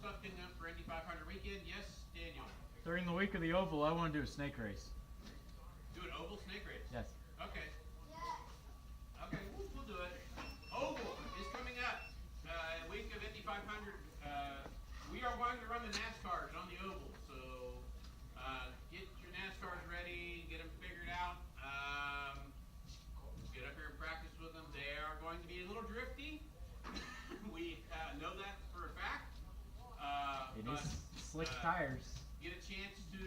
stuff getting up for Indy 500 weekend? Yes, Daniel. During the week of the Oval, I want to do a snake race. Do an oval snake race? Yes. Okay. Okay, we'll do it. Oval is coming up. Week of Indy 500. We are going to run the NASCARs on the oval, so get your NASCARs ready, get them figured out. Get up here and practice with them. They are going to be a little drifty. We know that for a fact. It is slick tires. Get a chance to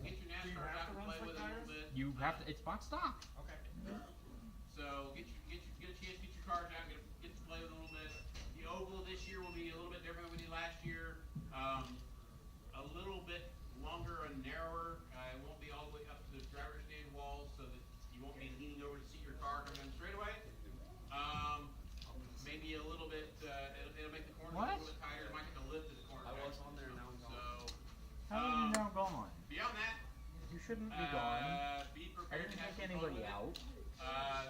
get your NASCARs out and play with them a little bit. You have to. It's box stock. Okay. So get a chance, get your cars out, get to play with them a little bit. The oval this year will be a little bit different than we did last year. A little bit longer and narrower. It won't be all the way up to the driver's stand walls, so that you won't be leaning over to see your car come in straight away. Maybe a little bit. It'll make the corners a little bit tighter. It might have to lift the corner. I was on there and now I'm gone. So. How are you now gone? Beyond that, You shouldn't be gone. Be I prepared didn't to have take some fun anybody with it. out.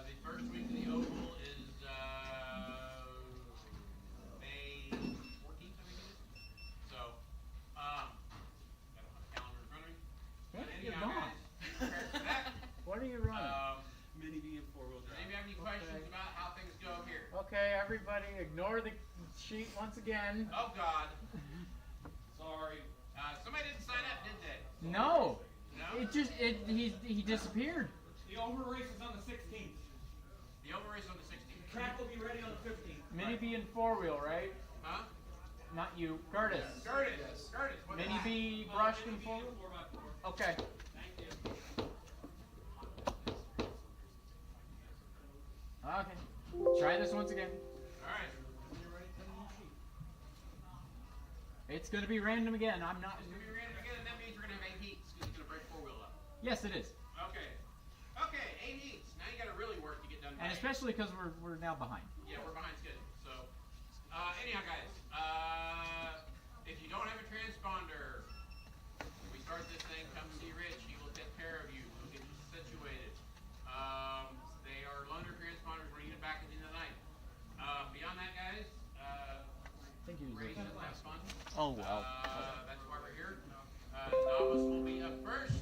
The first week of the oval is May 14th, I think it is. So, I don't have a calendar in front of me. But You're anyhow, gone. guys, be prepared for that. What are you running? Mini V and four-wheel Does drive. anybody have any questions about how things go here? Okay, everybody, ignore the sheet once again. Oh God. Sorry. Somebody didn't sign up, did they? No. No? He disappeared. The over race is on the 16th. The oval race on the 16th. Track will be ready on the 15th. Mini B and four wheel, right? Huh? Not you, Curtis. Curtis. Curtis. What Mini is that? B brushed and four. 4x4. Okay. Thank you. Okay. Try this once again. All right. It's gonna be random again. I'm not. It's going to be random again, and that means we're going to have 8 heats because it's going to break 4-wheel up. Yes, it is. Okay. Okay, 8 heats. Now you got to really work to get done. And especially because we're now behind. Yeah, we're behind schedule. So, anyhow, guys, if you don't have a transponder, when we start this thing, come see Rich. He will take care of you. He'll get you situated. They are loaner transponders. We're even back at the end of the night. Beyond that, guys, Thank you. race is last fun. Oh well. That's why we're here. Novice will be up first,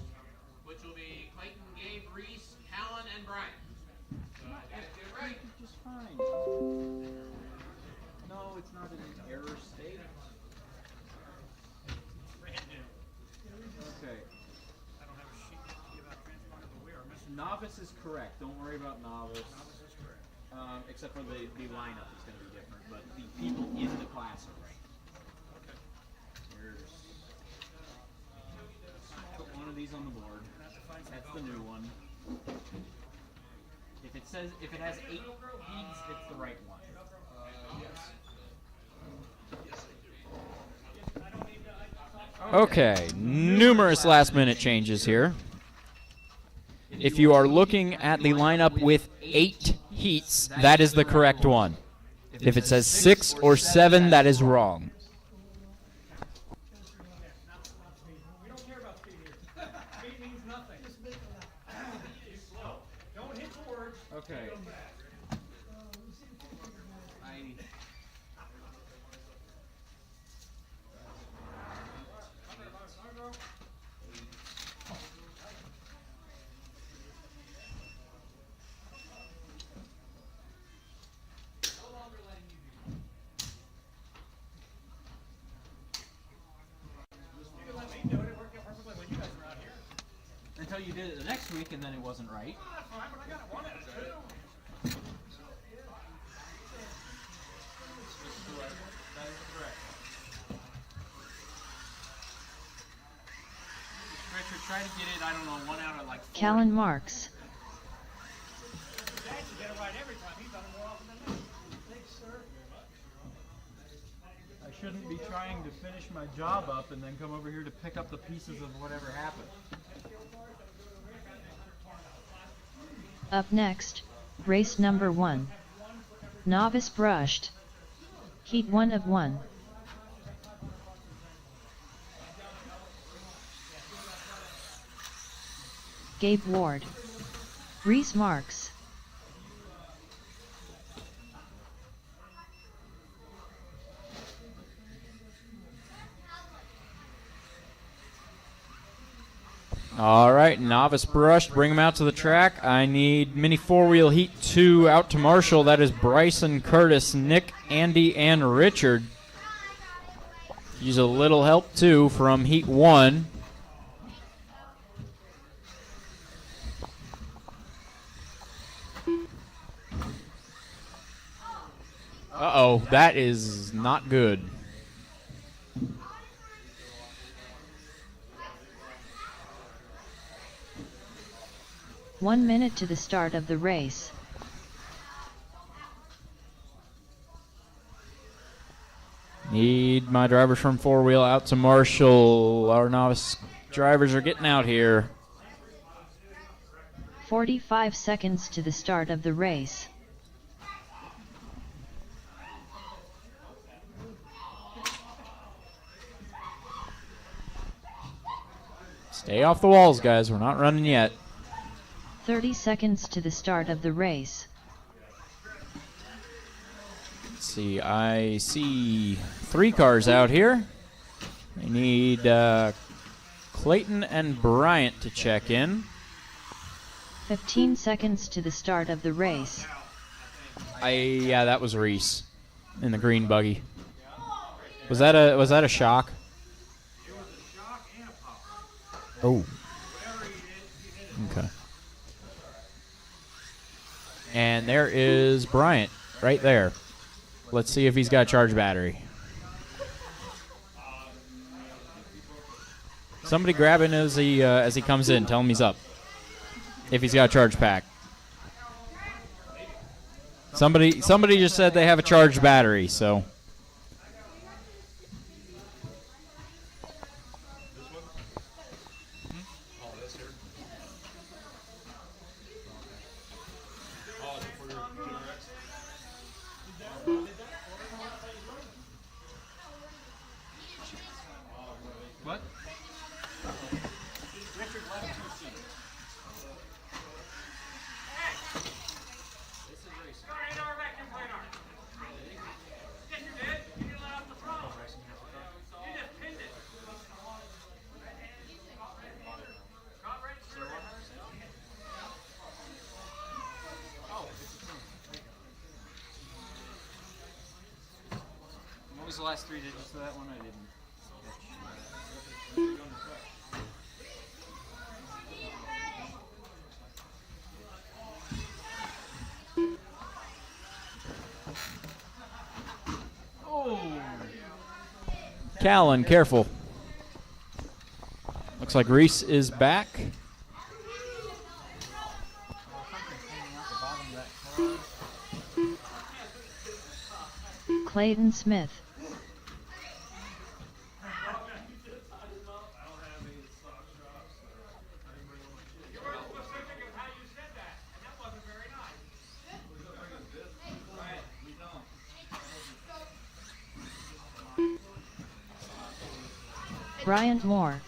which will be Clayton, Gabe, Reese, Callan, and Brian. So, guys, get it right. Just fine. No, it's not in an error state. Okay. I don't have a sheet to give out transponder, but we are missing. Novice is correct. Don't worry about novice. Novice is correct. Except for the lineup is going to be different, but the people in the class are right. Okay. Here's, put one of these on the board. That's the new one. If it has 8 heats, it's the right one. Okay, numerous last-minute changes here. If you are looking at the lineup with 8 heats, that is the correct one. If it says 6 or 7, that is wrong. We don't care about speed here. Speed means nothing. Don't hit the words. Okay. Until you did it the next week, and then it wasn't right. That's fine, but I got it 1 out of 2. That is correct. Richard, try to get it, I don't know, 1 out of like 4. Callan Marks. Dad should get it right every time. He's done it more often than me. Thanks, sir. I shouldn't be trying to finish my job up and then come over here to pick up the pieces of whatever happened. Up next, race number 1. Novice brushed. Heat 1 of 1. Gabe Ward. Reese Marks. All right, novice brushed. Bring him out to the track. I need mini four-wheel heat 2 out to Marshall. That is Bryson, Curtis, Nick, Andy, and Richard. Use a little help, too, from heat 1. Uh-oh, that is not good. One minute to the start of the race. Need my drivers from four-wheel out to Marshall. Our novice drivers are getting out here. 45 seconds to the start of the race. Stay off the walls, guys. We're not running yet. 30 seconds to the start of the race. Let's see. I see 3 cars out here. I need Clayton and Bryant to check in. 15 seconds to the start of the race. Yeah, that was Reese in the green buggy. Was that a shock? Oh. Okay. And there is Bryant right there. Let's see if he's got a charged battery. Somebody grab him as he comes in. Tell him he's up. If he's got a charge pack. Somebody just said they have a charged battery, so. What? What was the last 3 digits of that one? I didn't. Callan, careful. Looks like Reese is back. Clayton Smith. Bryant Moore.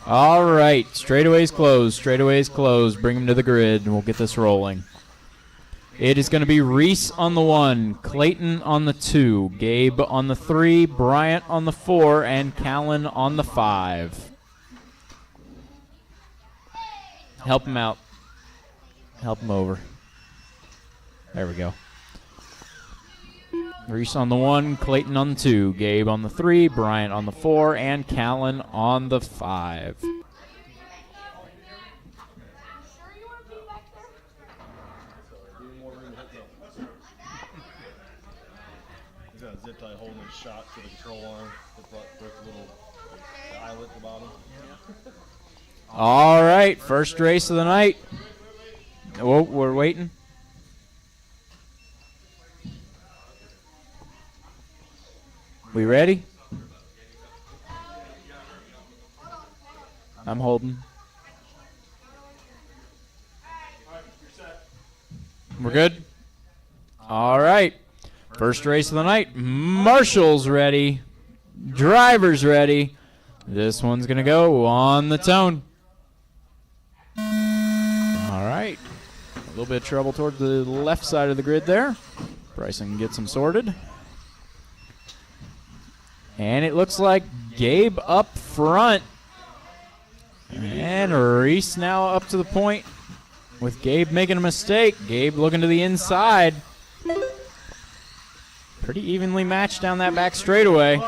All right, straightaways closed. Straightaways closed. Bring him to the grid, and we'll get this rolling. It is going to be Reese on the 1, Clayton on the 2, Gabe on the 3, Bryant on the 4, and Callan on the 5. Help him out. Help him over. There we go. Reese on the 1, Clayton on the 2, Gabe on the 3, Bryant on the 4, and Callan on the 5. He's got a zip tie holding his shot to the control arm. The little eyelet at the bottom. All right, first race of the night. Oh, we're waiting. We ready? I'm holding. We're good? All right. First race of the night. Marshall's ready. Driver's ready. This one's going to go on the tone. little bit of trouble toward the left side of the grid there. Bryson gets them sorted. And it looks like Gabe up front. And Reese now up to the point with Gabe making a mistake. Gabe looking to the inside. Pretty evenly matched down that back straightaway.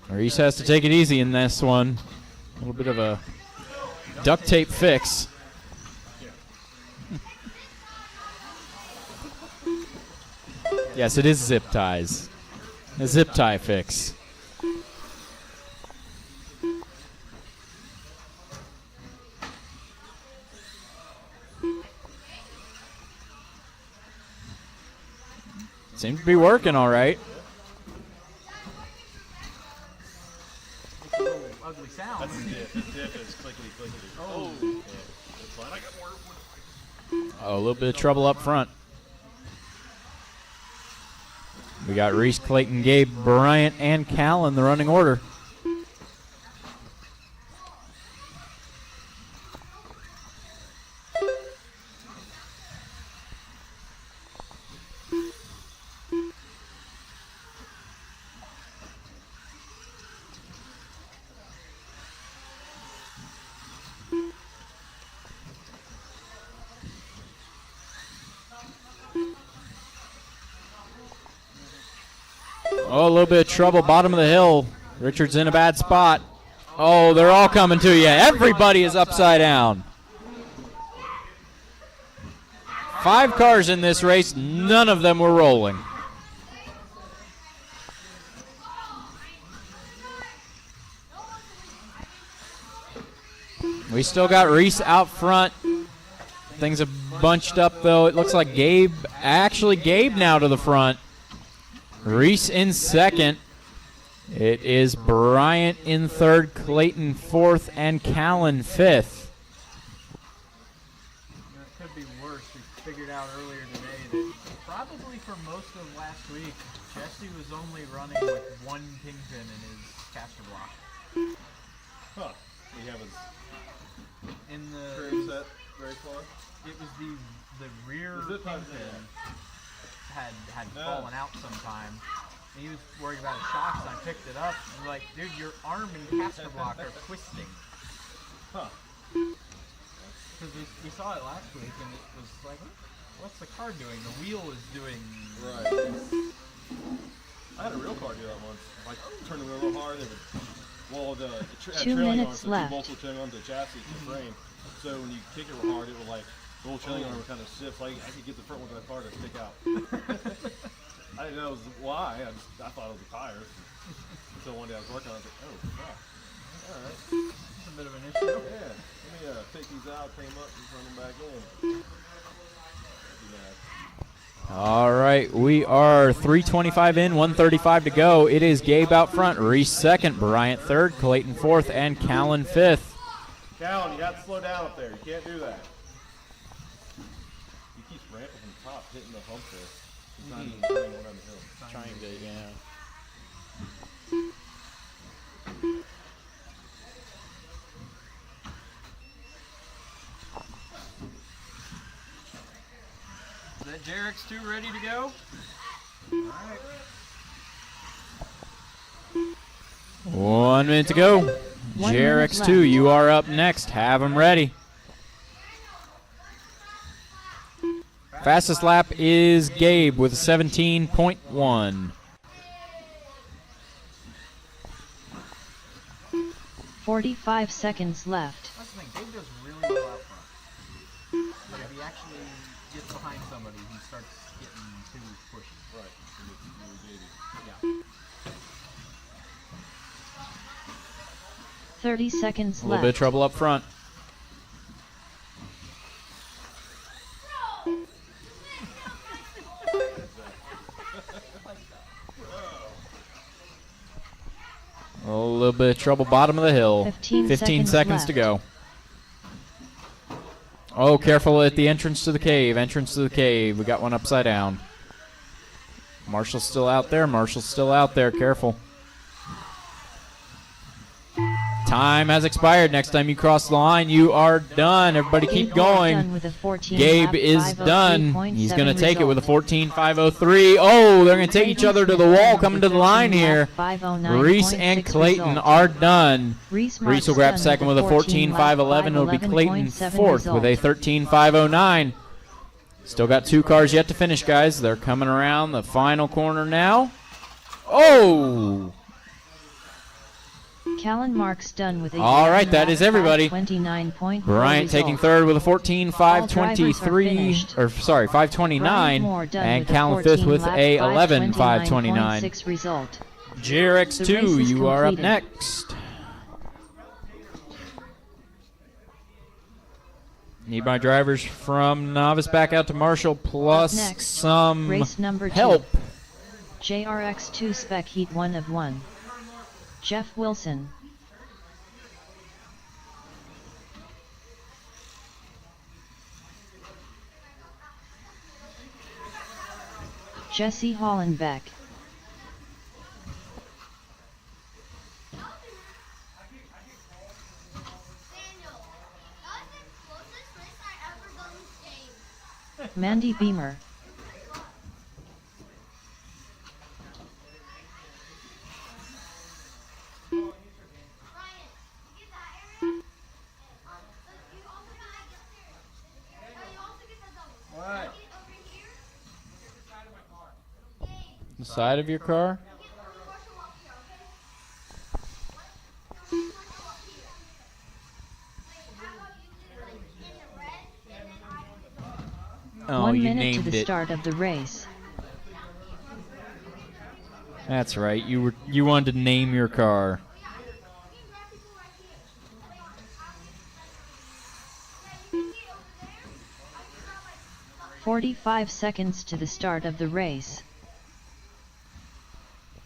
Reese has to take it easy in this one. A little bit of a duct tape fix. Yes, it is zip ties. A zip tie fix. Seems to be working all right. Ugly sound. That's the dip. The dip is clickety clickety. Oh. Yeah. That's fine. I got more. Oh, a little bit of trouble up front. We got Reese, Clayton, Gabe, Bryant, and Cal in the running order. Oh, a little bit of trouble, bottom of the hill. Richard's in a bad spot. Oh, they're all coming to you. Everybody is upside down. 5 cars in this race, none of them were rolling. We still got Reese out front. Things have bunched up, though. It looks like Gabe now to the front. Reese in second. It is Bryant in third, Clayton fourth, and Callan fifth. It could be worse. We figured out earlier today that probably for most of last week, Jesse was only running with one kingpin in his caster block. Huh. We have his In curve the set very far. it was the rear The zip ties, kingpin had No. fallen out sometime. And he was worried about his shocks, and I picked it up. And I'm like, dude, your arm and caster block are twisting. Huh. Because we saw it last week, and it was like, what's the car doing? The wheel is doing. Right. I had a real car do that once. Like, turn the wheel real hard. It would, had 2 trailing minutes arms, so left. two bolts were trailing onto the chassis, the frame. So when you kick it real hard, it would like, the whole trailing arm would kind of shift. Like, I could get the front one of that car to stick out. I didn't know it was why. I thought it was the tires. So one day I was working on it, I was like, oh, crap. All right. It's a bit of an issue. Yeah. Let me take these out, clean them up, and turn them back in. Yeah. All right, we are 3:25 in, 1:35 to go. It is Gabe out front, Reese second, Bryant third, Clayton fourth, and Callan fifth. Callan, you have to slow down up there. You can't do that. He keeps ramping from the top, hitting the hump there. He's not even turning one on the hill. Trying to, yeah. Is that JRX2 ready to go? Alright. 1 minute to go. 1 minute JRX2, left. you are up next. Have them ready. Fastest lap is Gabe with 17.1. 45 seconds left. That's the thing, Gabe does really well out front. But if he actually gets behind somebody, he starts getting too pushy. Right. Yeah. 30 seconds A little bit of left. trouble up front. A little bit of trouble bottom of the hill. 15 seconds to go. Oh, careful at the entrance to the cave. Entrance to the cave. We got one upside down. Marshall's still out there. Marshall's still out there. Careful. Time has expired. Next time you cross the line, you are done. Everybody keep going. Gabe is done. He's going to take it with a 14.503. Oh, they're going to take each other to the wall coming to the line here. Reese and Clayton are done. Reese will grab second with a 14.511. It'll be Clayton fourth with a 13.509. Still got 2 cars yet to finish, guys. They're coming around the final corner now. Oh! Callan Marks done with a all right, that is everybody. 29.4 Bryant taking third with a 14.523, or sorry, 529, and Callan fifth with a 11.529. Result. JRX2, you are up next. Need my drivers from novice back out to Marshall, plus next, some race number help. 2. JRX2 Spec Heat 1 of 1. Jeff Wilson. Jesse Hollenbeck. Mandy Beamer. The side of your car? Oh, 1 you minute named to the it. start of the race. That's right. You wanted to name your car. "45 seconds to the start of the race."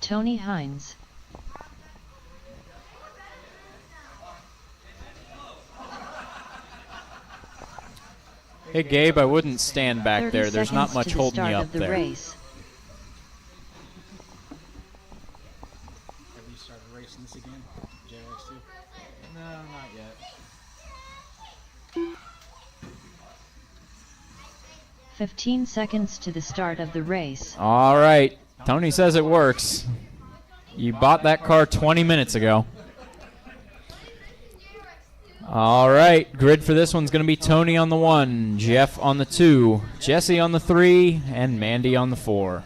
Tony Hines. Hey, Gabe, I wouldn't stand back 30 there. There's not seconds much to the holding start you up of the there. race. Have you started racing this again? JRX2? No, not yet. 15 seconds to the start of the race. All right. Tony says it works. You bought that car 20 minutes ago. All right. Grid for this one's going to be Tony on the 1, Jeff on the 2, Jesse on the 3, and Mandy on the 4.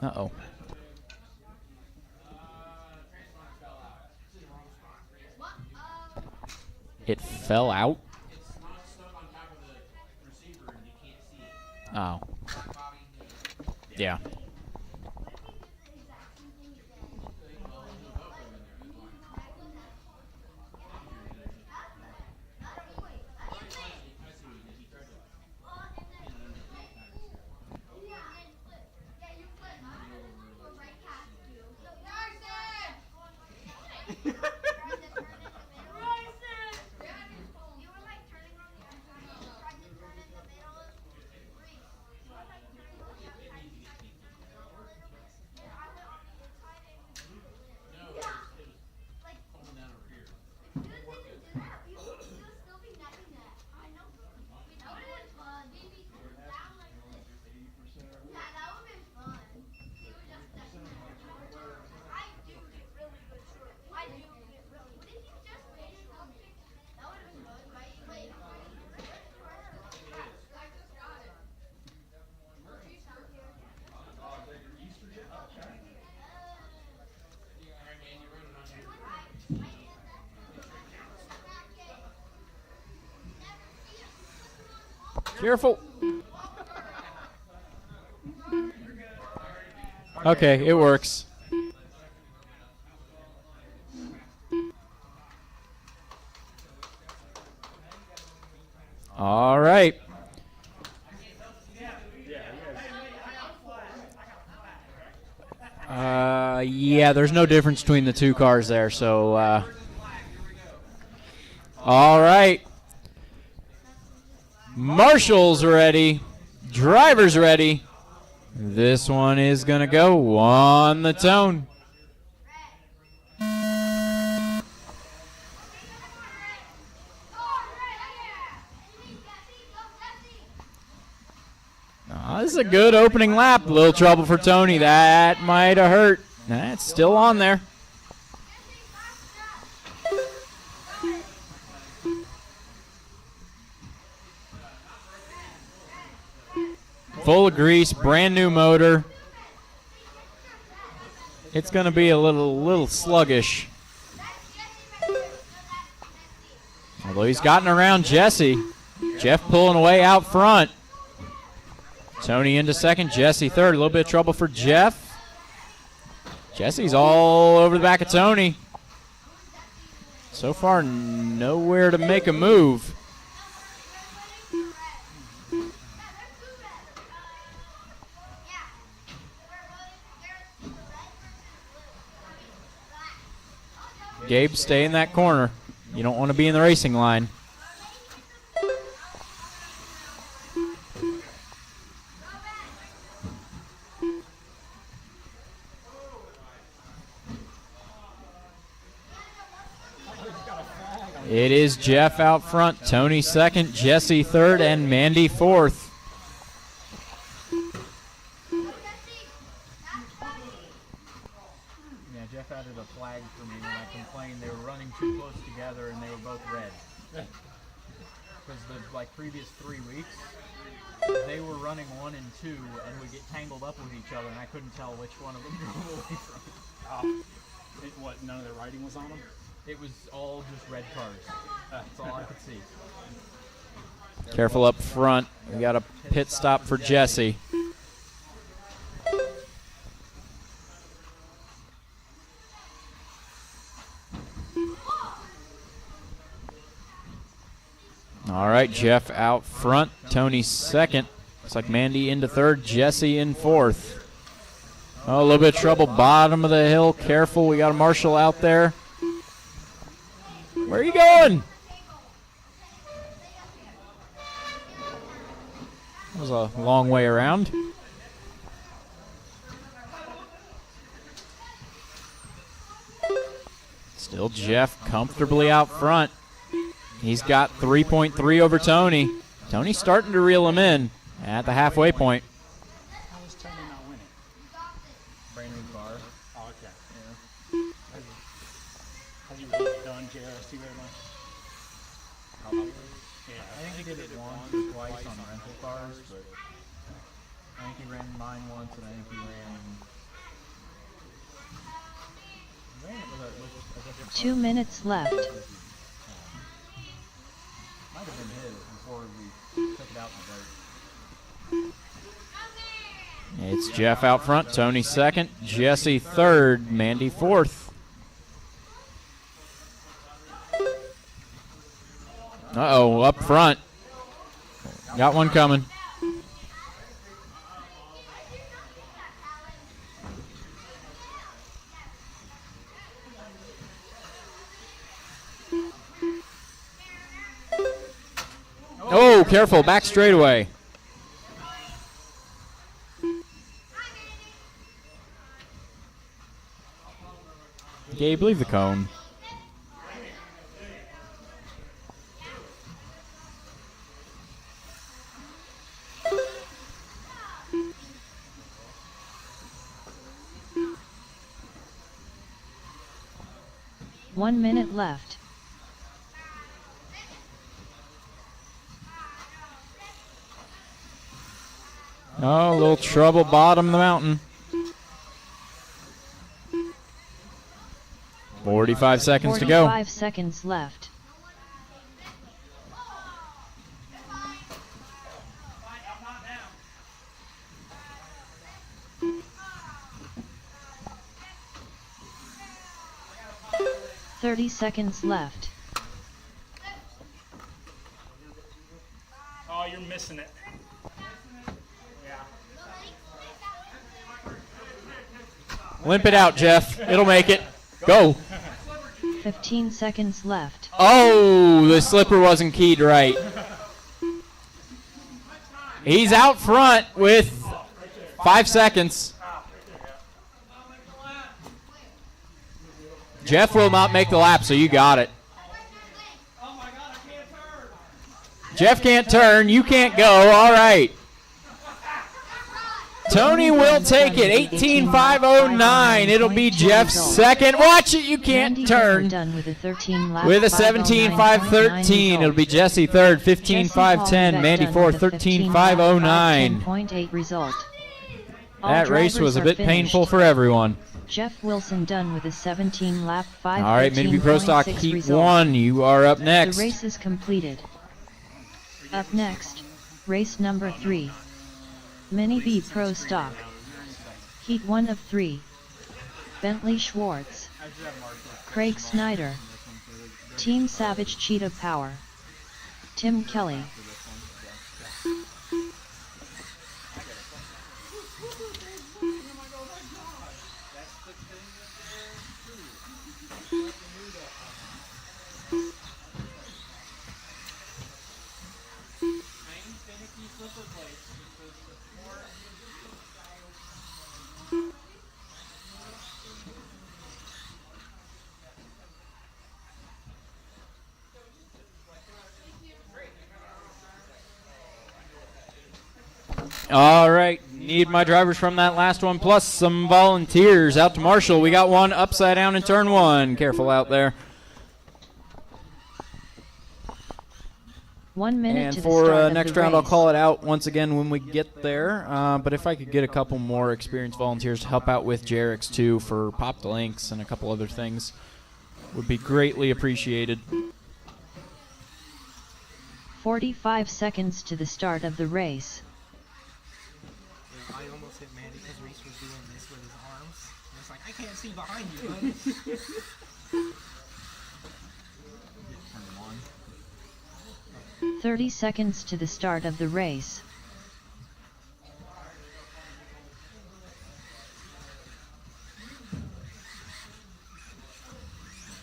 Uh-oh. It fell out? Oh. Yeah. Careful. Okay, it works. All right. Yeah, there's no difference between the two cars there, so all right. Marshall's ready. Driver's ready. This one is going to go on the tone. This is a good opening lap. A little trouble for Tony. That might have hurt. That's still on there. Full of grease, brand new motor. It's going to be a little sluggish. Although he's gotten around Jesse. Jeff pulling away out front. Tony into second, Jesse third. A little bit of trouble for Jeff. Jesse's all over the back of Tony. So far, nowhere to make a move. Gabe, stay in that corner. You don't want to be in the racing line. It is Jeff out front, Tony second, Jesse third, and Mandy fourth. Yeah, Jeff added a flag for me when I complained they were running too close together and they were both red. Because the previous 3 weeks, they were running 1 and 2 and would get tangled up with each other, and I couldn't tell which one of them drove away from. What, none of the writing was on them? It was all just red cars. That's all I could see. Careful up front. We got a pit stop for Jesse. All right, Jeff out front. Tony second. Looks like Mandy into third. Jesse in fourth. Oh, a little bit of trouble. Bottom of the hill. Careful. We got a Marshall out there. Where are you going? That was a long way around. Still Jeff comfortably out front. He's got 3.3 over Tony. Tony's starting to reel him in at the halfway point. How was Tony not winning? Brand new car. Oh, okay. Yeah. Has he really done JRST very much? Yeah. I think he did it once or twice on rental cars, but I think he ran mine once, and I think he ran it with a different 2 minutes left. might have been his before we took it out in the dirt. It's Jeff out front, Tony second, Jesse third, Mandy fourth. Uh-oh, up front. Got one coming. Oh, careful, back straightaway. Gabe, leave the cone. One minute left. Oh, a little trouble bottom of the mountain. 45 seconds to go. 45 seconds left. Thirty seconds left. Oh, you're missing it. Limp it out, Jeff. It'll make it. Go. 15 seconds left. Oh, the slipper wasn't keyed right. He's out front with 5 seconds. Jeff will not make the lap, so you got it. Jeff can't turn. You can't go. All right. Tony will take it. 18.509. It'll be Jeff's second. Watch it. You can't turn. With a 17.513. It'll be Jesse third. 15.510. Mandy fourth. 13.509. That race was a bit painful for everyone. Jeff Wilson done with a 17-lap 5. All right, Mini Pro Stock Heat 1. You are up next. The race is completed. Up next, race number 3. Mini B Pro Stock. Heat 1 of 3. Bentley Schwartz. Craig Snyder. Team Savage Cheetah Power. Tim Kelly. All right, need my drivers from that last one, plus some volunteers. Out to Marshall. We got one upside down in turn 1. Careful out there. 1 minute and to for the start next of the round, I'll race. call it out once again when we get there. But if I could get a couple more experienced volunteers to help out with JRX too for Pop the Links and a couple other things, would be greatly appreciated. 45 seconds to the start of the race. I almost hit Mandy because Reese was doing this with his arms. And it's like, I can't see behind you. 30 seconds to the start of the race.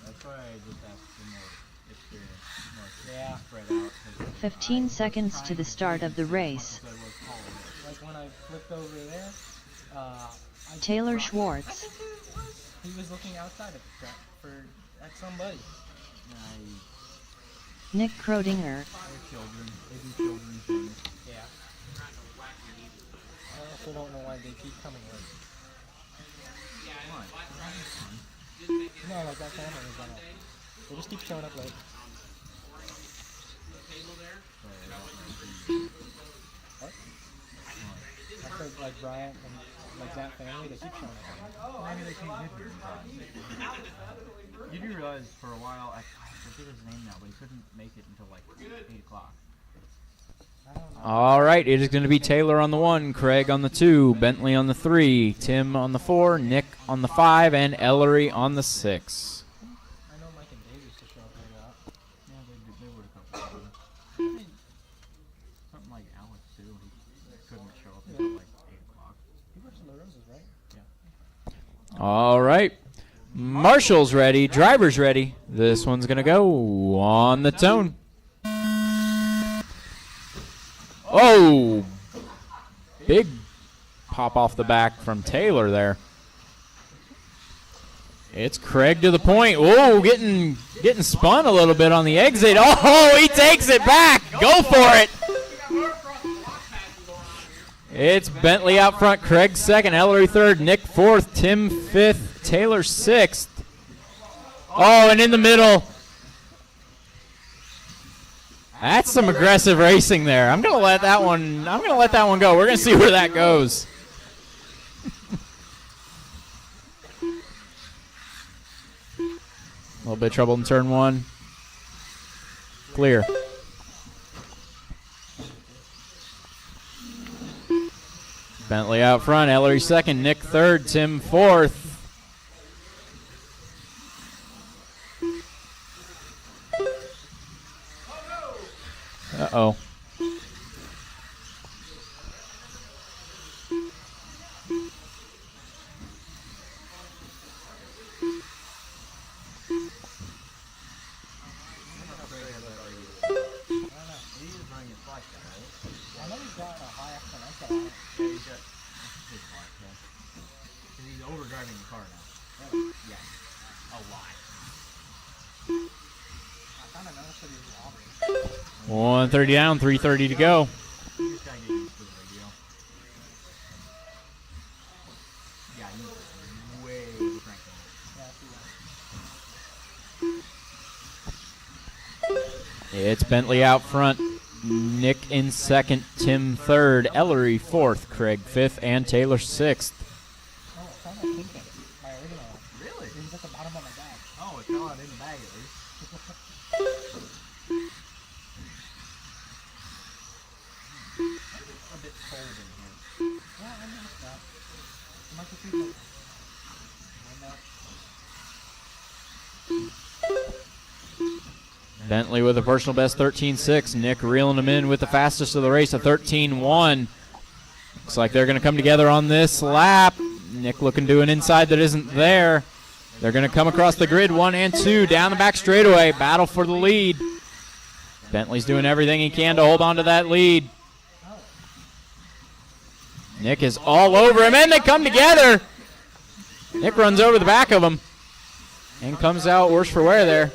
That's why I just asked for more experience, more Yeah. spread out. 15 seconds to the start of the race. Like when I flipped over there, Taylor Schwartz. he was looking outside of the track at somebody. Nick Krodinger. They're children. They do children things. Yeah. I also don't know why they keep coming in. No, like that camera is gonna. They just keep showing up late. What? I said like Bryant and like that family, they keep showing up. Maybe they can't get here in time. You do realize for a while, I forget his name now, but he couldn't make it until like 8 o'clock. All right, it is going to be Taylor on the 1, Craig on the 2, Bentley on the 3, Tim on the 4, Nick on the 5, and Ellery on the 6. I know Mike and Dave used to show up late a lot. Yeah, they would a couple of times. Something like Alex too. He couldn't show up until like 8 o'clock. He works in the roses, right? All right. Marshall's ready. Driver's ready. This one's going to go on the tone. Oh! Big pop off the back from Taylor there. It's Craig to the point. Whoa, getting spun a little bit on the exit. Oh, he takes it back. Go for it. It's Bentley out front, Craig second, Ellery third, Nick fourth, Tim fifth, Taylor sixth. Oh, and in the middle. That's some aggressive racing there. I'm gonna let that one go. We're gonna see where that goes. A little bit of trouble in turn 1. Clear. Bentley out front, Ellery second, Nick third, Tim fourth. Uh-oh. I know he's got a driving the car now. Yes. A lot. I kind of noticed that he was wobbly. 130 down, 3:30 to go. You just gotta get used to the radio. Yeah, he's way cranking. It's Bentley out front. Nick in second, Tim third, Ellery fourth, Craig fifth, and Taylor sixth. Oh, I found my pink one. My original one. Really? It was at the bottom of my bag. Oh, it fell out in the bag at least. A bit cold in here. Yeah, I noticed that. It might just be the window. Bentley with a personal best 13.6. Nick reeling him in with the fastest of the race, a 13.1. Looks like they're going to come together on this lap. Nick looking to an inside that isn't there. They're going to come across the grid, 1 and 2, down the back straightaway. Battle for the lead. Bentley's doing everything he can to hold on to that lead. Nick is all over him, and they come together. Nick runs over the back of him and comes out worse for wear there.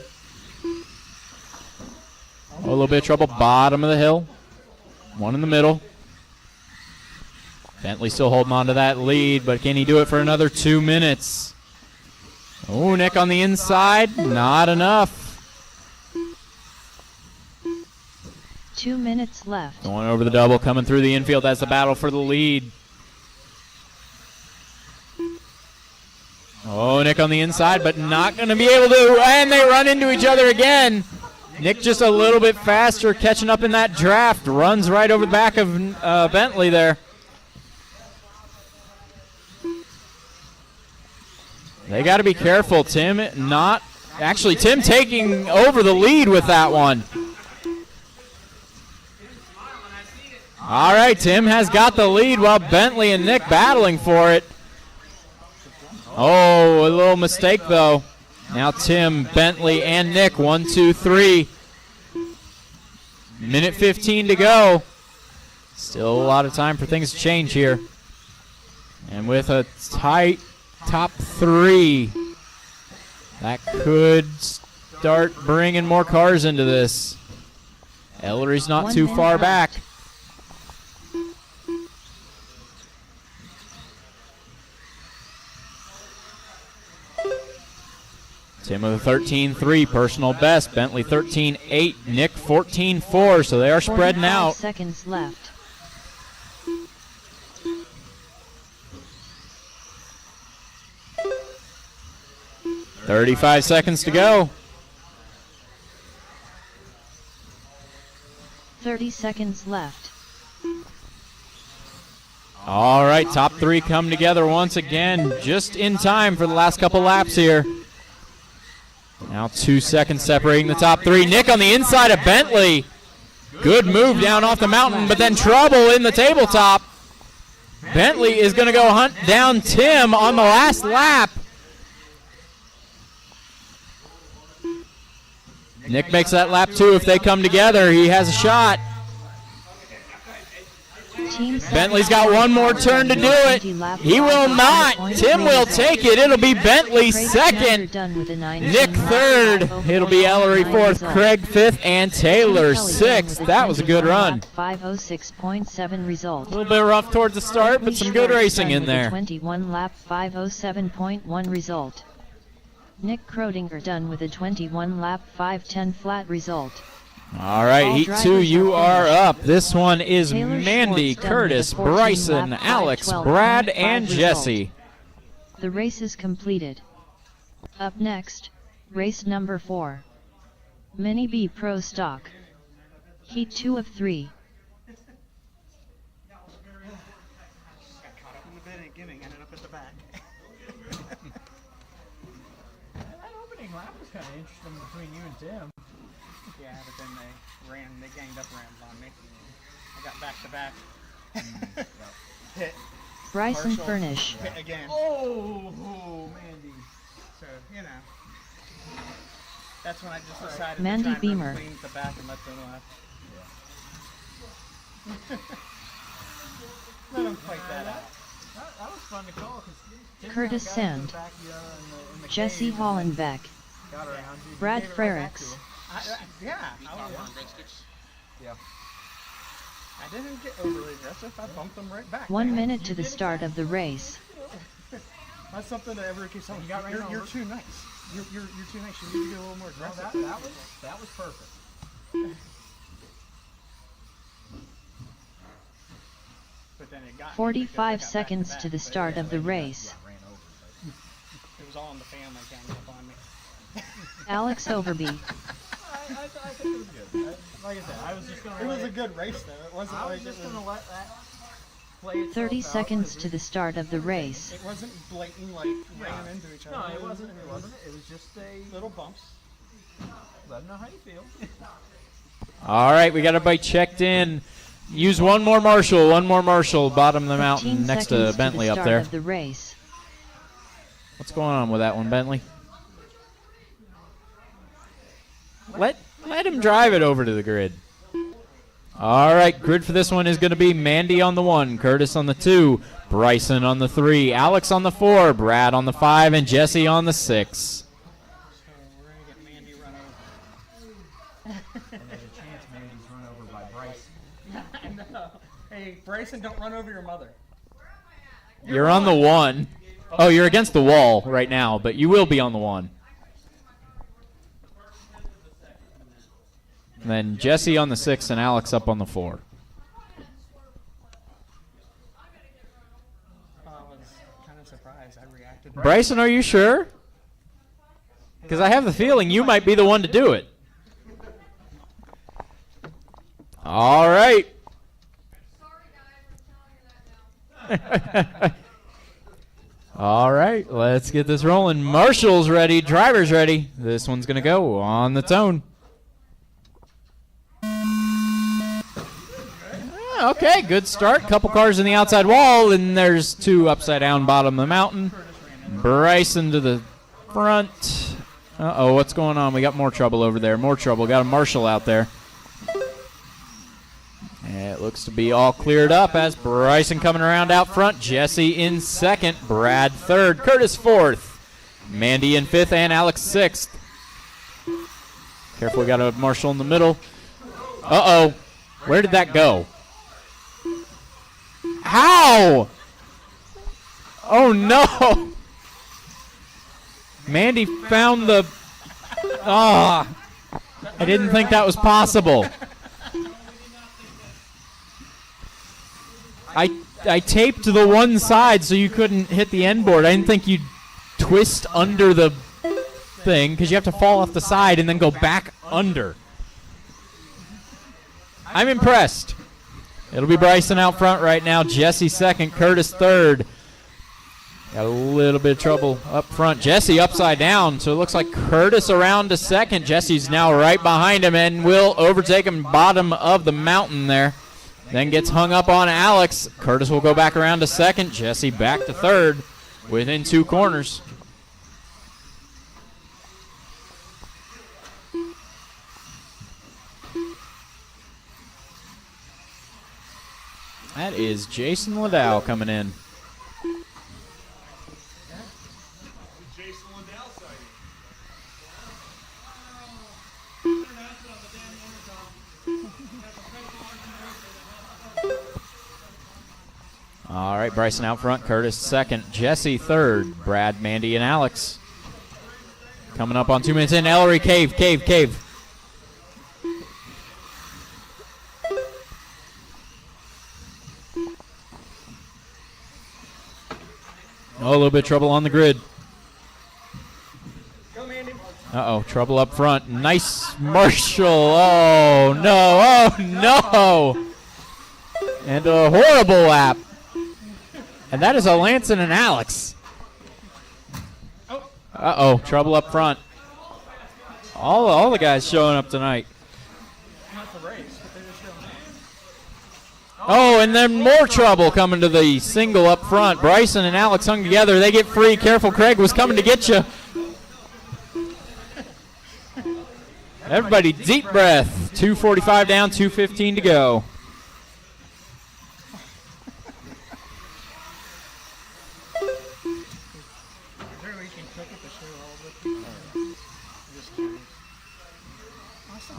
A little bit of trouble, bottom of the hill. One in the middle. Bentley still holding on to that lead, but can he do it for another 2 minutes? Oh, Nick on the inside, not enough. 2 minutes left. Going over the double, coming through the infield. That's the battle for the lead. Oh, Nick on the inside, but not going to be able to, and they run into each other again. Nick just a little bit faster, catching up in that draft. Runs right over the back of Bentley there. They got to be careful. Tim taking over the lead with that one. All right, Tim has got the lead while Bentley and Nick battling for it. Oh, a little mistake though. Now Tim, Bentley, and Nick, 1, 2, 3. Minute 15 to go. Still a lot of time for things to change here. And with a tight top 3, that could start bringing more cars into this. Ellery's not 1 too minute far left. back. Tim with a 13.3 personal best. Bentley 13.8. Nick 14.4. So they are spreading 45 out. seconds left. $35 seconds to go. 30 seconds left. All right, top 3 come together once again, just in time for the last couple laps here. Now 2 seconds separating the top 3. Nick on the inside of Bentley. Good move down off the mountain, but then trouble in the tabletop. Bentley is going to go hunt down Tim on the last lap. Nick makes that lap 2. If they come together, he has a shot. Bentley's got one more turn to do it. He will not. Tim will take it. It'll be Bentley second. Nick third. It'll be Ellery fourth, Craig fifth, and Taylor sixth. That was a good run. 506.7 result. A little bit rough towards the start, but some good racing in there. 21 lap 507.1 result. Nick Krodinger done with a 21 lap 510 flat result. All right, All Heat 2, drivers you are are finished. up. This one is Taylor Mandy, Schwartz done with Curtis, a 14 Bryson, lap Alex, 512.5 Brad, and result. Jesse. The race is completed. Up next, race number 4. Mini B Pro Stock. Heat 2 of 3. Got caught up in the beginning, ended up at the back. That opening lap was kind of interesting between you and Tim. Yeah, but then they ganged up ramps on me. I got back to back. Hit. Bryson Partial. Furnish. Hit again. Oh, Mandy. So, you know. That's when I just decided Mandy to try and Beamer. run clean at the back and let them let them fight that out. That was fun to call because Curtis Sand, Jesse Hollenbeck, Brad Frericks, Yeah, Yeah. I didn't get overly aggressive. I bumped them right back. 1 minute to the start of the race. That's something that everyone keeps saying. You're too nice. You're too nice. You need to be a little more Well, aggressive. that was perfect. But then it got me because I 45 got seconds back to the start of the race. Ran over. It was all in the family ganging up on me. Alex Overby, I think it was good. Like I said, I was just gonna. It was a good race though. It wasn't I was like just it was. gonna let that play itself 30 out, seconds 'cause to the start of the race. It wasn't blatant like ran into each other. No, it wasn't. It wasn't. It was just a Little bumps. let them know how you feel. All right, we got everybody checked in. Use one more Marshall, bottom of the 15 mountain next to seconds Bentley the up start there. of the race. What's going on with that one, Bentley? Let him drive it over to the grid. All right, grid for this one is going to be Mandy on the 1, Curtis on the 2, Bryson on the 3, Alex on the 4, Brad on the 5, and Jesse on the 6. So we're gonna get Mandy run over. And there's a chance Mandy's run over by Bryson. I know. Hey, Bryson, don't run over your mother. You're on the 1. Oh, you're against the wall right now, but you will be on the 1. And then Jesse on the 6 and Alex up on the 4. I was kind of surprised. I reacted. Bryson, are you sure? Because I have the feeling you might be the one to do it. All right. All right, let's get this rolling. Marshall's ready, driver's ready. This one's going to go on the tone. Okay, good start. Couple cars in the outside wall, and there's 2 upside down bottom of the mountain. Bryson to the front. Uh-oh, what's going on? We got more trouble over there. More trouble. Got a Marshall out there. And it looks to be all cleared up as Bryson coming around out front. Jesse in 2nd. Brad 3rd. Curtis 4th. Mandy in 5th and Alex 6th. Careful, we got a Marshall in the middle. Uh-oh. Where did that go? How? Oh, no. Mandy found the... I didn't think that was possible. I taped the one side so you couldn't hit the end board. I didn't think you'd twist under the thing because you have to fall off the side and then go back under. I'm impressed. It'll be Bryson out front right now. Jesse 2nd, Curtis 3rd. Got a little bit of trouble up front. Jesse upside down, so it looks like Curtis around to 2nd. Jesse's now right behind him and will overtake him bottom of the mountain there. Then gets hung up on Alex. Curtis will go back around to 2nd. Jesse back to 3rd within 2 corners. That is Jason Liddell coming in. Jason Liddell sighting. All right, Bryson out front, Curtis 2nd, Jesse 3rd, Brad, Mandy, and Alex. Coming up on 2 minutes in, Ellery, cave. Oh, a little bit of trouble on the grid. Go, Mandy. Uh-oh, trouble up front. Nice Marshall. Oh, no. And a horrible lap. And that is a Lance and an Alex. Uh-oh, trouble up front. All the guys showing up tonight. Not the race, but they just showed up. Oh, and then more trouble coming to the single up front. Bryson and Alex hung together. They get free. Careful, Craig was coming to get you. Everybody, deep breath. 2:45 down, 2:15 to go.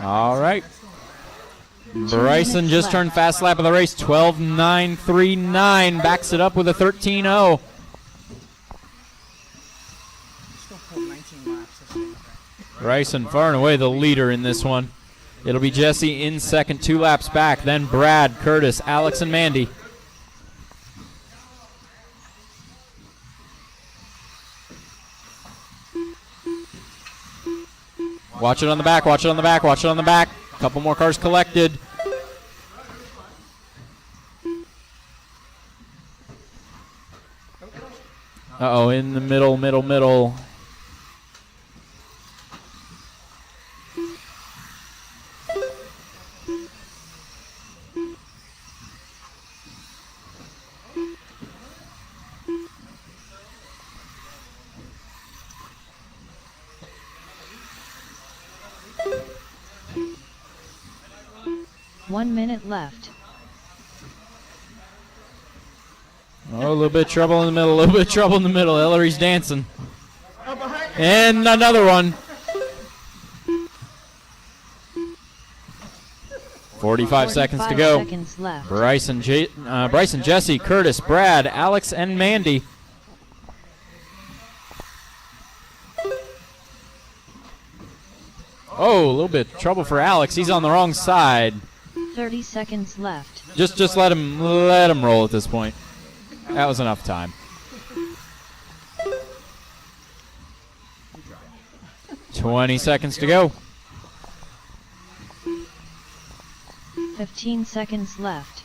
All right. Bryson just turned fast lap of the race, 12.939. Backs it up with a 13.0. Still pulled 19 laps. Bryson far and away the leader in this one. It'll be Jesse in second, 2 laps back. Then Brad, Curtis, Alex, and Mandy. Watch it on the back, watch it on the back, watch it on the back. Couple more cars collected. Uh-oh, in the middle. One minute left. Oh, a little bit of trouble in the middle, a little bit of trouble in the middle. Ellery's dancing. And another one. 45 seconds to go. Seconds left. Bryson, Jesse, Curtis, Brad, Alex, and Mandy. Oh, a little bit of trouble for Alex. He's on the wrong side. 30 seconds left. Just let him roll at this point. That was enough time. 20 seconds to go. 15 seconds left.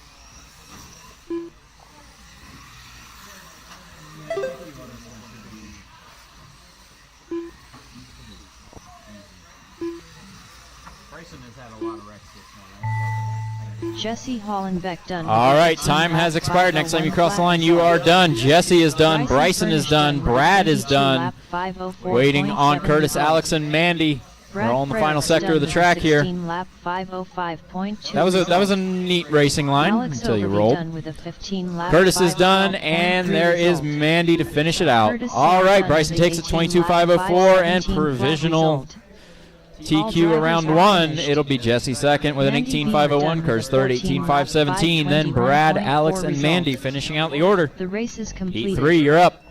Bryson has had a lot of wrecks this one. Jesse Hollenbeck done. All right, time has expired. Next time you cross the line, you are done. Jesse is done. Bryson is done. Brad is done. Waiting on Curtis, Alex, and Mandy. We're all in the final sector of the track here. Lap 505.2. That was a neat racing line until you rolled. Curtis is done, and there is Mandy to finish it out. All right, Bryson takes it 22.504 and provisional TQ around 1. It'll be Jesse second with an 18.501, Curtis third, 18.517. Then Brad, Alex, and Mandy finishing out the order. The race is complete. Heat 3, you're up.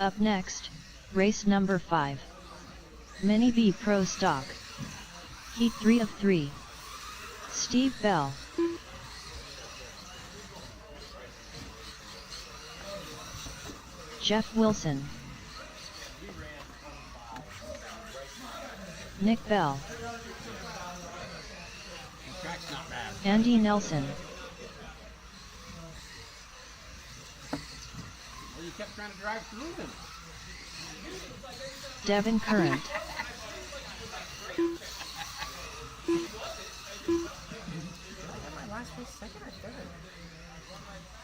Up next, race number 5. Mini B Pro Stock. Heat 3 of 3. Steve Bell. Jeff Wilson. Nick Bell. Andy Nelson. You kept trying to drive through them. Devin Current.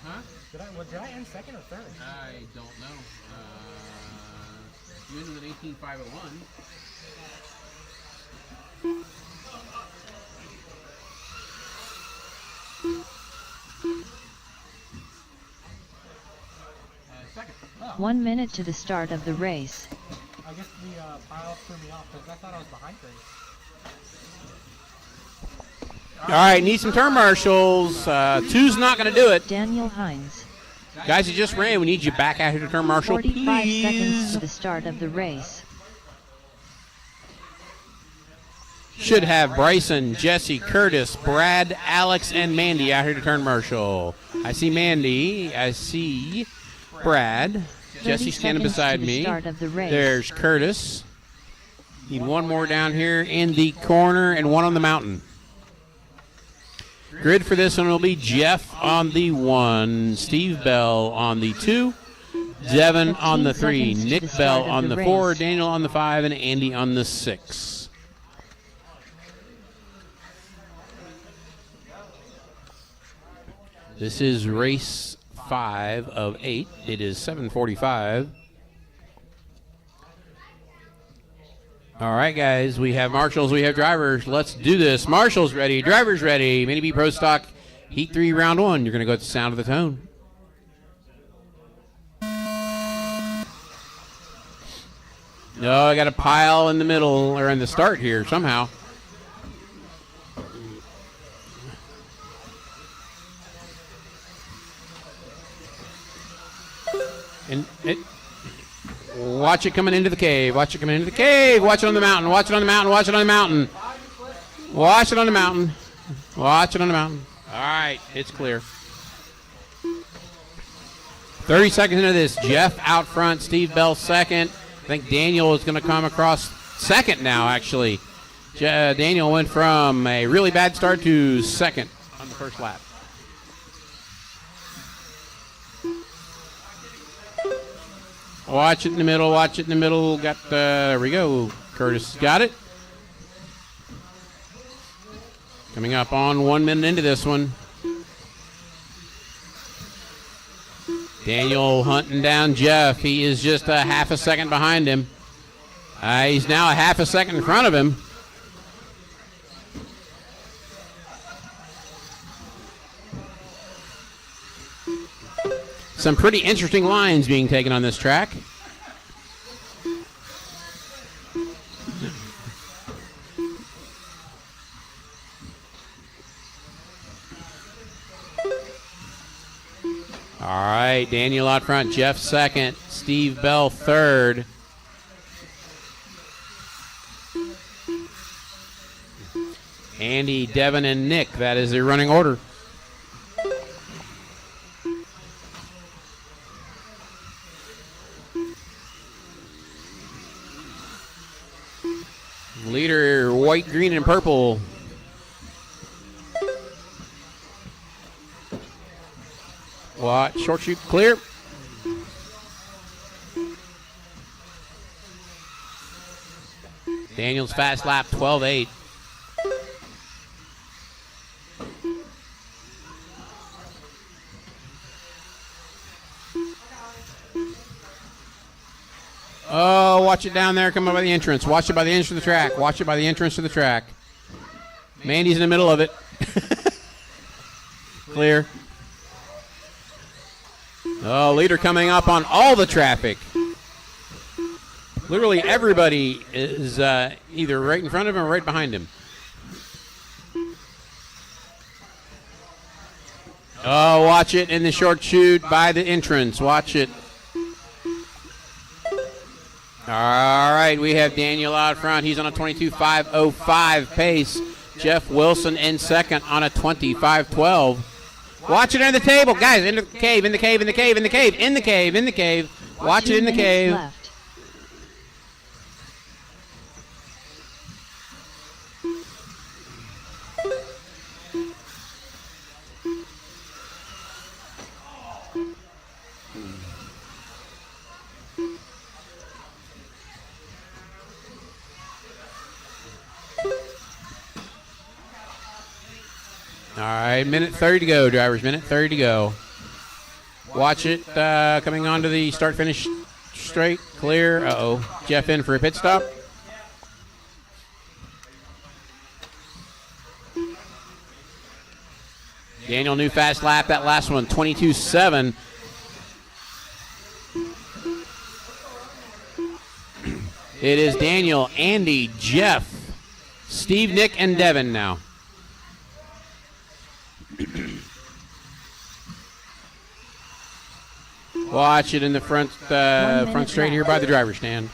Huh? Did I end second or third? I don't know. You ended with an 18.501. Second. 1 minute to the start of the race. I guess the pile threw me off because I thought I was behind race. All right, need some turn marshals. Two's not going to do it. Daniel Hines. Guys, you just ran. We need you back out here to turn marshal, 45 please. seconds to the start of the race. Should have Bryson, Jesse, Curtis, Brad, Alex, and Mandy out here to turn marshal. I see Mandy. I see Brad. Jesse standing beside me. There's Curtis. Need one more down here in the corner and one on the mountain. Grid for this one will be Jeff on the 1, Steve Bell on the 2, Devin on the 3, Nick Bell on the 4, Daniel on the 5, and Andy on the 6. This is race 5 of 8. It is 7:45. All right, guys, we have marshals, we have drivers. Let's do this. Marshals ready, drivers ready. Mini B Pro Stock, Heat 3, Round 1. You're going to go at the sound of the tone. No, I got a pile in the middle or in the start here somehow. And watch it coming into the cave. Watch it coming into the cave. Watch it on the mountain. Watch it on the mountain. Watch it on the mountain. Watch it on the mountain. Watch it on the mountain. All right, it's clear. 30 seconds into this. Jeff out front. Steve Bell second. I think Daniel is going to come across second now, actually. Daniel went from a really bad start to second on the first lap. Watch it in the middle. Watch it in the middle. Got there we go. Curtis got it. Coming up on 1 minute into this one. Daniel hunting down Jeff. He is just a half a second behind him. He's now a half a second in front of him. Some pretty interesting lines being taken on this track. All right, Daniel out front, Jeff second, Steve Bell third. Andy, Devin, and Nick, that is their running order. Leader, white, green, and purple. What? Short chute clear. Daniel's fast lap, 12.8. Oh, watch it down there coming by the entrance. Watch it by the entrance of the track. Watch it by the entrance of the track. Mandy's in the middle of it. Clear. Oh, leader coming up on all the traffic. Literally everybody is either right in front of him or right behind him. Oh, watch it in the short chute by the entrance. Watch it. All right, we have Daniel out front. He's on a 22.505 pace. Jeff Wilson in second on a 25.12. Watch it under the table. Guys, in the cave, in the cave, in the cave, in the cave, in the cave, in the cave. Watch it in the cave. Left. All right, minute 30 to go, drivers. Minute 30 to go. Watch it coming onto the start-finish straight. Clear. Uh-oh. Jeff in for a pit stop. Daniel, new fast lap. That last one, 22.7. It is Daniel, Andy, Jeff, Steve, Nick, and Devin now. Watch it in the front straight here by the driver's stand.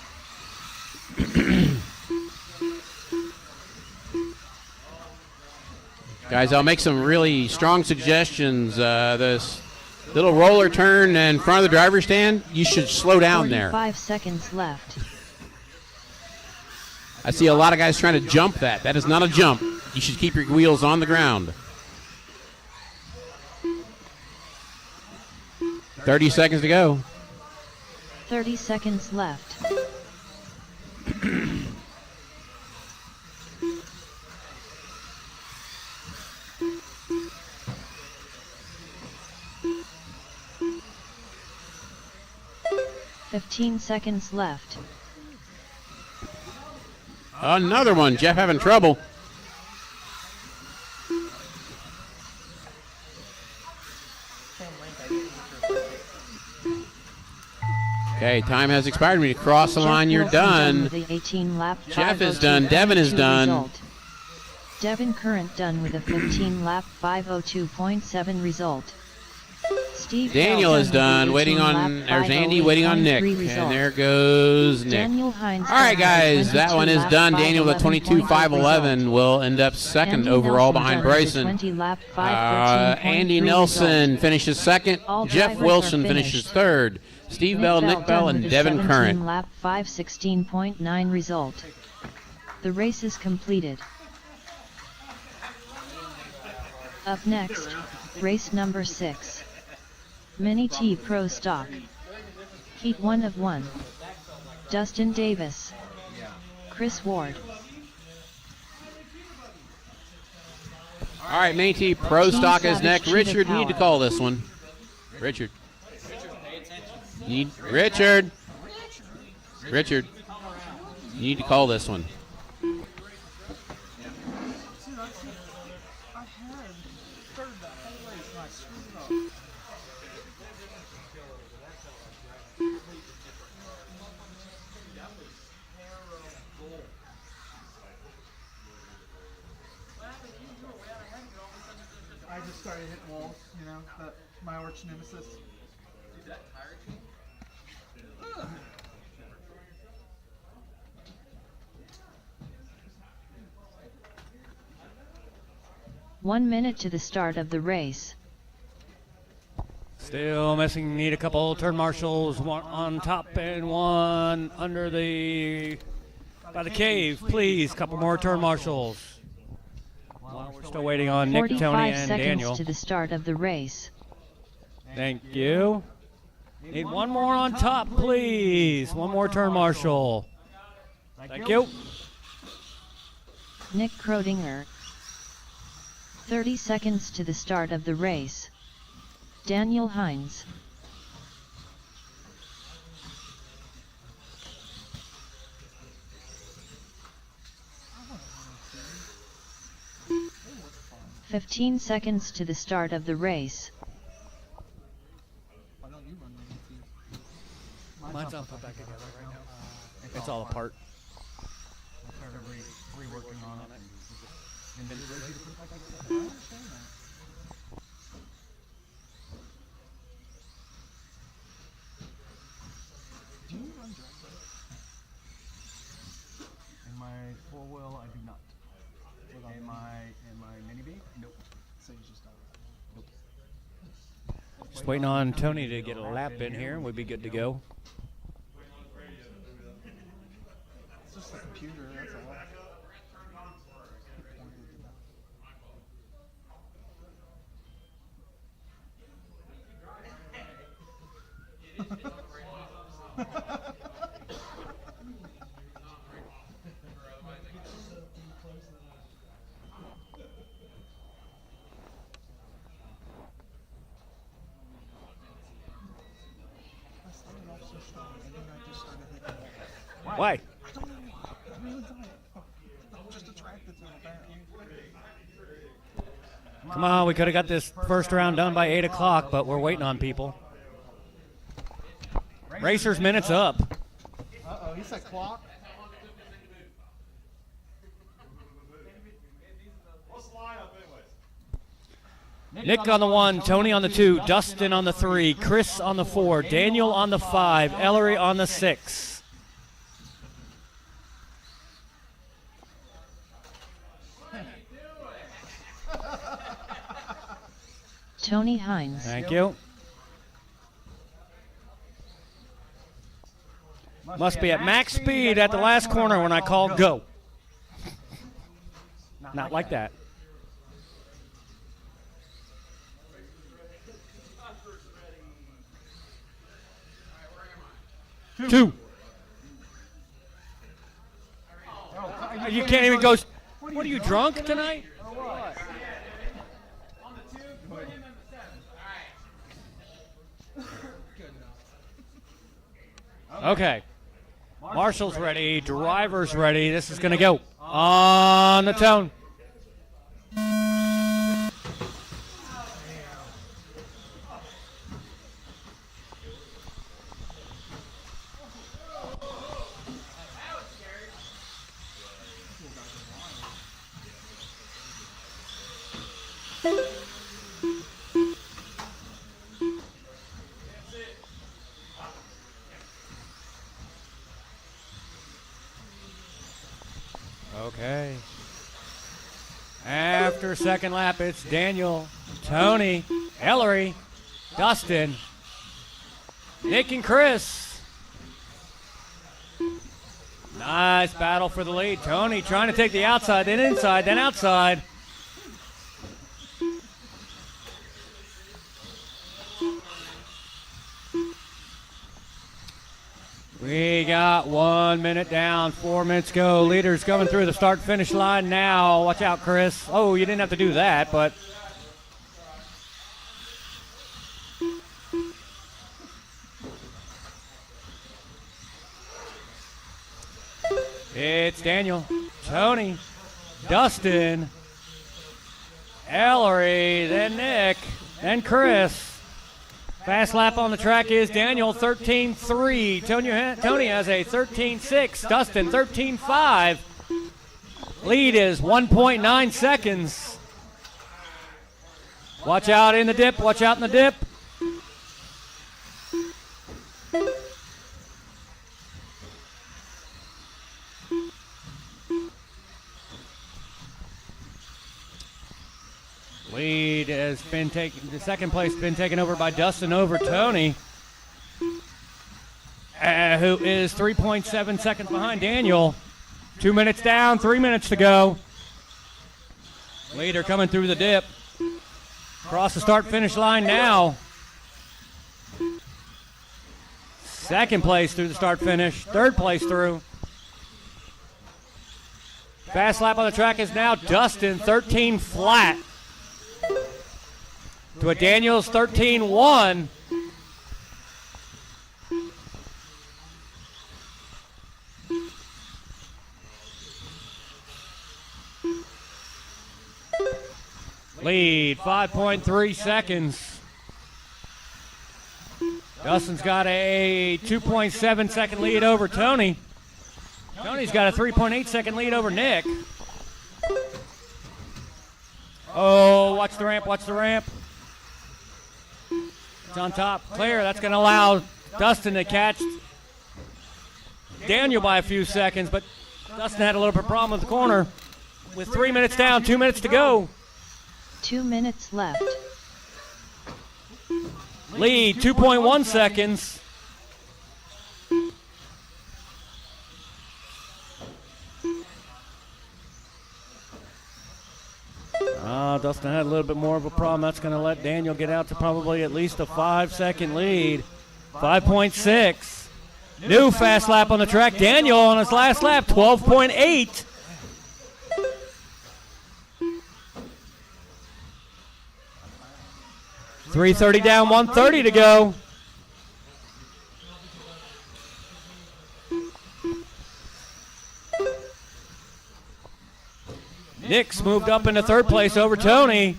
Guys, I'll make some really strong suggestions. This little roller turn in front of the driver's stand, you should slow down there. 5 seconds left. I see a lot of guys trying to jump that. That is not a jump. You should keep your wheels on the ground. 30 seconds to go. 30 seconds left. $15 seconds left. Another one. Jeff having trouble. Okay, time has expired. When you cross the line, you're done. With a 18-lap Jeff is done. Devin is done. Result. Devin Current done with a 15-lap 502.7 result. Steve Daniel Bell is done. Waiting on. There's Andy waiting on Nick. And there goes Nick. Daniel Hines All right, guys, that one is done. Daniel with 22.511 will end up second overall behind Bryson. Andy Nelson finishes second. Jeff Wilson finishes third. Steve Bell, Nick Bell, and Devin Current. Lap 516.9 result. The race is completed. Up next, race number 6. Mini T Pro Stock. Heat 1 of 1. Dustin Davis. Chris Ward. All right, Mini T Pro Stock is next. Richard, you need to call this one. Richard. Richard, you need to call this one. I just started hitting walls, you know, my arch nemesis. One minute to the start of the race. Still missing, need a couple turn marshals, one on top and one under by the cave, please. Couple more turn marshals. Well, we're still waiting on Nick, Tony, 45 and seconds Daniel. to the start of the race. Thank you. Need one more on top, please. One more turn marshal. Thank you. Nick Krodinger. 30 seconds to the start of the race. Daniel Hines. "15 seconds to the start of the race. Mine's not put back together right now. It's all apart. I started reworking on it. And then ready to put it back together. I understand that. Do you run drag? In my four-wheel, I do not. In my mini B? Nope. So you just don't. Nope. Just waiting on Tony to get a lap in here, and we'll be good to go. It's just a computer, that's all. Why? I don't know. I really don't. I'm just attracted to them, apparently. Come on, we could have got this first round done by 8 o'clock, but we're waiting on people. Racers minutes up. Uh-oh, he said clock. Nick on the 1, Tony on the 2, Dustin on the 3, Chris on the 4, Daniel on the 5, Ellery on the 6. Tony Hines. Thank you. Must be at max speed at the last corner when I call go. Not like that. Two. You can't even go. What are you, drunk tonight? Okay. Marshall's ready. Driver's ready. This is going to go on the tone. Okay. After second lap, it's Daniel, Tony, Ellery, Dustin, Nick, and Chris. Nice battle for the lead. Tony trying to take the outside, then inside, then outside. We got 1 minute down, 4 minutes go. Leaders coming through the start-finish line now. Watch out, Chris. Oh, you didn't have to do that, but... It's Daniel, Tony, Dustin, Ellery, then Nick, then Chris. Fast lap on the track is Daniel, 13.3. Tony has a 13.6. Dustin, 13.5. Lead is 1.9 seconds. Watch out in the dip. Watch out in the dip. Lead has been taken, the second place has been taken over by Dustin over Tony, who is 3.7 seconds behind Daniel. 2 minutes down, 3 minutes to go. Leader coming through the dip. Across the start-finish line now. Second place through the start-finish, third place through. Fast lap on the track is now Dustin, 13 flat. To a Daniels 13-1. Lead 5.3 seconds. Dustin's got a 2.7 second lead over Tony. Tony's got a 3.8 second lead over Nick. Oh, watch the ramp, watch the ramp. It's on top, clear. That's going to allow Dustin to catch Daniel by a few seconds, but Dustin had a little bit of problem with the corner. With 3 minutes down, 2 minutes to go. 2 minutes left. Lead, 2.1 seconds. Dustin had a little bit more of a problem. That's going to let Daniel get out to probably at least a 5 second lead. 5.6. New fast lap on the track. Daniel on his last lap, 12.8. .330 down, 130 to go. Nick's moved up into third place over Tony.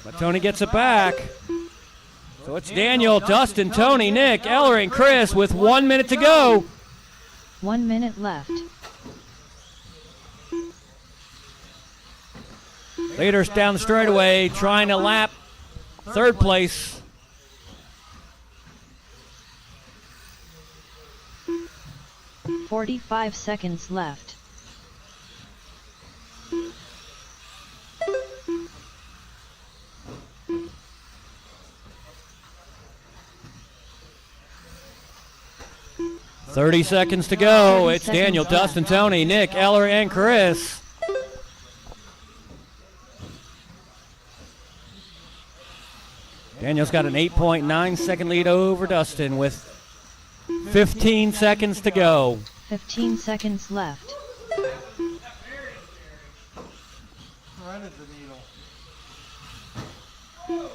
But Tony gets it back. So it's Daniel, Dustin, Tony, Nick, Ellery, and Chris with 1 minute to go. 1 minute left. Leaders down the straightaway trying to lap third place. .45 seconds left. .30 seconds to go. It's Daniel, Dustin, Tony, Nick, Ellery, and Chris. Daniel's got an 8.9 second lead over Dustin with 15 seconds to go. 15 seconds left. Threaded the needle.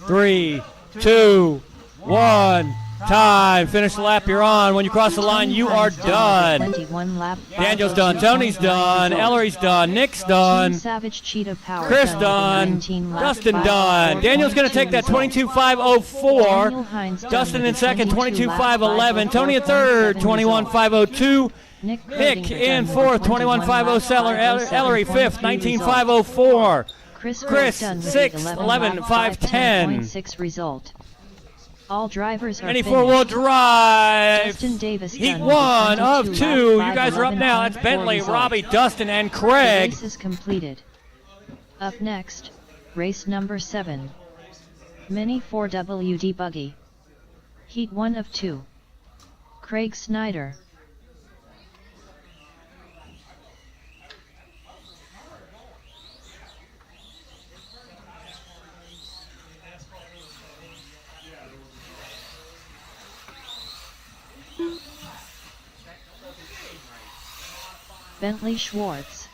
3, 2, 1. Time. Finish the lap you're on. When you cross the line, you are done. 21 lap. Daniel's done. Tony's done. Ellery's done. Nick's done. Savage Cheetah Power. Chris done. Dustin done. Daniel's going to take that 22.504. Dustin in second, 22.511. Tony in third, 21.502. Nick in fourth, 21.507. Ellery fifth, 19.504. Chris sixth, 11.510. 6 result. All drivers are Any finished. four-wheel drive. Justin Davis Heat done one of 22 two. lap You guys are up now. That's 11.4 Bentley, result. Robbie, Dustin, and The Craig. race is completed. Up next, race number 7. Mini 4WD Buggy. Heat 1 of 2. Craig Snyder. Bentley Schwartz.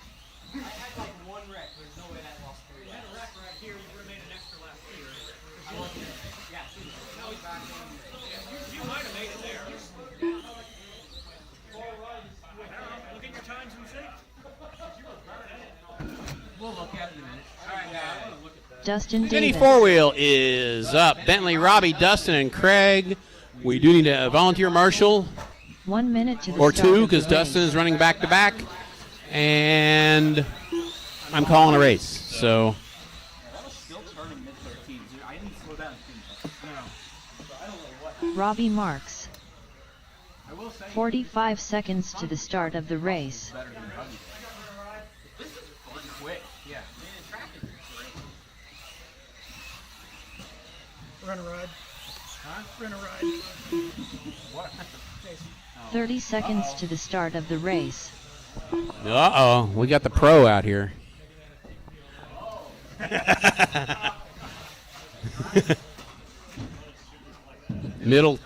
Dustin Mini Davis. four-wheel is up. Bentley, Robbie, Dustin, and Craig. We do need a volunteer marshal 1 minute to the or start two of the because race. Dustin is running back-to-back. And I'm calling a race. So Still turning mid-13. I didn't slow down too much. Robbie Marks. 45 seconds to the start of the race. Quick, yeah. We're gonna ride. Huh? We're gonna ride. What? 30 seconds to the start of the race. uh-oh, we got the pro out here. Middle.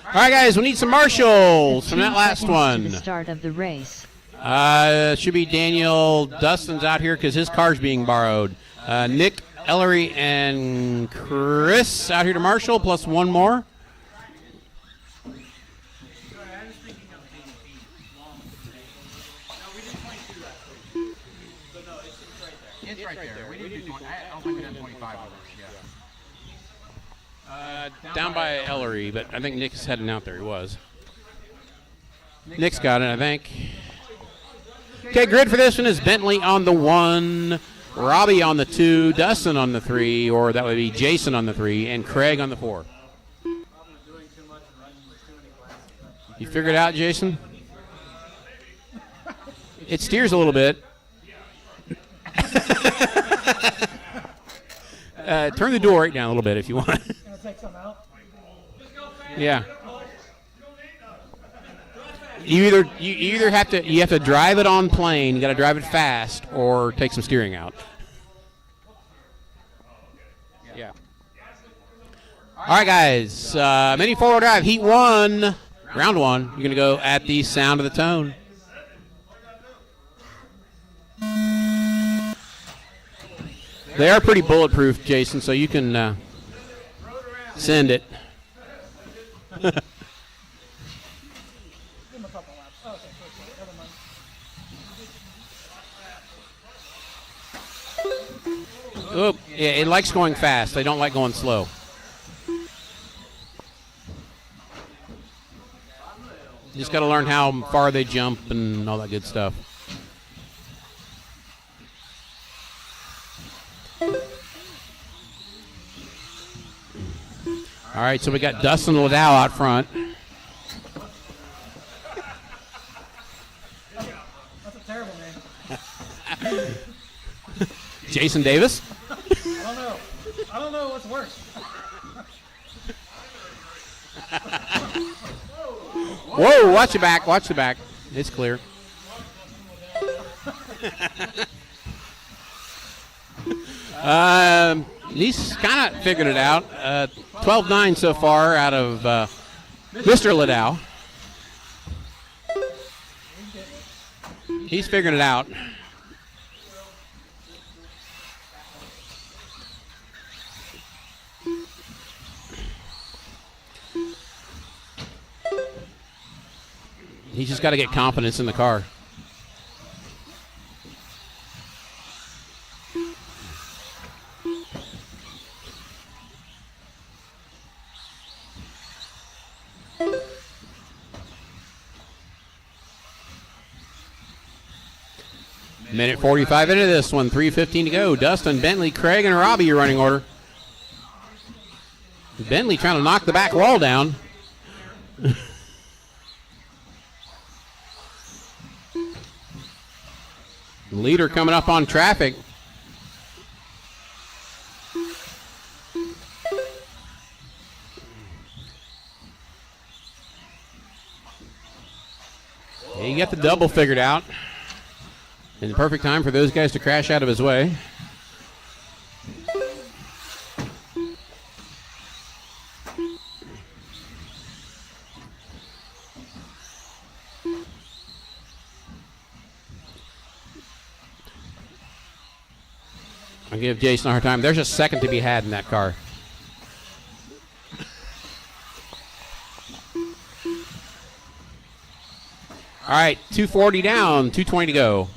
All right, guys, we need some marshals from that last 2 seconds one. to the start of the race. Should be Daniel. Dustin's out here because his car's being borrowed. Nick, Ellery, and Chris out here to marshal, plus one more. It's right there. We didn't do 20. I don't think we done 25 of those. Yeah. Down by Ellery, but I think Nick's heading out there. He was. Nick's got it, I think. Okay, grid for this one is Bentley on the 1, Robbie on the 2, Dustin on the 3, or that would be Jason on the 3, and Craig on the 4. You figured it out, Jason? It steers a little bit. Turn the door right down a little bit if you want. Gonna take some out. Yeah. You either have to drive it on plane, you got to drive it fast, or take some steering out. Yeah. All right, guys. Mini four-wheel drive, heat 1, round 1. You're gonna go at the sound of the tone. They are pretty bulletproof, Jason, so you can send it. Give him a couple laps. Oh, okay, never mind. Oh, yeah, it likes going fast. They don't like going slow. You just got to learn how far they jump and all that good stuff. All right, so we got Dustin Liddell out front. That's a terrible name. Jason Davis. I don't know what's worse. Whoa, watch the back, watch the back. It's clear. He's kind of figured it out. 12-9 so far out of Mr. Liddell. He's figuring it out. He's just got to get confidence in the car. Minute 45 into this one, 3:15 to go. Dustin, Bentley, Craig, and Robbie, your running order. Bentley trying to knock the back wall down. Leader coming up on traffic. He got the double figured out. In the perfect time for those guys to crash out of his way. I'll give Jason a hard time. There's a second to be had in that car. All right, 240 down, 220 to go.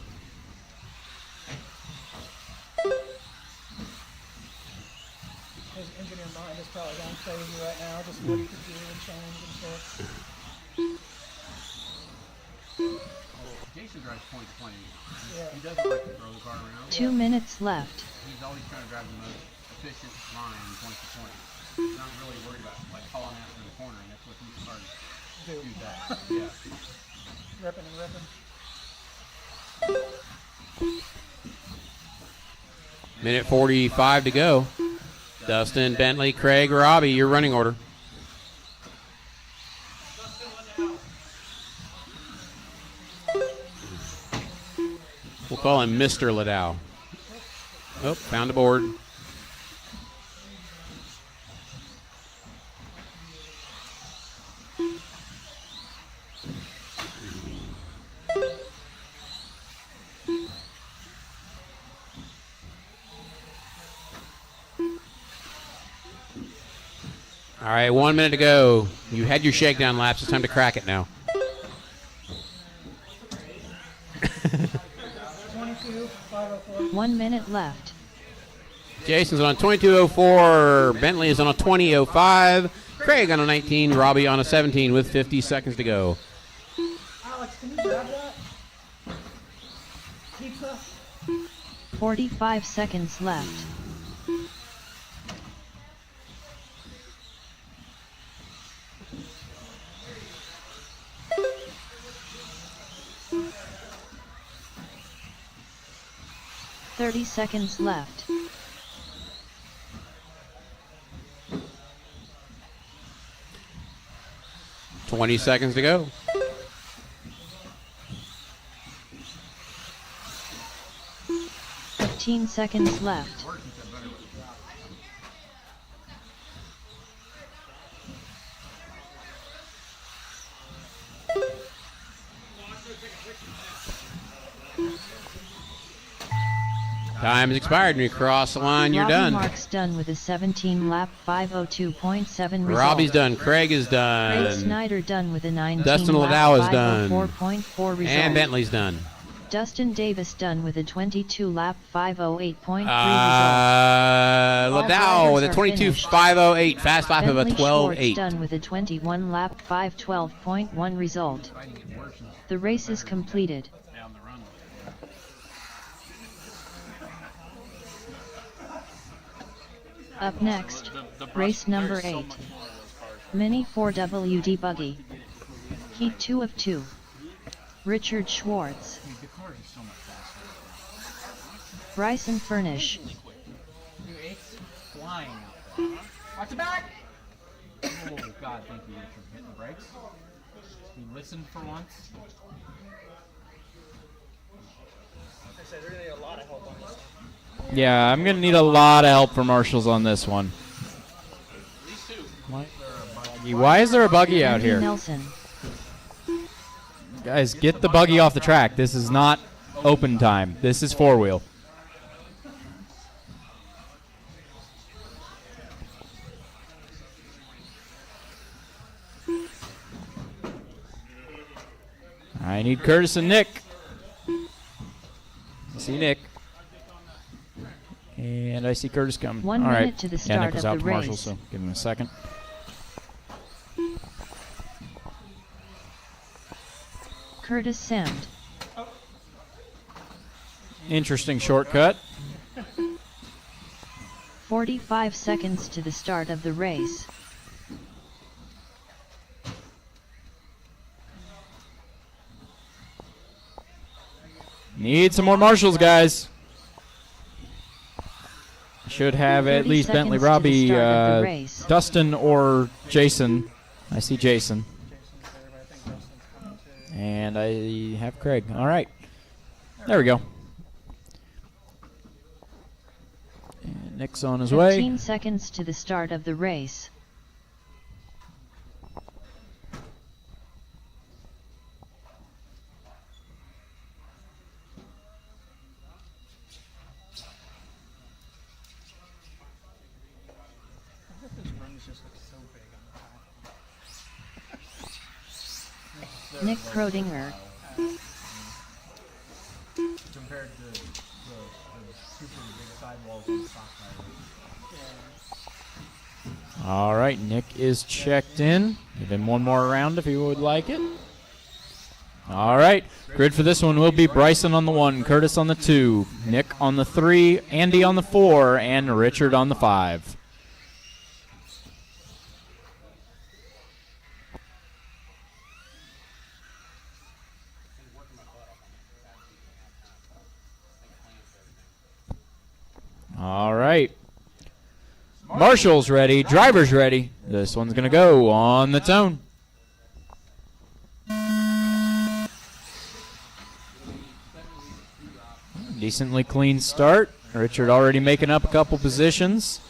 His engineer mind is probably going crazy right now, just what he could do and change and stuff. Jason drives point 20. Yeah. He doesn't like to throw the car around. 2 minutes left. He's always trying to drive the most efficient line point to point. He's not really worried about like hauling out in the corner, and that's what these cars do. That. Yeah. Ripping and ripping. Minute 45 to go. Dustin, Bentley, Craig, Robbie, your running order. We'll call him Mr. Ladow. Oh, found a board. All right, 1 minute to go. You had your shakedown laps. It's time to crack it now. 22,504. 1 minute left. Jason's on a 22.04. Bentley is on a 20.05. Craig on a 19. Robbie on a 17 with 50 seconds to go. Alex, can you grab that? Pizza? 45 seconds left. Thirty seconds left. $20 seconds to go. Fifteen seconds left. Time has expired. When you cross the line, you're Robbie done. Mark's done with a 17-lap 5:02.7 result. Robbie's done. Craig is done. Craig Snyder done with a 19-lap Dustin Ladow is done. 5:04.4 result. And Bentley's done. Dustin Davis done with a 22-lap 5:08.3 result. Ladow with a drivers are finished. 22.508. Fast lap of a Bentley Schwartz 12.8. done with a 21-lap 5:12.1 result. The race is completed. Up next, race number 8. Mini 4WD Buggy. Heat 2 of 2. Richard Schwartz. Bryson Furnish. It's flying out there. Watch it back! Oh, God, thank you, Richard, for hitting the brakes. You listened for once. I said, really a lot of help on this. Yeah, I'm going to need a lot of help for marshals on this one. Why is there a buggy out Andy here? Nelson. Guys, get the buggy off the track. This is not open time. This is four-wheel. I need Curtis and Nick. I see Nick. And I see Curtis coming. 1 All right. minute to the Yeah, start Nick was of out the to Marshall, race. so give him a second. Curtis Sound. Interesting shortcut. 45 seconds to the start of the race. Need some more marshals, guys. Should have 30 at least Bentley, seconds to the Robbie, start of the race. Dustin, or Jason. I see Jason. And I have Craig. All right. There we go. And Nick's on his 15 way. seconds to the start of the race. This run just looks so big on the time. Nick Krodinger. Compared to the super big sidewalls on the stock tires. All right, Nick is checked in. Give him one more round if he would like it. All right, grid for this one will be Bryson on the 1, Curtis on the 2, Nick on the 3, Andy on the 4, and Richard on the 5. All right. Marshall's ready. Driver's ready. This one's going to go on the tone. Decently clean start. Richard already making up a couple positions.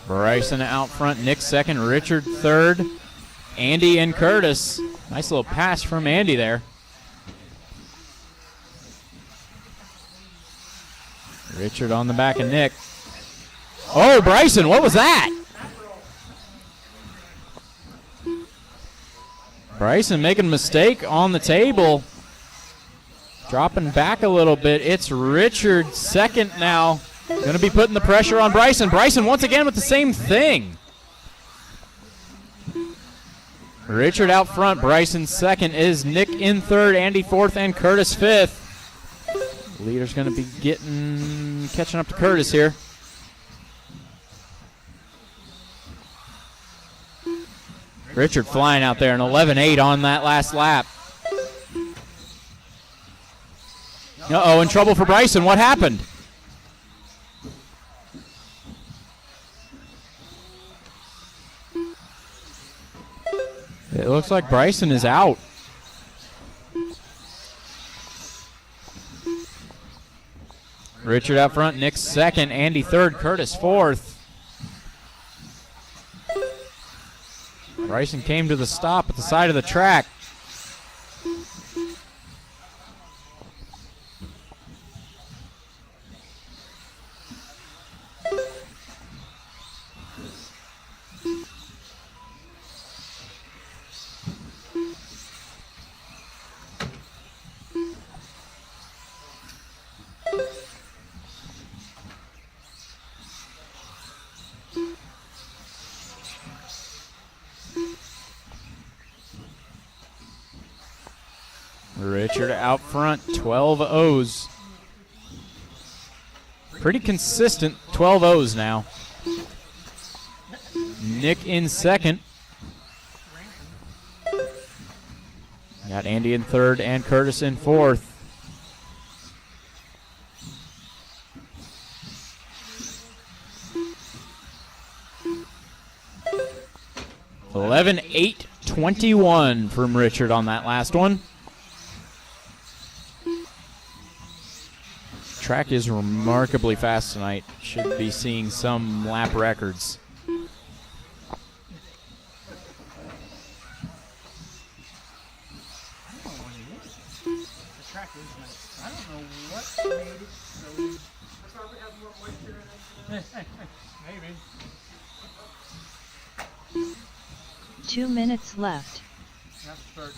Bryson out front. Nick second. Richard third. Andy and Curtis. Nice little pass from Andy there. Richard on the back of Nick. Oh, Bryson, what was that? Bryson making a mistake on the table. Dropping back a little bit. It's Richard second now. Going to be putting the pressure on Bryson. Bryson once again with the same thing. Richard out front. Bryson second. Is Nick in third, Andy fourth, and Curtis fifth. Leader's going to be catching up to Curtis here. Richard flying out there, an 11.8 on that last lap. Uh-oh, in trouble for Bryson. What happened? It looks like Bryson is out. Richard out front, Nick second, Andy third, Curtis fourth. Bryson came to the stop at the side of the track. Richard out front, 12 O's. Pretty consistent 12 O's now. Nick in second. Got Andy in third and Curtis in fourth. $11.821 from Richard on that last one. Track is remarkably fast tonight. Should be seeing some lap records. The track is nice. I don't know what made it so. Maybe. 2 minutes left. Have to start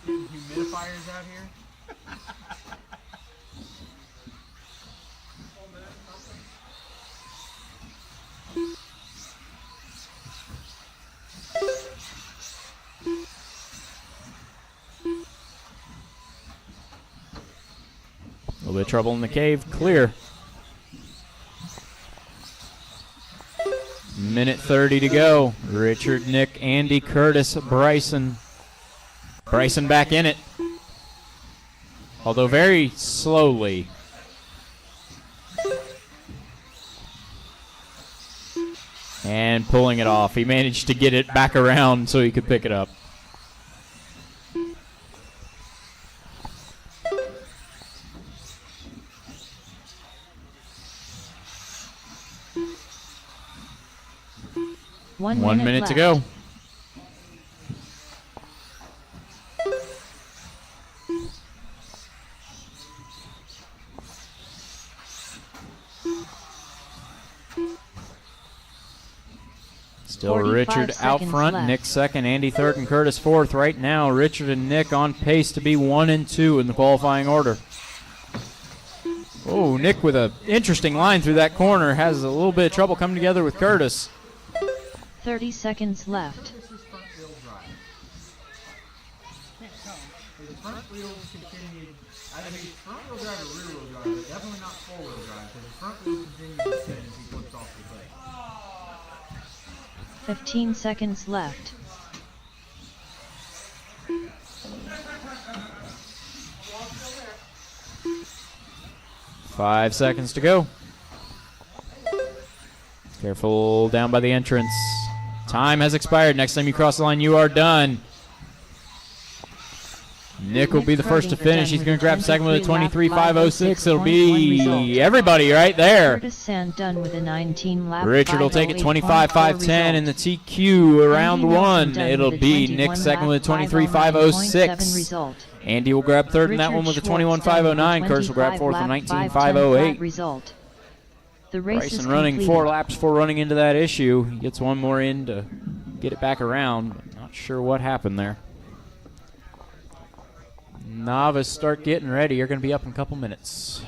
getting humidifiers out here. A little bit of trouble in the cave. Clear. Minute 30 to go. Richard, Nick, Andy, Curtis, Bryson. Bryson back in it. Although very slowly. And pulling it off. He managed to get it back around so he could pick it up. One minute to go. Still Richard out front, left. Nick second, Andy third, and Curtis fourth. Right now, Richard and Nick on pace to be 1 and 2 in the qualifying order. Oh, Nick with an interesting line through that corner. Has a little bit of trouble coming together with Curtis. 30 seconds left. This is front wheel drive. The front wheels continue. I mean, front wheel drive or rear wheel drive, but definitely not four wheel drive because the front wheel continues to spin as he flips off the plate. 15 seconds left. Five seconds to go. Careful down by the entrance. Time has expired. Next time you cross the line, you are done. Nick will be the first to finish. He's going to grab second with a 23.506. It'll be everybody right there. Curtis Sand done with a 19-lap. Richard will take it 25.510 in the TQ around one. It'll be Nick second with a 23.506. Andy will grab third in that one with a 21.509. Curtis will grab fourth with a 19.508. The race Bryson is running completed. 4 laps before running into that issue. He gets one more in to get it back around. But not sure what happened there. Novice start getting ready. You're going to be up in a couple minutes.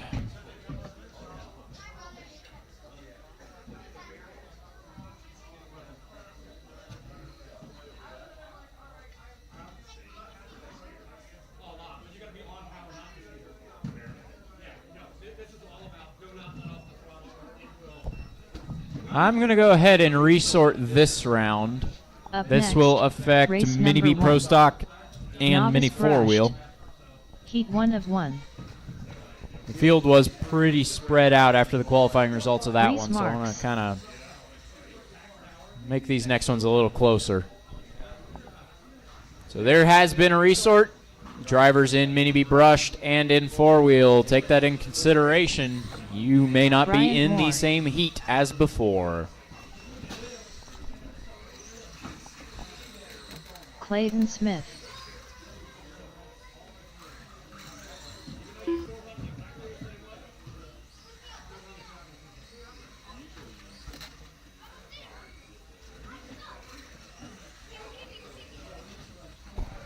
I'm going to go ahead and resort this round. Up This next, will affect race Mini B number Pro 1. Stock and Novice Mini 4-wheel. brushed. Heat 1 of 1. The field was pretty spread out after the qualifying results of that Race one, so I want marks. to kind of make these next ones a little closer. So there has been a resort. Drivers in Mini B brushed and in 4-wheel. Take that in consideration. You may not Brian be in Moore. the same heat as before. Clayton Smith.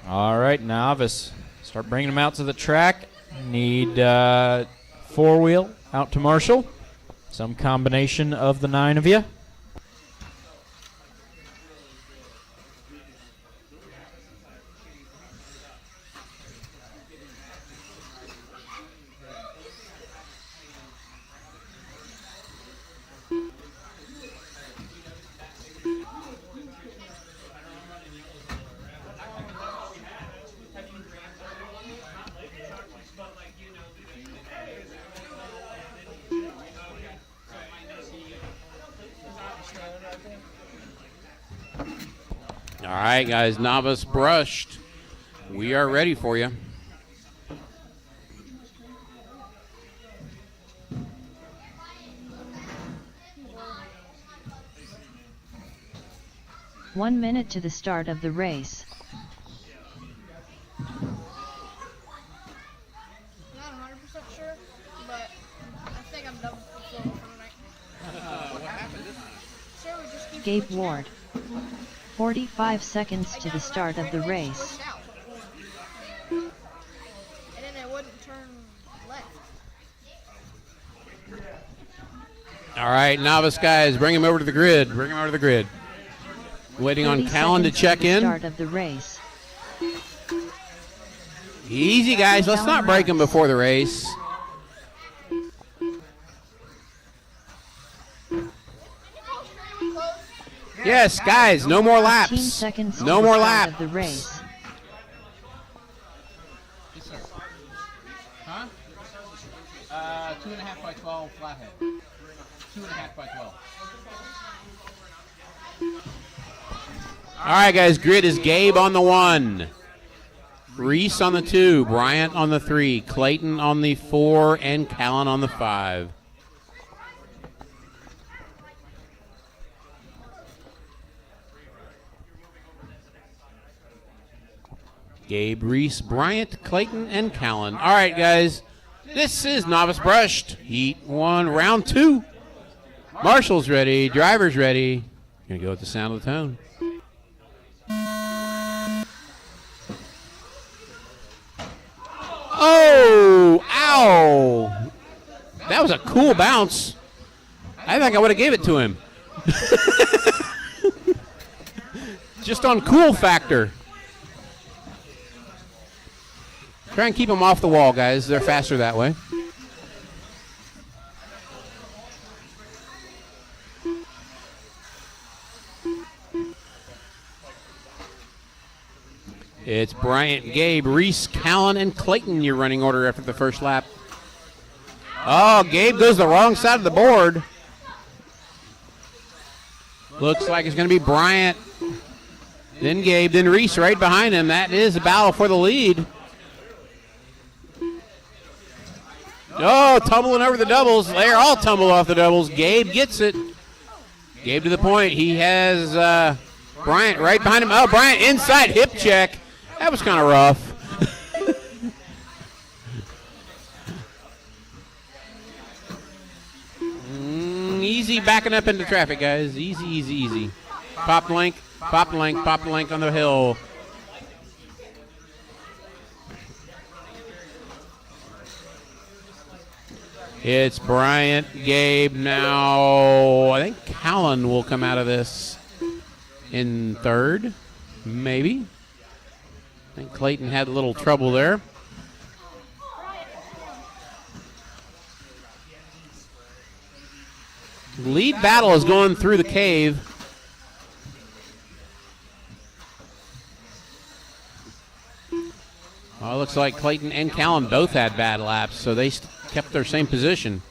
All right, Novice. Start bringing them out to the track. Need 4-wheel out to Marshall. Some combination of the 9 of you. All right, guys, Novice brushed. We are ready for you. One minute to the start of the race. Not 100% sure, but I think I'm done with the floor tonight. What happened this time? Sure, we just keep Gabe switching Ward. out. 45 seconds to the start of the race. Push out. And then it wouldn't turn left. All right, novice guys, bring him over to the grid. Bring him over to the grid. Waiting on 30 Callan to seconds check the in. Start of the race. Easy, guys. Let's not break him before the race. Yes, guys, no more 15 laps. seconds No to more the start laps. of the race. Huh? 2.5 by 12 flathead. 2.5 by 12. All right, guys, grid is Gabe on the 1. Reese on the 2. Bryant on the 3. Clayton on the 4. And Callan on the 5. Gabe, Reese, Bryant, Clayton, and Callan. All right, guys. This is Novice Brushed. Heat 1, round 2. Marshall's ready. Driver's ready. Gonna go with the sound of the tone. Oh! Ow! That was a cool bounce. I think I would have gave it to him. Just on cool factor. Try and keep them off the wall, guys. They're faster that way. It's Bryant, Gabe, Reese, Callan, and Clayton, your running order after the first lap. Oh, Gabe goes the wrong side of the board. Looks like it's going to be Bryant, then Gabe, then Reese right behind him. That is a battle for the lead. Oh, tumbling over the doubles. They're all tumbled off the doubles. Gabe gets it. Gabe to the point. He has Bryant right behind him. Oh, Bryant inside hip check. That was kind of rough. Easy backing up into traffic, guys. Easy, easy, easy. Pop link, pop link, pop link on the hill. It's Bryant, Gabe now. I think Callan will come out of this in third, maybe. I think Clayton had a little trouble there. Lead battle is going through the cave. Oh, it looks like Clayton and Callan both had bad laps, so they kept their same position.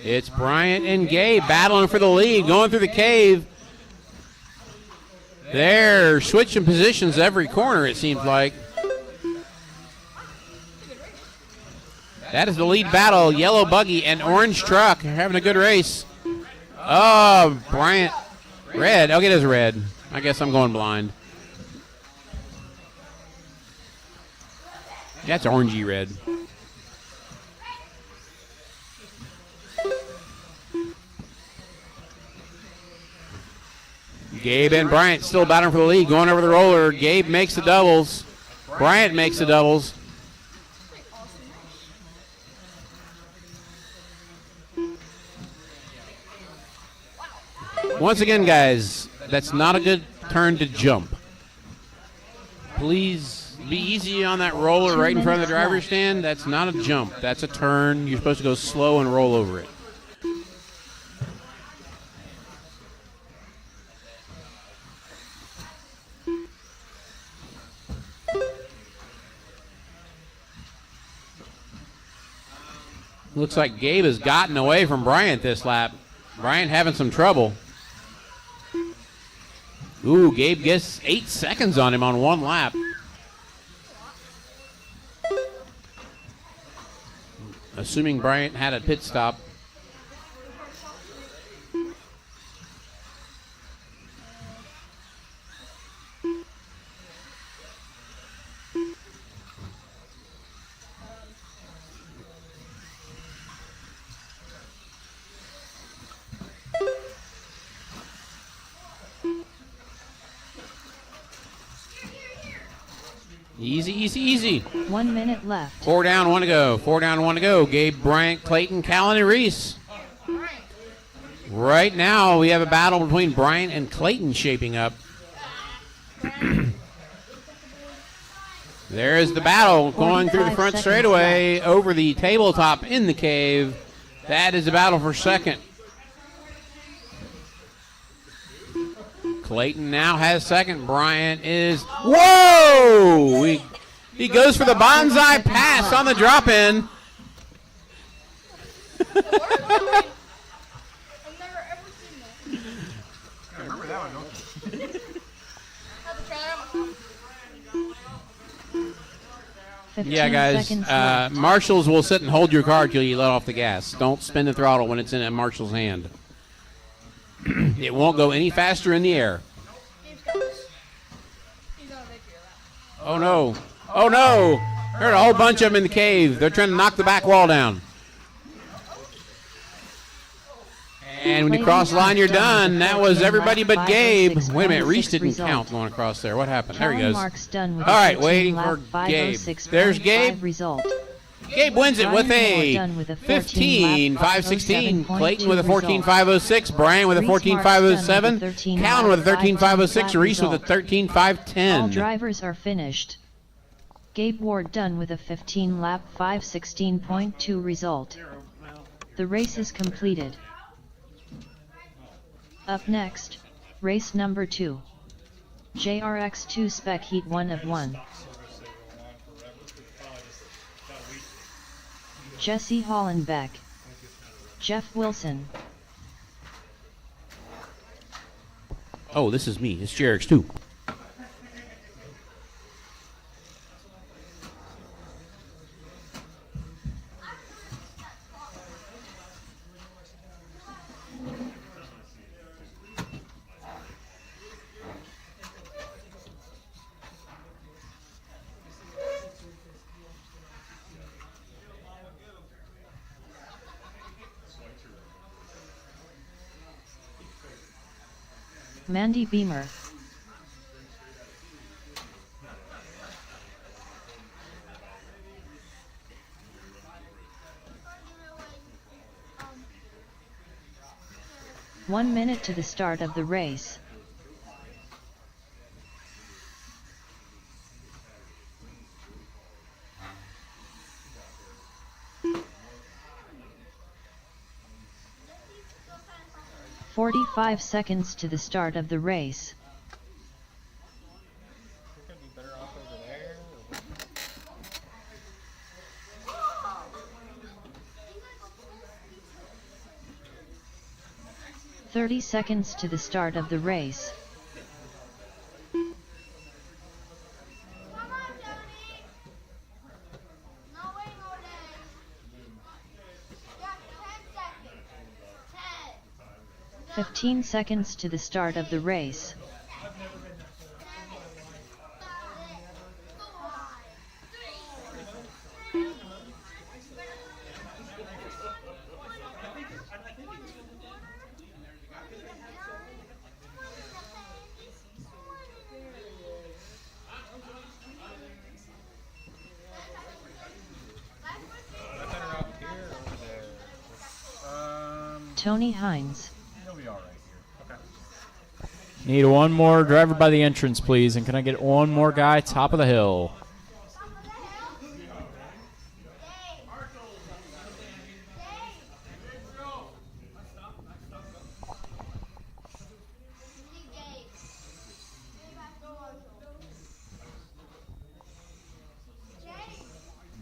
It's Bryant and Gabe battling for the lead, going through the cave. They're switching positions every corner, it seems like. That is the lead battle. Yellow buggy and orange truck are having a good race. Oh, Bryant. Red. Okay, it is red. I guess I'm going blind. That's orangey red. Gabe and Bryant still battling for the lead, going over the roller. Gabe makes the doubles. Bryant makes the doubles. Once again, guys, that's not a good turn to jump. Please be easy on that roller right in front of the driver's stand. That's not a jump. That's a turn. You're supposed to go slow and roll over it. Looks like Gabe has gotten away from Bryant this lap. Bryant having some trouble. Ooh, Gabe gets 8 seconds on him on one lap. Assuming Bryant had a pit stop. Easy, easy, easy. 1 minute left. 4 down, 1 to go. 4 down, 1 to go. Gabe, Bryant, Clayton, Callan, and Reese. Right now, we have a battle between Bryant and Clayton shaping up. There's the battle going through the front straightaway over the tabletop in the cave. That is the battle for second. Clayton now has second. Bryant is, whoa! He goes for the bonsai pass on the drop-in. Yeah, guys, marshals will sit and hold your car till you let off the gas. Don't spin the throttle when it's in a marshal's hand. It won't go any faster in the air. Oh, no. Oh, no. There's a whole bunch of them in the cave. They're trying to knock the back wall down. And when you cross the line, you're done. That was everybody but Gabe. Wait a minute. Reese didn't count going across there. What happened? There he goes. All right, waiting for Gabe. There's Gabe. Gabe wins it with a 15.516. Clayton with a 14.506. Brian with a 14.507. Callan with a 13.506. Reese with a 13.510. All drivers are finished. Gabe Ward done with a 15 lap 5:16.2 result. The race is completed. Up next, race number 2. JRX2 Spec Heat 1 of 1. Jesse Hollenbeck, Jeff Wilson. Oh, this is me. It's JRX2. Mandy Beamer. One minute to the start of the race. "45 seconds to the start of the race. Could be better off over there. 30 seconds to the start of the race. Come on, Jody. No way, no day. You got 10 seconds. 10. 15 seconds to the start of the race. Tony Hines. Need one more driver by the entrance, please. And can I get one more guy top of the hill?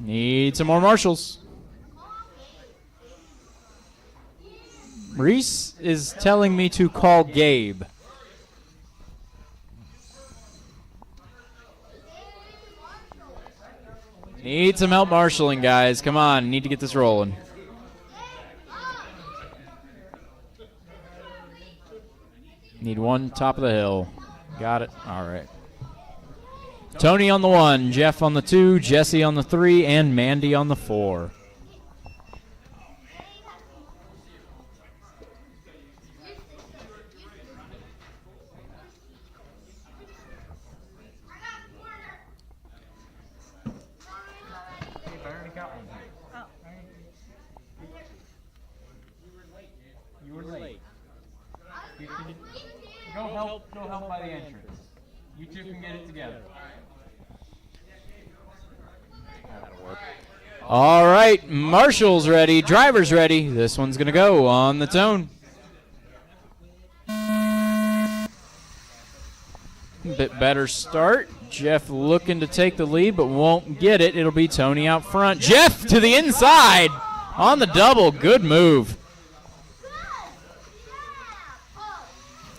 Need some more marshals. Reese is telling me to call Gabe. Need some help marshaling, guys. Come on, need to get this rolling. Need one top of the hill. Got it. All right. Tony on the 1, Jeff on the 2, Jesse on the 3, and Mandy on the 4. Go help by the entrance. You two can get it together. All right, Marshall's ready, driver's ready. This one's going to go on the Tone. Bit better start. Jeff looking to take the lead, but won't get it. It'll be Tony out front. Jeff to the inside on the double. Good move.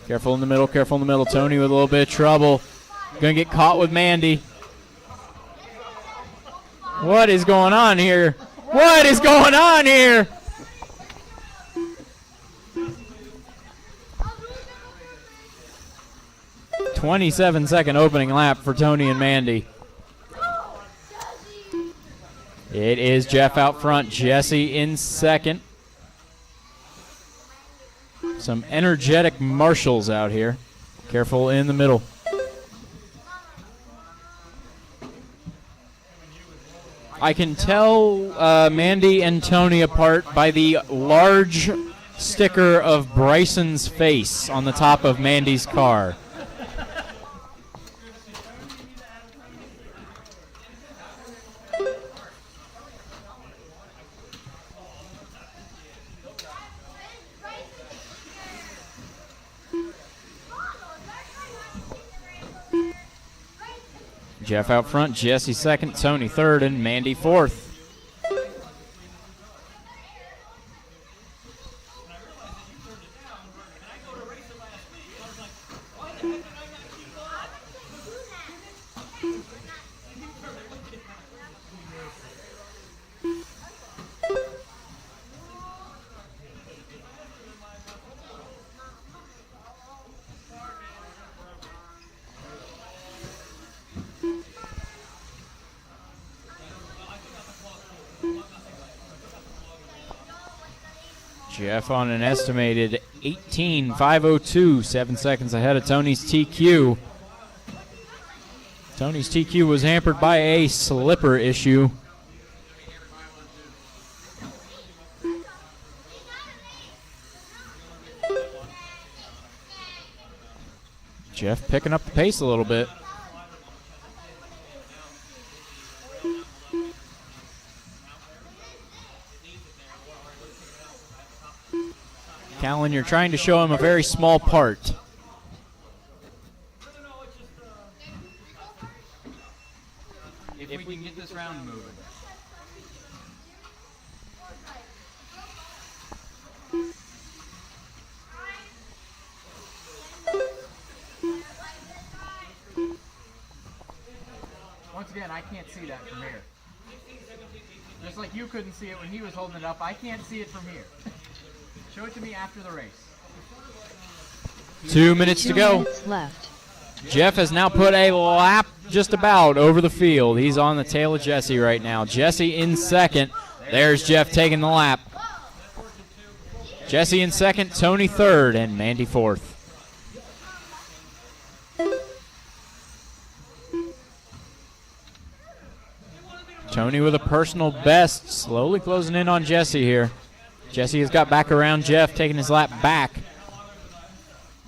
Careful in the middle, careful in the middle. Tony with a little bit of trouble. Going to get caught with Mandy. What is going on here? What is going on here? "27-second opening lap for Tony and Mandy. It is Jeff out front, Jesse in second. Some energetic Marshalls out here. Careful in the middle. I can tell Mandy and Tony apart by the large sticker of Bryson's face on the top of Mandy's car. Jeff out front, Jesse second, Tony third, and Mandy fourth. Jeff on an estimated 18.502, 7 seconds ahead of Tony's TQ. Tony's TQ was hampered by a slipper issue. Jeff picking up the pace a little bit. Callan, you're trying to show him a very small part. If we can get this round moving. Once again, I can't see that from here. Just like you couldn't see it when he was holding it up, I can't see it from here. Show it to me after the race. 2 minutes to go. 2 minutes left. Jeff has now put a lap just about over the field. He's on the tail of Jesse right now. Jesse in second. There's Jeff taking the lap. Jesse in second, Tony third, and Mandy fourth. Tony with a personal best, slowly closing in on Jesse here. Jesse has got back around Jeff, taking his lap back.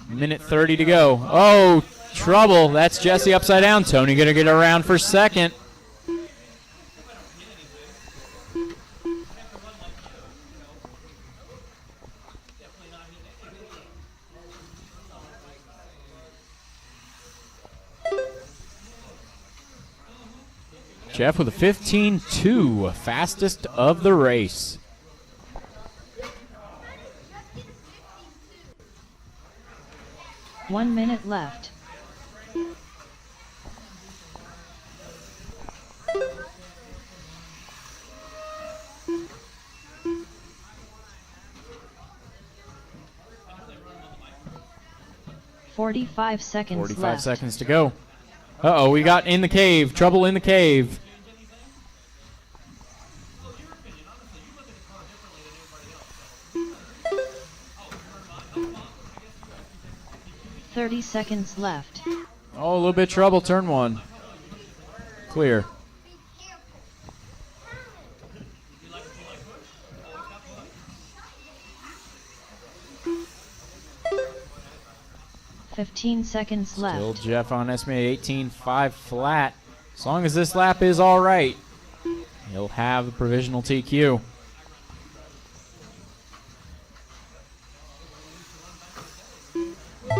Minute 30 to go. Oh, trouble. That's Jesse upside down. Tony going to get around for second. Jeff with a 15.2, fastest of the race. One minute left. Forty-five seconds 45 left. seconds to go. Uh-oh, we got in the cave. Trouble in the cave. $30 seconds left. Oh, a little bit of trouble. Turn one. Clear. 15 seconds left. Still Jeff on estimated 18.5 flat. As long as this lap is all right, he'll have the provisional TQ.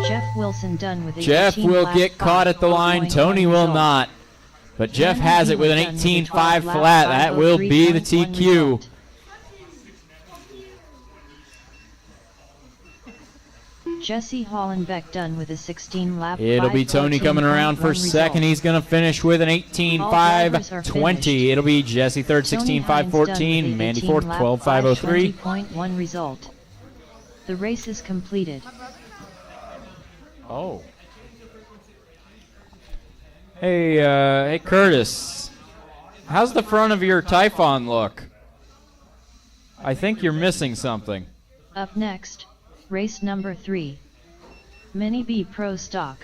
Jeff Wilson done with a Jeff 18 will lap get caught at the line. 5.1 Tony will result. not. But Jeff Henry has it with an Hewitt done with a 18.5 12 lap flat. That will be the 5.03.1 TQ. result. Jesse Hollenbeck done with a 16 lap. It'll be Tony coming around for second. He's going to finish with an 18.520. It'll be Jesse third, 16.514. Mandy fourth, 12.503. 20.1 result. The race is completed. Oh. Hey, Curtis. How's the front of your Typhon look? I think you're missing something. Up next, race number 3. Mini B Pro Stock.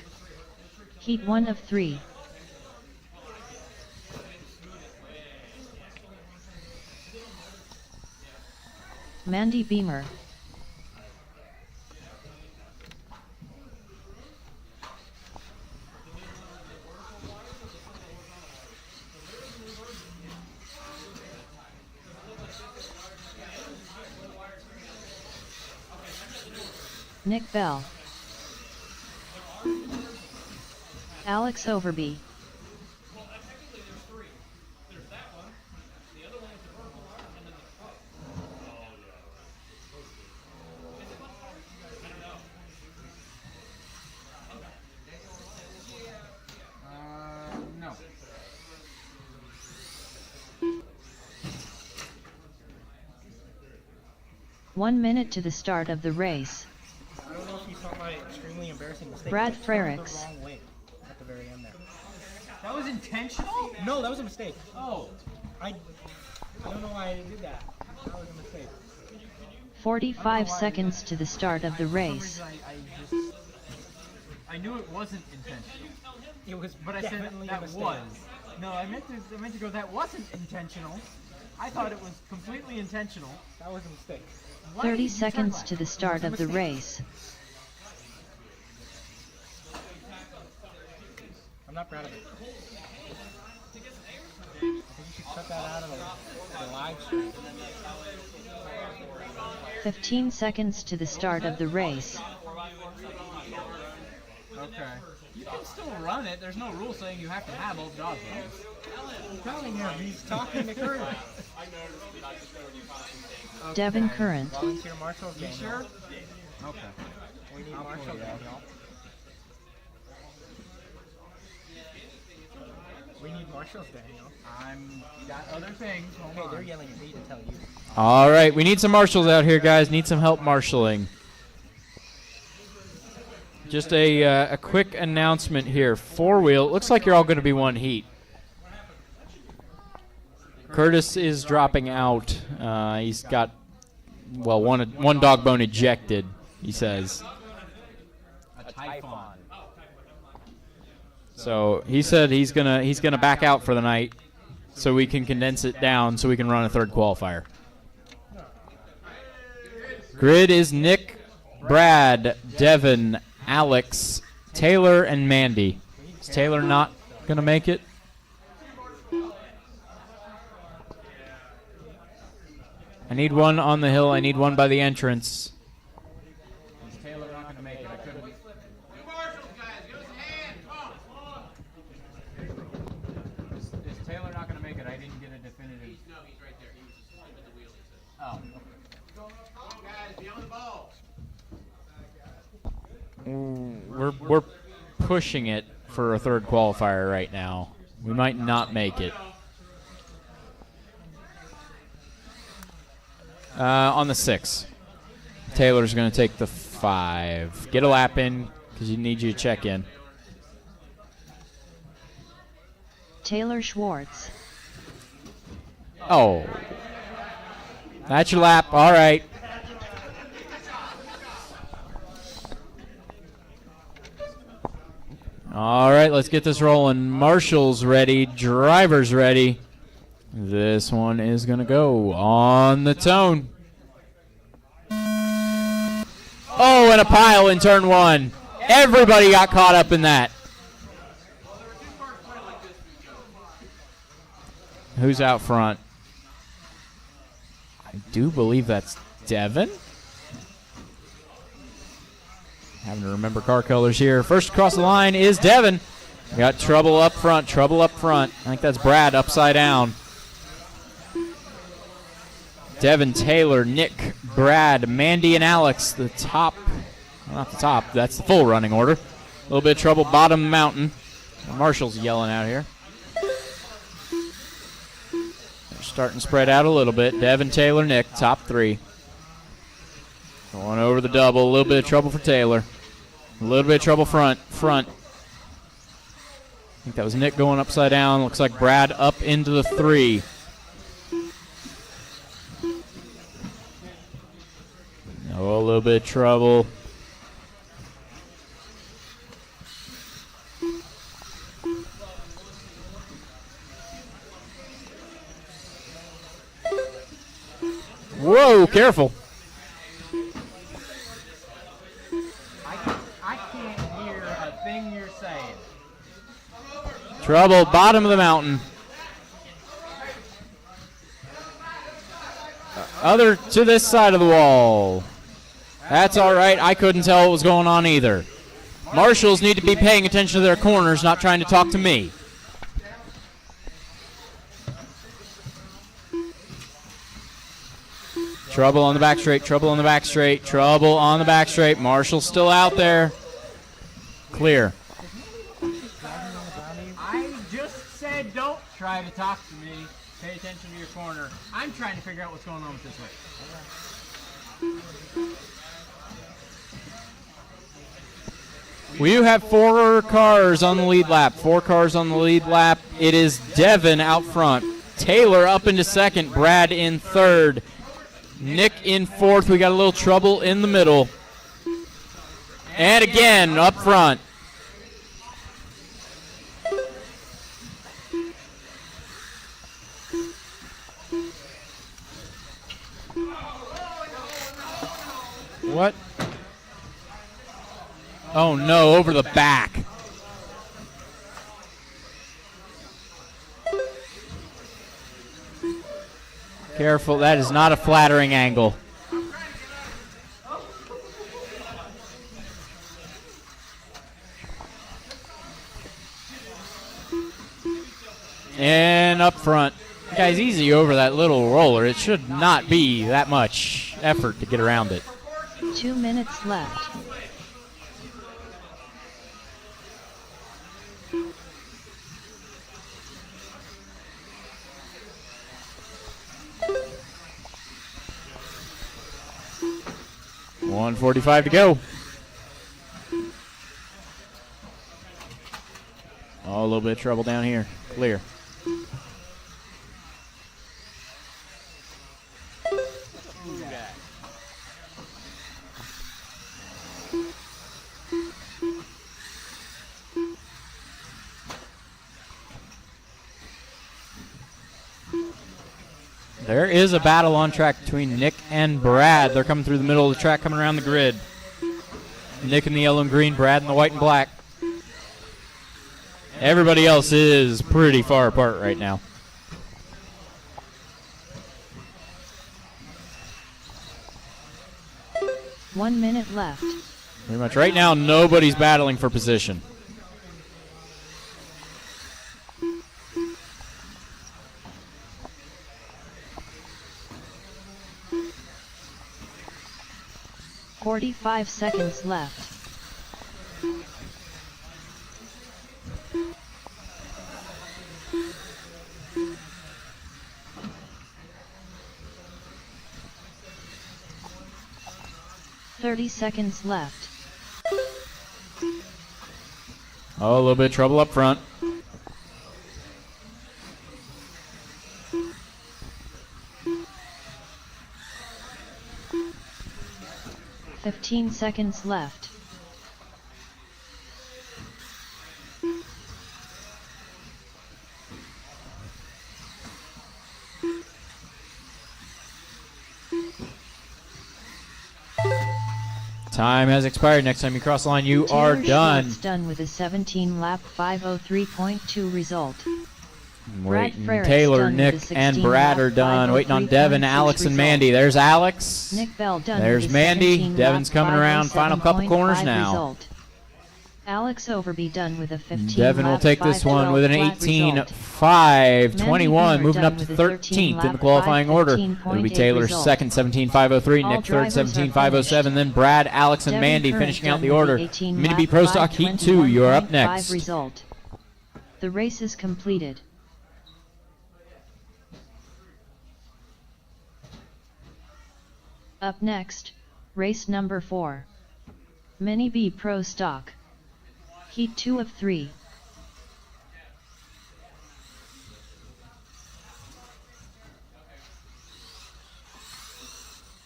Heat 1 of 3. Mandy Beamer. Nick Bell. Alex Overby. No. 1 minute to the start of the race. I don't know if you saw my extremely embarrassing mistake. Brad I turned Frericks. the wrong way at the very end there. That was intentional? No, that was a mistake. Oh. I don't know why I did that. That was a mistake. 45 seconds to the start of the race. I knew it wasn't intentional. It was, But I said definitely a that mistake. was. No, I meant to go, that wasn't intentional. I thought it was completely intentional. That was a mistake. Why 30 did you turn seconds left? to the start of the race. I'm not proud of it. I think you should cut that out of the live stream. 15 seconds to the start of the race. Okay. You can still run it. There's no rule saying you have to have all dog bones. I'm telling him, he's talking to Curtis. Devin Current. Volunteer Marshall's You game. sure? Okay. We need I'll Marshall pull you out. Daniel. We need Marshall's Daniel. I'm got other things. Hold Hey, on. they're yelling at me to tell you. All right, we need some marshals out here, guys. Need some help marshaling. Just a quick announcement here. Four-wheel, it looks like you're all going to be one heat. Curtis is dropping out. He's got, well, one dog bone ejected, he says. A Typhon. So he said he's gonna back out for the night, so we can condense it down, so we can run a third qualifier. Grid is Nick, Brad, Devin, Alex, Taylor, and Mandy. Is Taylor not gonna make it? I need one on the hill. I need one by the entrance. Is Taylor not going to make it? I couldn't. Two marshals, guys. Give us a hand. Come on. Is Taylor not going to make it? I didn't get a definitive. No, he's right there. He was just at the wheel. Oh. Come on, guys. Be on the ball. We're pushing it for a third qualifier right now. We might not make it. On the 6. Taylor's going to take the 5. Get a lap in, because you need you to check in. Taylor Schwartz. Oh. That's your lap. All right. All right, let's get this rolling. Marshall's ready. Driver's ready. This one is going to go on the tone. Oh, and a pile in turn 1. Everybody got caught up in that. Who's out front? I do believe that's Devin. Having to remember car colors here. First across the line is Devin. We got trouble up front, trouble up front. I think that's Brad upside down. Devin, Taylor, Nick, Brad, Mandy, and Alex. The top, well, not the top, that's the full running order. A little bit of trouble bottom mountain. Marshall's yelling out here. They're starting to spread out a little bit. Devin, Taylor, Nick, top three. Going over the double. A little bit of trouble for Taylor. A little bit of trouble front. I think that was Nick going upside down. Looks like Brad up into the three. Oh, a little bit of trouble. Whoa, careful. I can't hear a thing you're saying. Trouble, bottom of the mountain. Other to this side of the wall. That's all right. I couldn't tell what was going on either. Marshals need to be paying attention to their corners, not trying to talk to me. Trouble on the back straight, trouble on the back straight, trouble on the back straight. Marshall's still out there. Clear. I just said don't try to talk to me. Pay attention to your corner. I'm trying to figure out what's going on with this race. We do have 4 cars on the lead lap. 4 cars on the lead lap. It is Devin out front. Taylor up into second. Brad in third. Nick in fourth. We got a little trouble in the middle. And again, up front. What? Oh no, over the back. Careful, that is not a flattering angle. And up front. Guys, easy over that little roller. It should not be that much effort to get around it. 2 minutes left. $1:45 to go. Oh, a little bit of trouble down here. Clear. There is a battle on track between Nick and Brad. They're coming through the middle of the track, coming around the grid. Nick in the yellow and green, Brad in the white and black. Everybody else is pretty far apart right now. One minute left. Pretty much right now, nobody's battling for position. $45 seconds left. $30 seconds left. Oh, a little bit of trouble up front. $15 seconds left. Time has expired. Next time you cross the line, you are Taylor done. Schwartz done with a 17-lap 5:03.2 result. Waiting. Frericks Taylor, done Nick, with a and 16 Brad lap are done. Waiting on 5:03.6 Devin, Alex, and result. Mandy. There's Alex. Nick Bell done There's with a Mandy. 17 Devin's lap coming around. Final couple 5:07.5 corners now. result. Alex Overby done with a 15 Devin will lap take this one with an 5:12 18.521, Mandy moving up Beamer to done with a 13th in the 13 qualifying lap order. 5:15.8 It'll be Taylor result. second, 17.503, All Nick third, drivers are 17.507, then Brad, Alex, and Devin Mandy Curran finishing out done the with order. 18 Mini B lap Pro Stock Heat 2, you're up 5:21.5 next. result. The race is completed. Up next, race number 4. Mini B Pro Stock. Heat 2 of 3.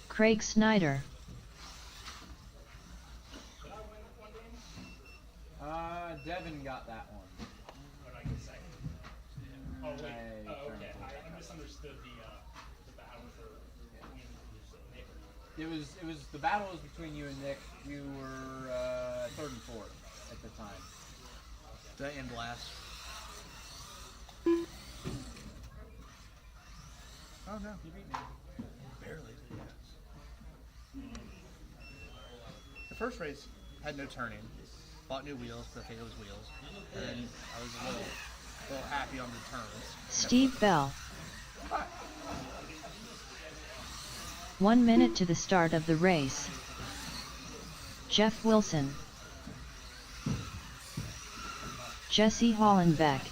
Craig Snyder. Devin got that one. What I can say. Oh wait. Oh, okay. I misunderstood the battle for Nick. It was the battle was between you and Nick. You were third and fourth at the time. Did I end last? Oh no, you beat me. Barely, yes. The first race had no turning. Bought new wheels because I think it was wheels. And then I was a little happy on the turns. Steve Bell. 1 minute to the start of the race. Jeff Wilson. Jesse Hollenbeck.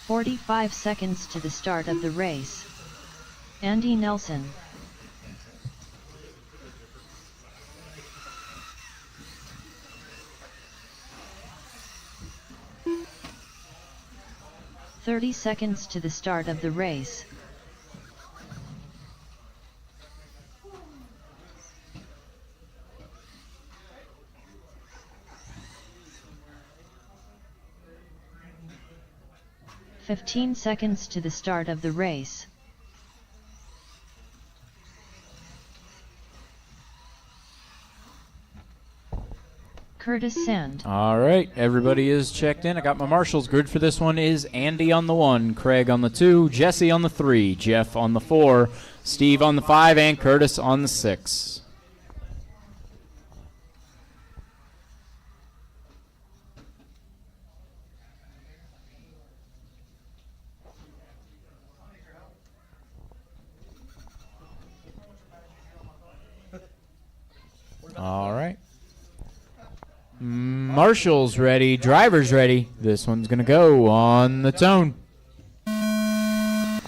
"45 seconds to the start of the race. Andy Nelson. "30 seconds to the start of the race. "15 seconds to the start of the race. Curtis Sand. All right, everybody is checked in. I got my marshals. Grid for this one is Andy on the 1, Craig on the 2, Jesse on the 3, Jeff on the 4, Steve on the 5, and Curtis on the 6. All right. Marshall's ready, driver's ready. This one's going to go on the tone. A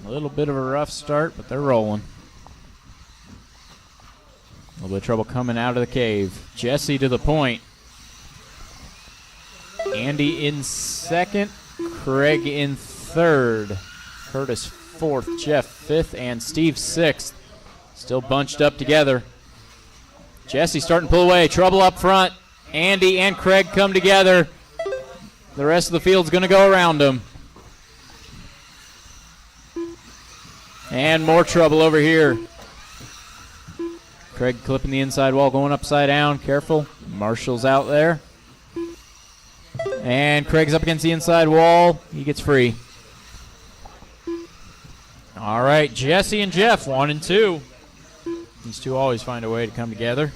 little bit of a rough start, but they're rolling. A little bit of trouble coming out of the cave. Jesse to the point. Andy in second, Craig in third, Curtis fourth, Jeff fifth, and Steve sixth. Still bunched up together. Jesse starting to pull away. Trouble up front. Andy and Craig come together. The rest of the field's going to go around them. And more trouble over here. Craig clipping the inside wall, going upside down. Careful. Marshall's out there. And Craig's up against the inside wall. He gets free. All right, Jesse and Jeff, 1 and 2. These two always find a way to come together.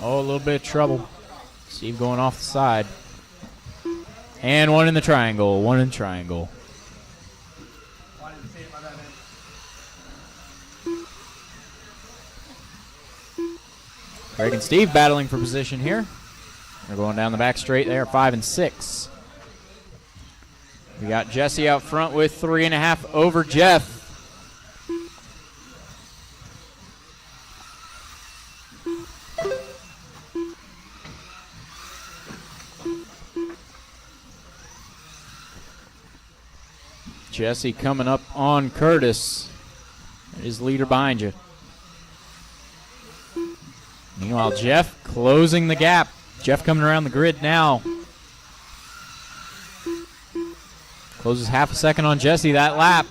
Oh, a little bit of trouble. Steve going off the side. And one in the triangle, one in the triangle. Craig and Steve battling for position here. They're going down the back straight there, 5 and 6. We got Jesse out front with 3.5 over Jeff. Jesse coming up on Curtis. His leader behind you. Meanwhile, Jeff closing the gap. Jeff coming around the grid now. Closes half a second on Jesse that lap.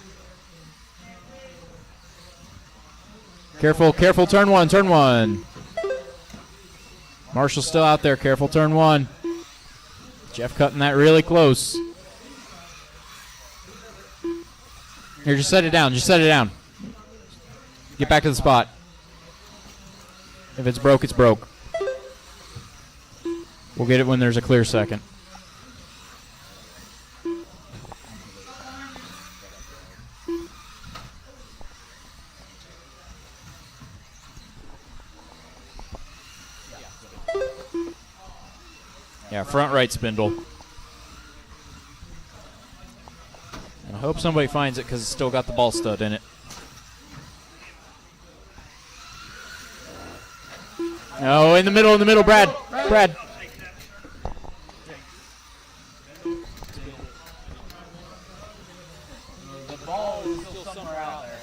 Careful, careful, turn one, turn one. Marshall's still out there, careful, turn one. Jeff cutting that really close. Here, just set it down, just set it down. Get back to the spot. If it's broke, it's broke. We'll get it when there's a clear second. Yeah, front right spindle. And I hope somebody finds it because it's still got the ball stud in it. Oh, in the middle, Brad. Brad. The ball is still somewhere out there.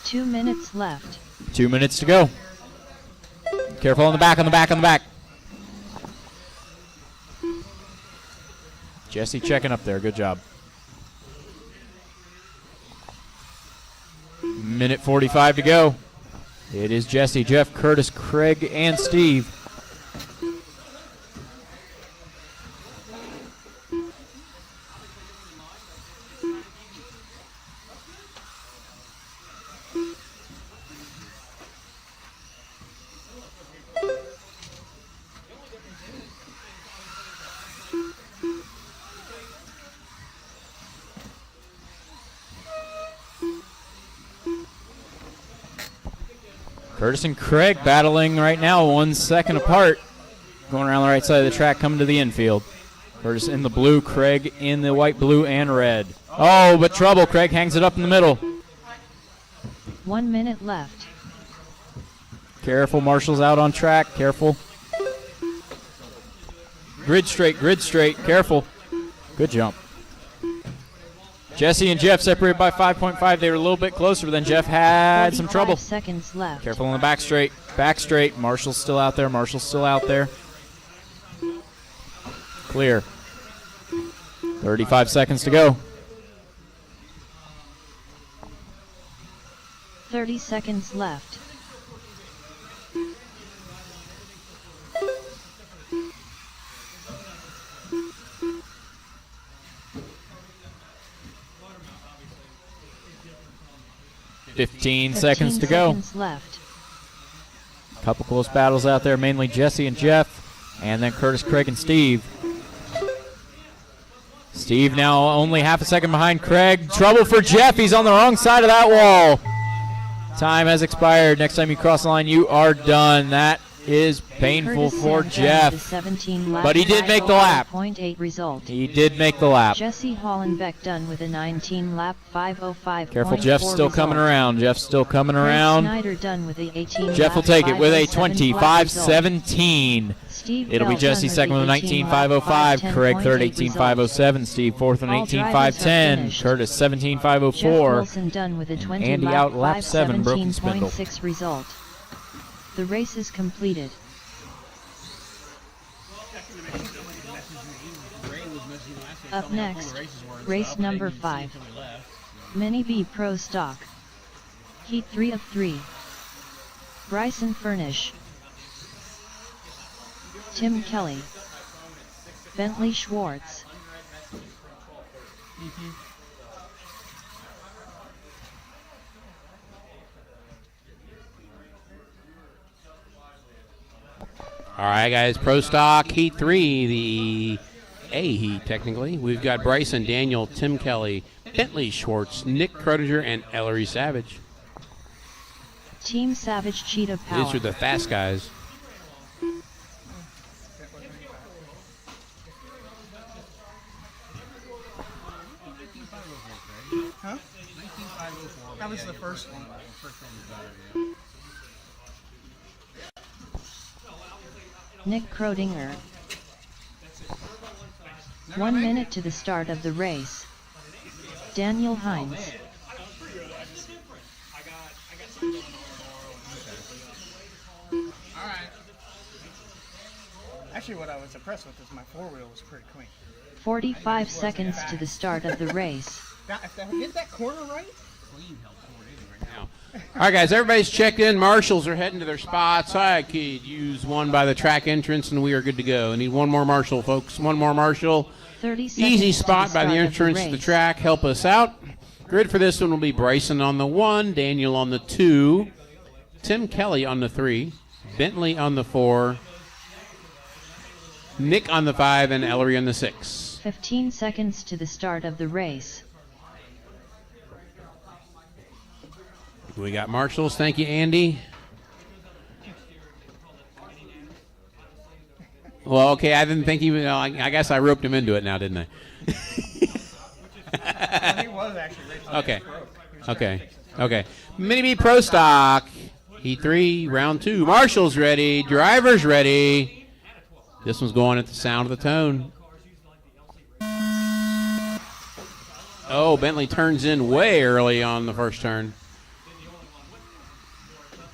2 minutes left. 2 minutes to go. Careful on the back, on the back, on the back. Jesse checking up there. Good job. Minute 45 to go. It is Jesse, Jeff, Curtis, Craig, and Steve. Curtis and Craig battling right now 1 second apart. Going around the right side of the track, coming to the infield. Curtis in the blue, Craig in the white, blue, and red. Oh, but trouble. Craig hangs it up in the middle. 1 minute left. Careful, Marshall's out on track. Careful. Grid straight. Careful. Good jump. Jesse and Jeff separated by 5.5. They were a little bit closer, but then Jeff had some trouble. 45 seconds left. Careful on the back straight. Back straight. Marshall's still out there. Clear. 35 seconds to go. 30 seconds left. Fifteen seconds to go. Seconds left. Couple close battles out there, mainly Jesse and Jeff, and then Curtis, Craig, and Steve. Steve now only half a second behind Craig. Trouble for Jeff. He's on the wrong side of that wall. Time has expired. Next time you cross the line, you are done. That is painful for Jeff. But he did make the lap. 0.8 result. He did make the lap. Jesse Hollenbeck done with a 19 lap 5:05. Careful, Jeff's still coming around. Snyder done with a 18 Jeff will take it with a 25:17. It'll be Jesse second with a 19:505. Craig third, 18:507. Steve fourth with an 18:510. Curtis 17:504. Wilson done with a 20 Andy lap out lap 7, broken spindle. 5:17.6 result. The race is completed. Up next, race number 5. Mini B Pro Stock. Heat 3 of 3. Bryson Furnish. Tim Kelly. Bentley Schwartz. All right, guys, Pro Stock Heat 3, the A Heat, technically. We've got Bryson, Daniel, Tim Kelly, Bentley Schwartz, Nick Kroediger, and Ellery Savage. Team Savage Cheetah Power. These are the fast guys. Huh? That was the first one. Nick Kroediger. 1 minute to the start of the race. Daniel Hines. Actually, what I was impressed with is my four-wheel was pretty clean. 45 seconds to the start of the race. Now, if that, get that corner right? All right, guys, everybody's checked in. Marshals are heading to their spots. I could use one by the track entrance, and we are good to go. I need one more marshal, folks. One more marshal. 30 seconds Easy to spot the by the start of entrance to the race. track. Help us out. Grid for this one will be Bryson on the 1, Daniel on the 2, Tim Kelly on the 3, Bentley on the 4, Nick on the 5, and Ellery on the 6. 15 seconds to the start of the race. We got marshals. Thank you, Andy. Well, okay, I didn't think even. I guess I roped him into it now, didn't I? He was actually racing. Okay. Okay. Okay. Mini B Pro Stock. E3, round 2. Marshals ready. Drivers ready. This one's going at the sound of the tone. Oh, Bentley turns in way early on the first turn.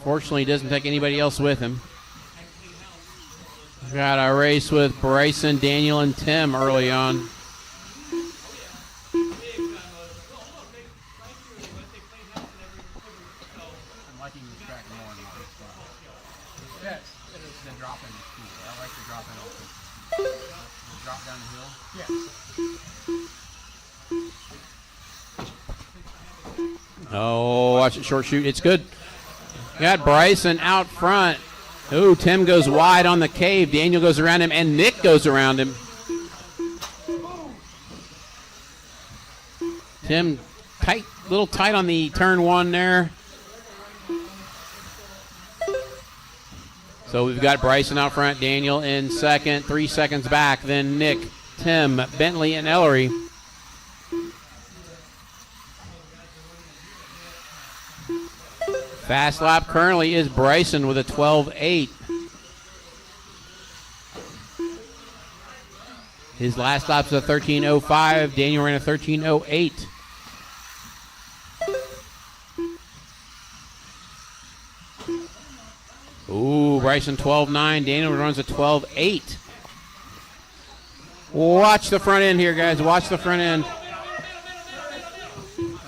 Fortunately, he doesn't take anybody else with him. Got a race with Bryson, Daniel, and Tim early on. I'm liking this track more than this one. Yes, it is the drop in speed. I like the drop in also. The drop down the hill? Yes. Oh, watch it short shoot. It's good. Got Bryson out front. Oh, Tim goes wide on the cave. Daniel goes around him, and Nick goes around him. Tim, little tight on the turn 1 there. So we've got Bryson out front, Daniel in second, 3 seconds back. Then Nick, Tim, Bentley, and Ellery. Fast lap currently is Bryson with a 12.8. His last lap's a 13.05. Daniel ran a 13.08. Ooh, Bryson 12.9. Daniel runs a 12.8. Watch the front end here, guys. Watch the front end.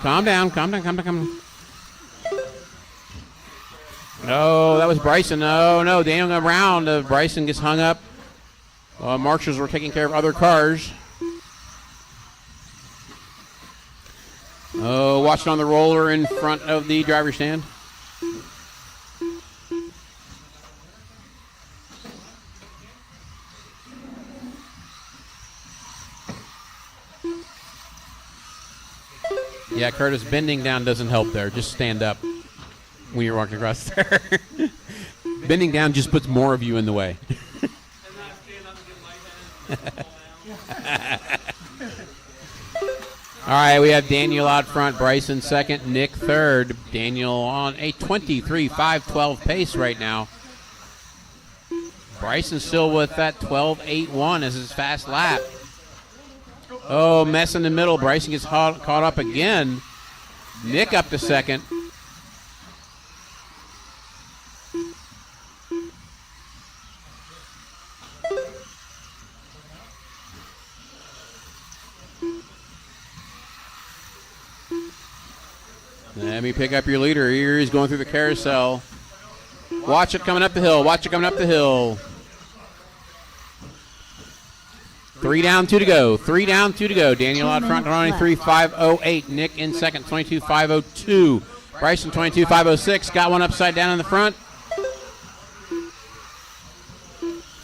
Calm down, calm down, calm down, calm down. No, that was Bryson. No, Daniel got around. Bryson gets hung up. Marshals were taking care of other cars. Oh, watch it on the roller in front of the driver's stand. Yeah, Curtis, bending down doesn't help there. Just stand up when you're walking across there. Bending down just puts more of you in the way. All right, we have Daniel out front, Bryson second, Nick third. Daniel on a 23.512 pace right now. Bryson still with that 12.81 as his fast lap. Oh, mess in the middle. Bryson gets caught up again. Nick up to second. Let me pick up your leader. Here he's going through the carousel. Watch it coming up the hill. Watch it coming up the hill. 3 down, 2 to go. 3 down, 2 to go. Daniel out front, 23.508. Nick in second, 22.502. Bryson, 22.506. Got one upside down in the front.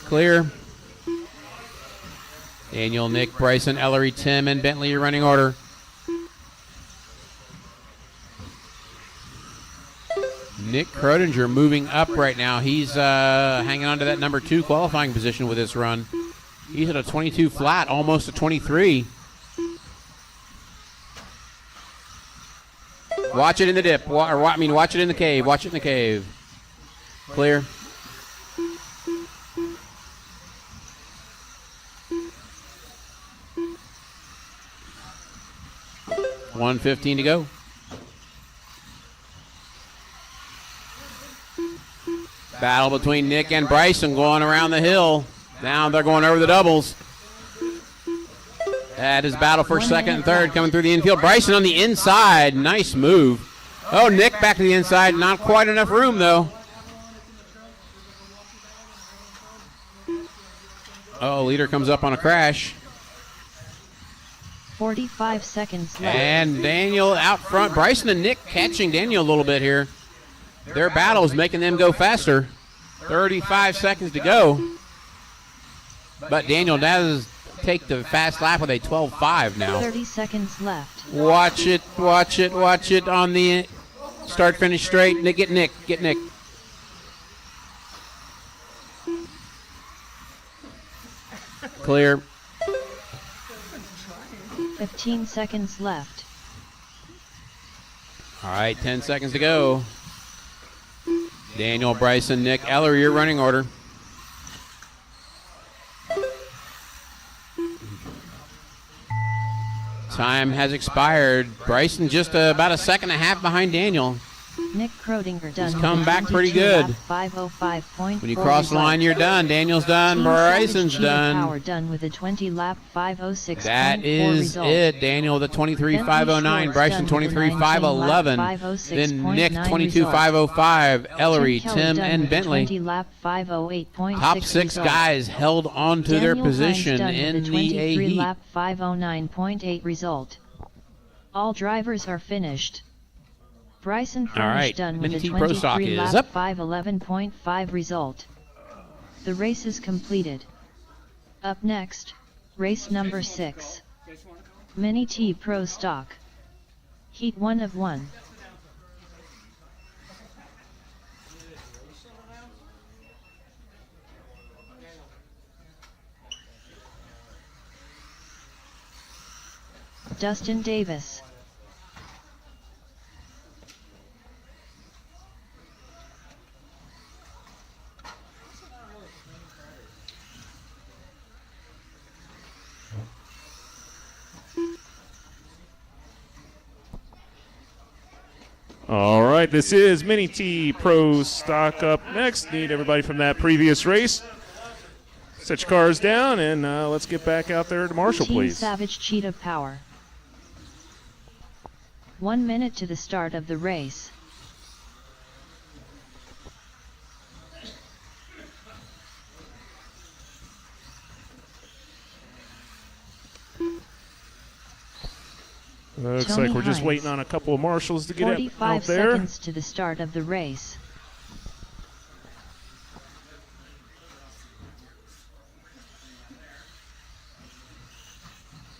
Clear. Daniel, Nick, Bryson, Ellery, Tim, and Bentley, your running order. Nick Krodinger moving up right now. He's hanging on to that number 2 qualifying position with this run. He's at a 22 flat, almost a 23. Watch it in the dip. Watch it in the cave. Watch it in the cave. Clear. $1:15 to go. Battle between Nick and Bryson going around the hill. Now they're going over the doubles. That is battle for second and third coming through the infield. Bryson on the inside. Nice move. Oh, Nick back to the inside. Not quite enough room, though. Oh, leader comes up on a crash. 45 seconds left. And Daniel out front. Bryson and Nick catching Daniel a little bit here. Their battle is making them go faster. 35 seconds to go. But Daniel does take the fast lap with a 12.5 now. 30 seconds left. Watch it, watch it, watch it on the start, finish straight. Nick, get Nick, get Nick. Clear. 15 seconds left. All right, 10 seconds to go. Daniel, Bryson, Nick, Eller, your running order. Time has expired. Bryson just about a second and a half behind Daniel. Nick Krodinger done. He's come back pretty good. 505.4 When you cross the line, you're done. Daniel's done. Bryson's done. Power done with a 20 lap 506. That is it. Daniel the 23.509. Bryson 23.511. Then Nick 22.505. Ellery, Tim, and Bentley. Top 6 guys held on to their position in the A heat. Lap 509.8 result. All drivers are finished. Bryson finished done with a 23 lap 511.5 result. The race is completed. Up next, race number 6. Mini T Pro Stock. Heat 1 of 1. Dustin Davis. All right, this is Mini T Pro Stock up next. Need everybody from that previous race. Set your cars down and let's get back out there to Marshall, Team please. Savage Cheetah Power. 1 minute to the start of the race. Looks Tony like we're just Hines. waiting on a couple of marshals to get 45 out there. seconds to the start of the race.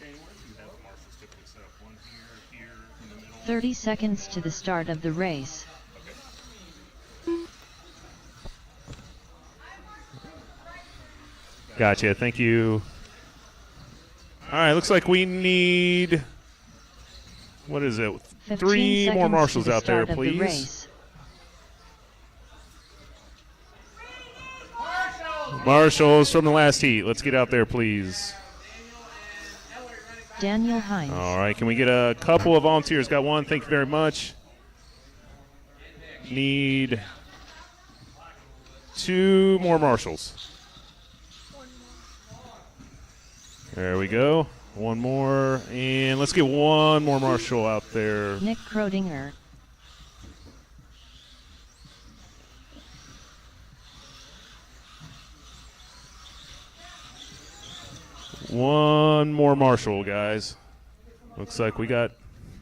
Okay, where do you have the marshals typically set up? One here, in the middle? 30 seconds to the start of the race. Gotcha, thank you. All right, looks like we need, what is it? 3 more marshals out there, please. Marshals from the last heat. Let's get out there, please. Daniel Hines. All right, can we get a couple of volunteers? Got one, thank you very much. Need 2 more marshals. There we go. 1 more, and let's get 1 more marshal out there. Nick Krodinger. One more marshal, guys. Looks like we got,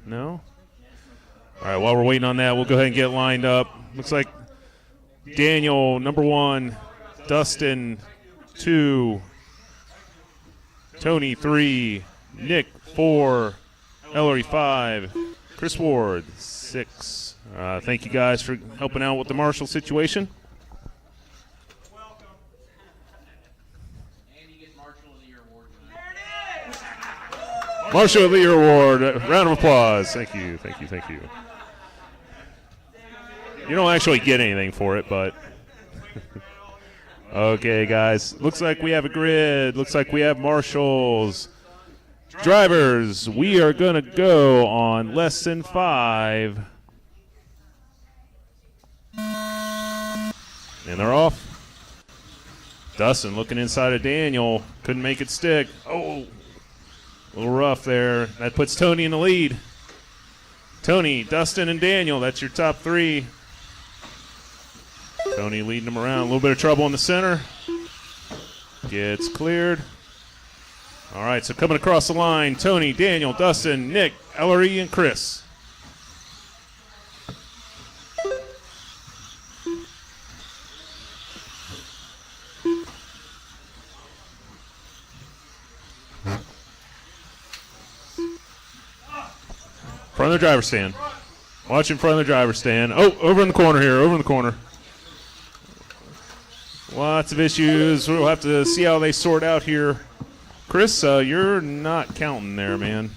no? All right, while we're waiting on that, we'll go ahead and get lined up. Looks like Daniel, number 1, Dustin, 2, Tony, 3, Nick, 4, Ellery, 5, Chris Ward, 6. Thank you guys for helping out with the marshal situation. Marshal of the Year Award. Round of applause. Thank you, thank you, thank you. You don't actually get anything for it, but. Okay, guys. Looks like we have a grid. Looks like we have marshals. Drivers, we are going to go on less than 5. And they're off. Dustin looking inside of Daniel. Couldn't make it stick. Oh, a little rough there. That puts Tony in the lead. Tony, Dustin, and Daniel, that's your top three. Tony leading them around. A little bit of trouble in the center. Gets cleared. All right, so coming across the line, Tony, Daniel, Dustin, Nick, Ellery, and Chris. Front of the driver's stand. Watch in front of the driver's stand. Oh, over in the corner here, over in the corner. Lots of issues. We'll have to see how they sort out here. Chris, you're not counting there, man.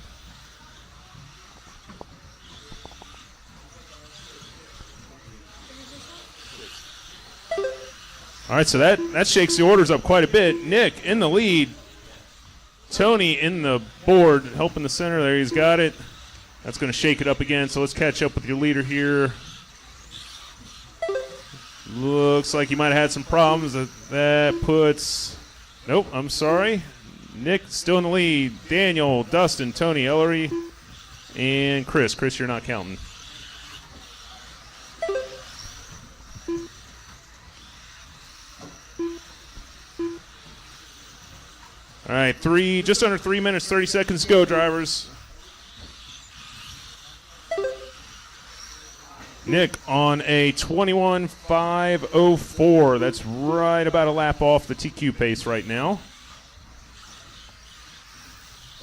All right, so that shakes the orders up quite a bit. Nick in the lead. Tony in the board, helping the center there. He's got it. That's going to shake it up again, so let's catch up with your leader here. Looks like you might have had some problems. That puts... Nope, I'm sorry. Nick still in the lead. Daniel, Dustin, Tony, Ellery, and Chris. Chris, you're not counting. All right, just under 3 minutes, 30 seconds to go, drivers. Nick on a 21.504. That's right about a lap off the TQ pace right now.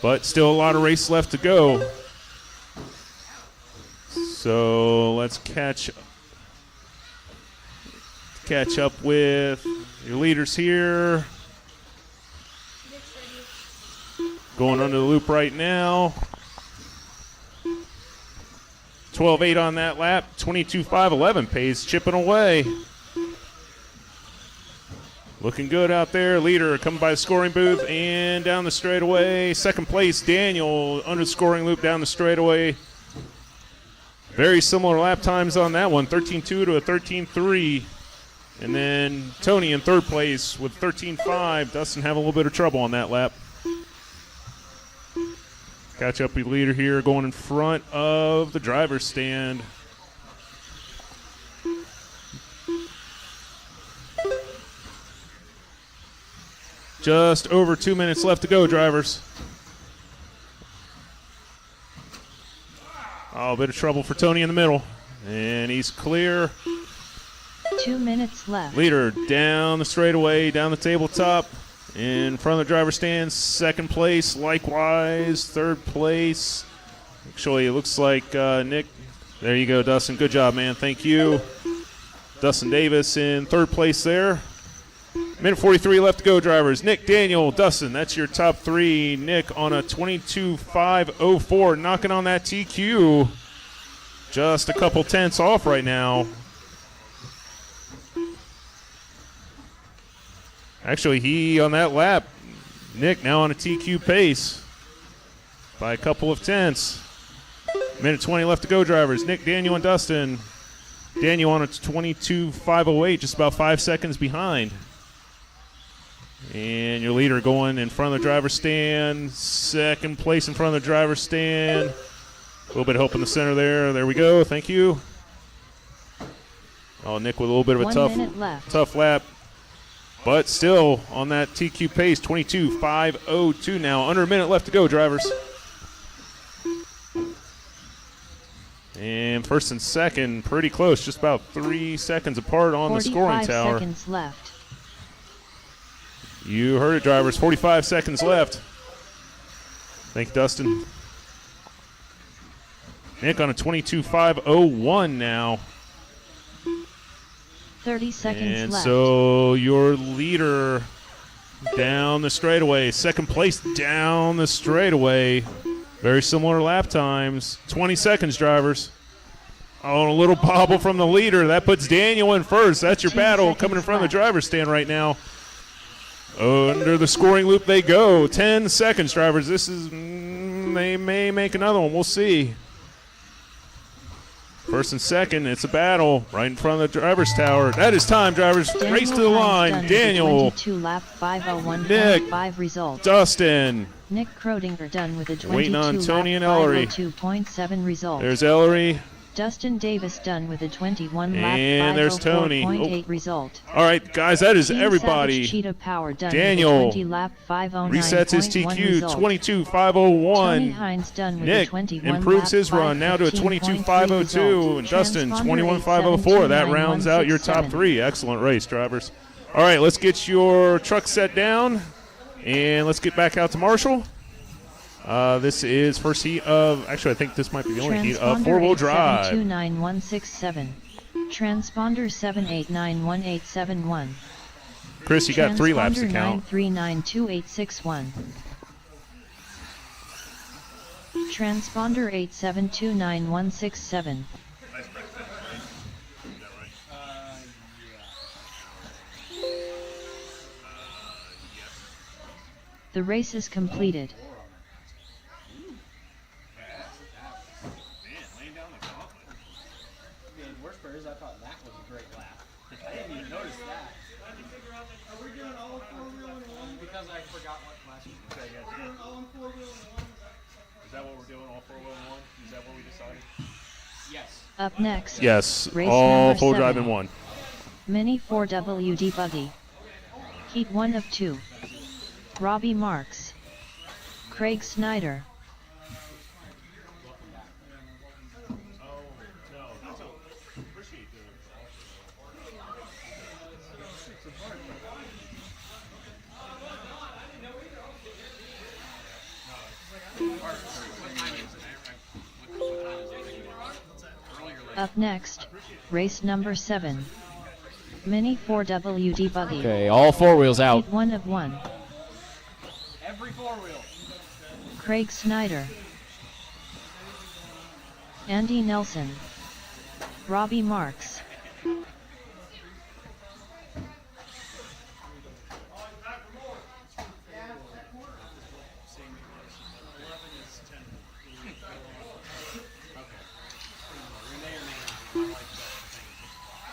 But still a lot of race left to go. So let's catch up with your leaders here. Going under the loop right now. 12.8 on that lap. 22.511 pace, chipping away. Looking good out there. Leader coming by the scoring booth and down the straightaway. Second place, Daniel under the scoring loop down the straightaway. Very similar lap times on that one. 13.2 to a 13.3. And then Tony in third place with 13.5. Dustin having a little bit of trouble on that lap. Catch up with leader here going in front of the driver's stand. Just over 2 minutes left to go, drivers. Oh, a bit of trouble for Tony in the middle. And he's clear. 2 minutes left. Leader down the straightaway, down the tabletop. In front of the driver's stand, second place, likewise, third place. Actually, it looks like Nick. There you go, Dustin. Good job, man. Thank you. Dustin Davis in third place there. Minute 43 left to go, drivers. Nick, Daniel, Dustin, that's your top three. Nick on a 22.504, knocking on that TQ. Just a couple tenths off right now. Actually, he on that lap, Nick now on a TQ pace by a couple of tenths. Minute 20 left to go, drivers. Nick, Daniel, and Dustin. Daniel on a 22.508, just about 5 seconds behind. And your leader going in front of the driver's stand. Second place in front of the driver's stand. A little bit of help in the center there. There we go. Thank you. Oh, Nick with a little bit of a tough lap. But still on that TQ pace, 22.502 now. Under a minute left to go, drivers. And first and second, pretty close, just about 3 seconds apart on the scoring tower. 45 seconds left. You heard it, drivers. 45 seconds left. Thank you, Dustin. Nick on a 22.501 now. 30 seconds and left. So your leader down the straightaway. Second place down the straightaway. Very similar lap times. 20 seconds, drivers. Oh, and a little bobble from the leader. That puts Daniel in first. That's your battle coming in front of the driver's stand right now. Under the scoring loop they go. 10 seconds, drivers. This is, they may make another one. We'll see. First and second, it's a battle right in front of the driver's tower. That is time, drivers. Daniel Race to the line. Hines done Daniel, with a 22 lap 501.5 Nick, result. Dustin. Nick Krodinger done with a 22 Waiting on Tony lap and Ellery. 502.7 result. There's Ellery. Dustin Davis done with a 21 lap And there's Tony. 504.8 result. All right, guys, that is Team everybody. Savage Cheetah Power done Daniel with a 20 lap 509.1 resets his TQ, result. 22.501. Tony Hines done with Nick a 21 improves lap his run now to a 515.3 22.502. result. And Dustin, Transponder 21.504. That rounds out your 8729167. top three. Excellent race, drivers. All right, let's get your truck set down, and let's get back out to Marshall. This is first heat of, actually, I think this might be the only heat of four-wheel drive. 8729167. Transponder 7891871. Chris, you got 3 laps to count. 9392861. Transponder 8729167. The race is completed. The worst part is I thought that was a great lap. I didn't even notice that. Are we doing all four-wheel in one? Because I forgot what last week was. We're doing all four-wheel in one? Is that what we're doing, all four-wheel in one? Is that what we decided? Yes. Up next. Yes, race all number full drive 7. in one. Mini 4WD buggy. Heat 1 of 2. Robbie Marks. Craig Snyder. Up next, race number 7. Mini 4WD buggy. Okay, all four wheels out. Heat 1 of 1. Every four-wheel. Craig Snyder. Andy Nelson. Robbie Marks.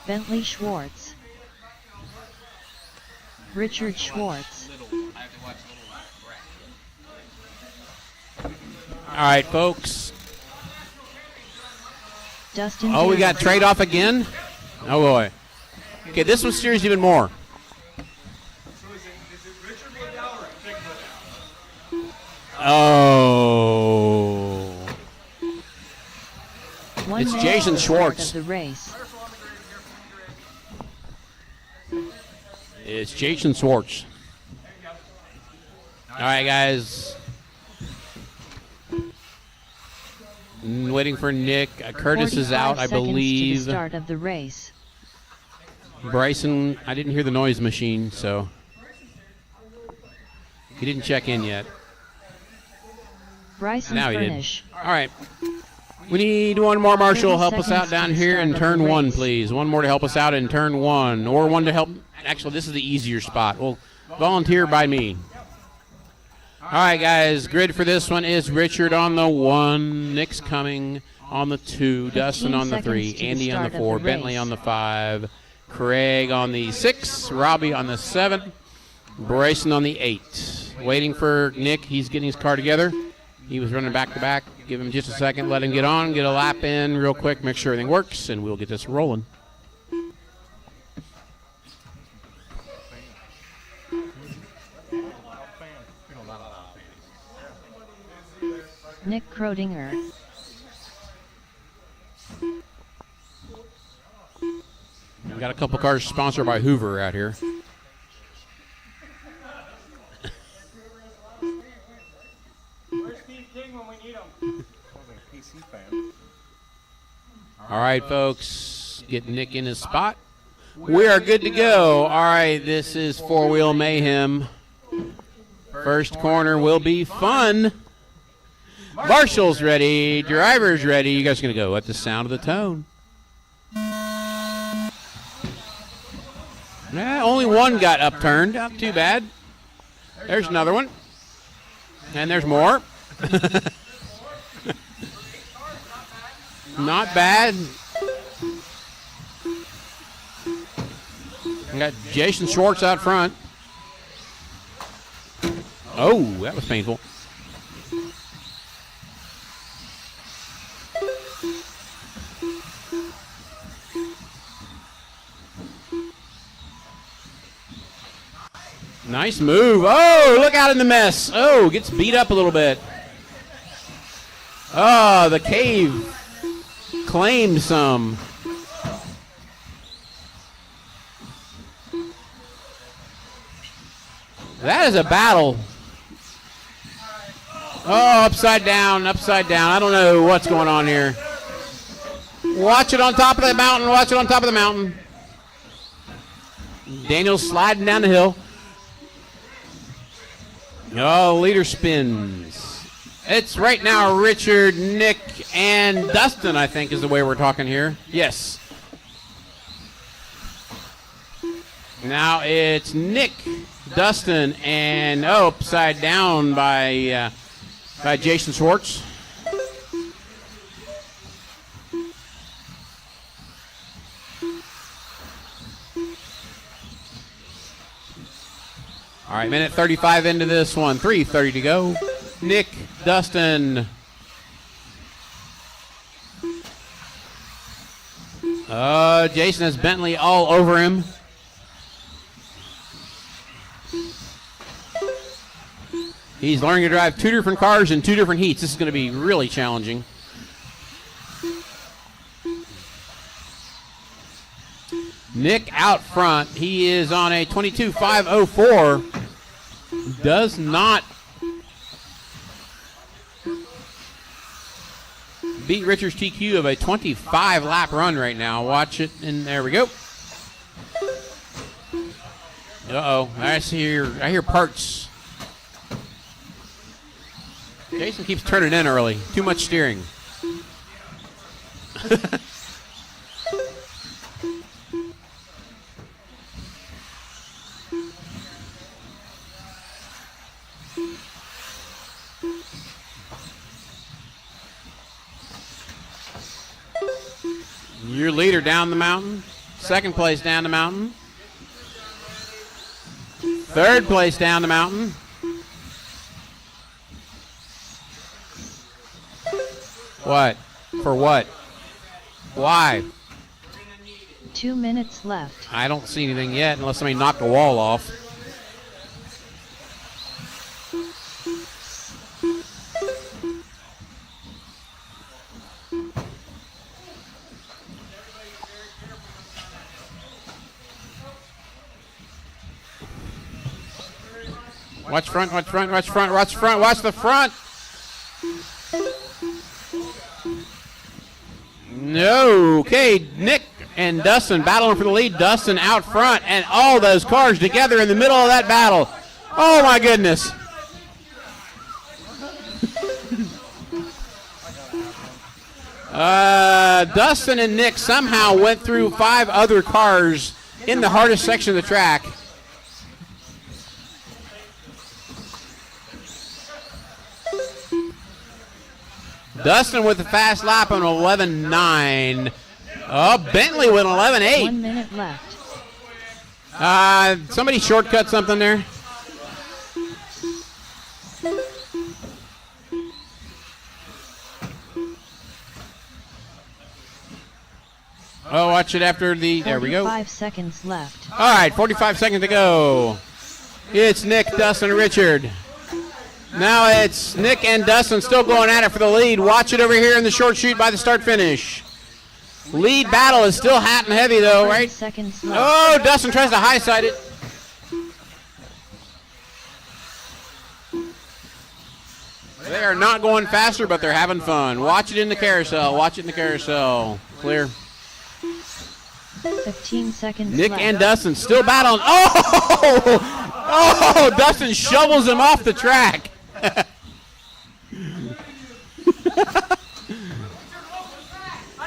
Bentley Schwartz. Richard Schwartz. All right, folks. Dustin Oh, we Taylor. got trade-off again? Oh, boy. Okay, this one's serious even more. Oh. One It's man Jason at the Schwartz. start of the race. It's Jason Schwartz. All right, guys. Waiting for Nick. Curtis is 45 out, I seconds to the believe. start of the race. Bryson, I didn't hear the noise machine, so he didn't check in yet. Bryson Now he did. Furnish. All right. We need one more, Marshall. 30 Help us out seconds down to the here start in of the turn 1, race. please. One more to help us out in turn 1, or one to help. Actually, this is the easier spot. Well, volunteer by me. All right, guys. Grid for this one is Richard on the 1, Nick's coming on the 2, Dustin on the 15 3, seconds to the Andy on the start of 4, the Bentley race. on the 5, Craig on the 6, Robbie on the 7, Bryson on the 8. Waiting for Nick. He's getting his car together. He was running back to back. Give him just a second. Let him get on. Get a lap in real quick. Make sure everything works, and we'll get this rolling. Nick Krodinger. We got a couple cars sponsored by Hoover out here. Where's Steve King when we need him? PC fan. All right, folks. Get Nick in his spot. We are good to go. All right, this is four-wheel mayhem. First corner will be fun. Marshall's ready. Driver's ready. You guys are going to go at the sound of the tone. Yeah, only one got upturned. Not too bad. There's another one. And there's more. Not bad. We got Jason Schwartz out front. Oh, that was painful. Nice move. Oh, look out in the mess. Oh, gets beat up a little bit. Oh, the cave claimed some. That is a battle. Oh, upside down, upside down. I don't know what's going on here. Watch it on top of the mountain. Watch it on top of the mountain. Daniel's sliding down the hill. Oh, leader spins. It's right now Richard, Nick, and Dustin, I think, is the way we're talking here. Yes. Now it's Nick, Dustin, and upside down by Jason Schwartz. All right, minute 35 into this one. 3:30 to go. Nick, Dustin. Jason has Bentley all over him. He's learning to drive two different cars in two different heats. This is going to be really challenging. Nick out front. He is on a 22.504. Does not beat Richard's TQ of a 25-lap run right now. Watch it, and there we go. Uh-oh, I hear parts. Jason keeps turning in early. Too much steering. Your leader down the mountain. Second place down the mountain. Third place down the mountain. What? For what? Why? 2 minutes left. I don't see anything yet unless somebody knocked a wall off. Watch front, watch front, watch front, watch front, watch the front. No. Okay, Nick and Dustin battling for the lead. Dustin out front, and all those cars together in the middle of that battle. Oh, my goodness. Dustin and Nick somehow went through 5 other cars in the hardest section of the track. Dustin with a fast lap on 11.9. Oh, Bentley with 11.8. 1 minute left. Somebody shortcut something there. Oh, watch it after the, there we go. 45 seconds left. All right, 45 seconds to go. It's Nick, Dustin, and Richard. Now it's Nick and Dustin still going at it for the lead. Watch it over here in the short chute by the start finish. Lead battle is still hot and heavy though, right? Seconds left. Oh, Dustin tries to high side it. They are not going faster, but they're having fun. Watch it in the carousel. Watch it in the carousel. Clear. 15 seconds Nick left. and Dustin still battling. Oh! Oh! Dustin shovels him off the track. I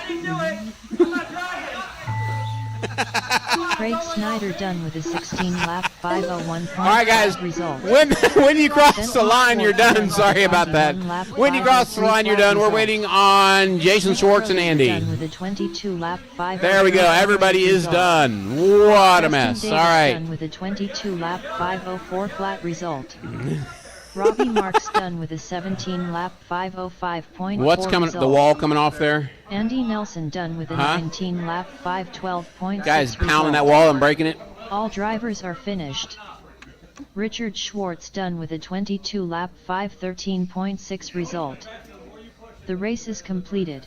didn't do it. I'm not driving. Craig Snyder done with a 16-lap 5:01.5 All right, guys. result. When you cross the line, you're done. Sorry about that. When you cross the line, you're done. We're waiting on Jason Schwartz and Andy. Done with a 22-lap 5:01.5 There we go. Everybody is result. done. What a Justin mess. Davis All right. done with a 22-lap 5:04 flat result. Robbie Marks done with a 17-lap 5:05.4 What's coming? result. The wall coming off there? Andy Nelson done with a Huh? 19-lap 5:12.6 Guys, pounding result. that wall and breaking it. All drivers are finished. Richard Schwartz done with a 22-lap 5:13.6 result. The race is completed.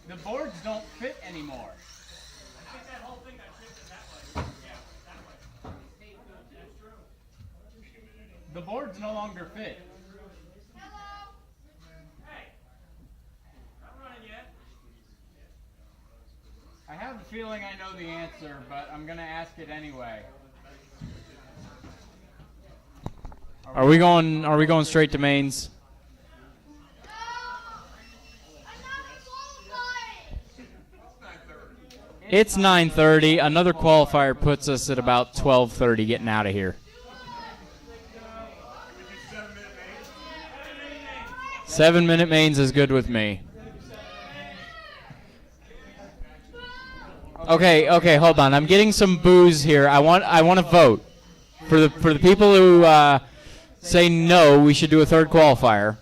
The boards don't fit anymore. The boards no longer fit. I have a feeling I know the answer, but I'm gonna ask it anyway. Are we going straight to mains? It's 9:30. Another qualifier puts us at about 12:30 getting out of here. 7-minute mains is good with me. Okay, hold on. I'm getting some boos here. I want to vote. For the people who say no, we should do a third qualifier.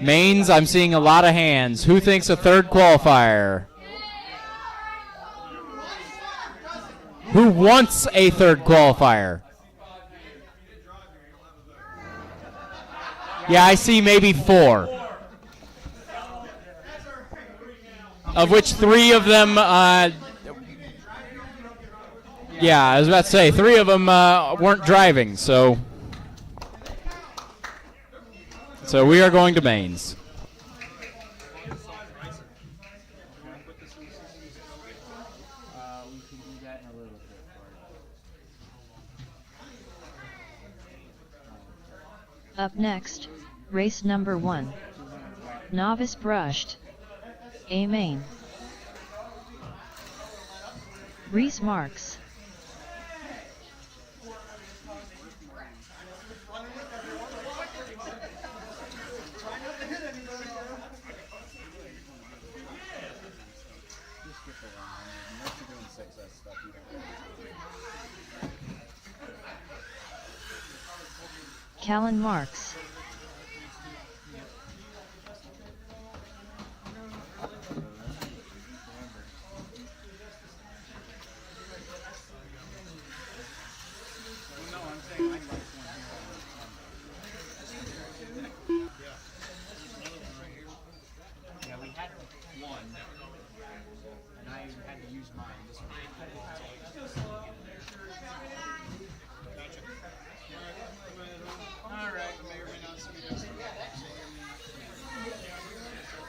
Mains, I'm seeing a lot of hands. Who thinks a third qualifier? Who wants a third qualifier? Yeah, I see maybe 4. Of which 3 of them, yeah, I was about to say, 3 of them weren't driving, so we are going to mains. Up next, race number 1. Novice brushed. A main. Reese Marks. Callan Marks.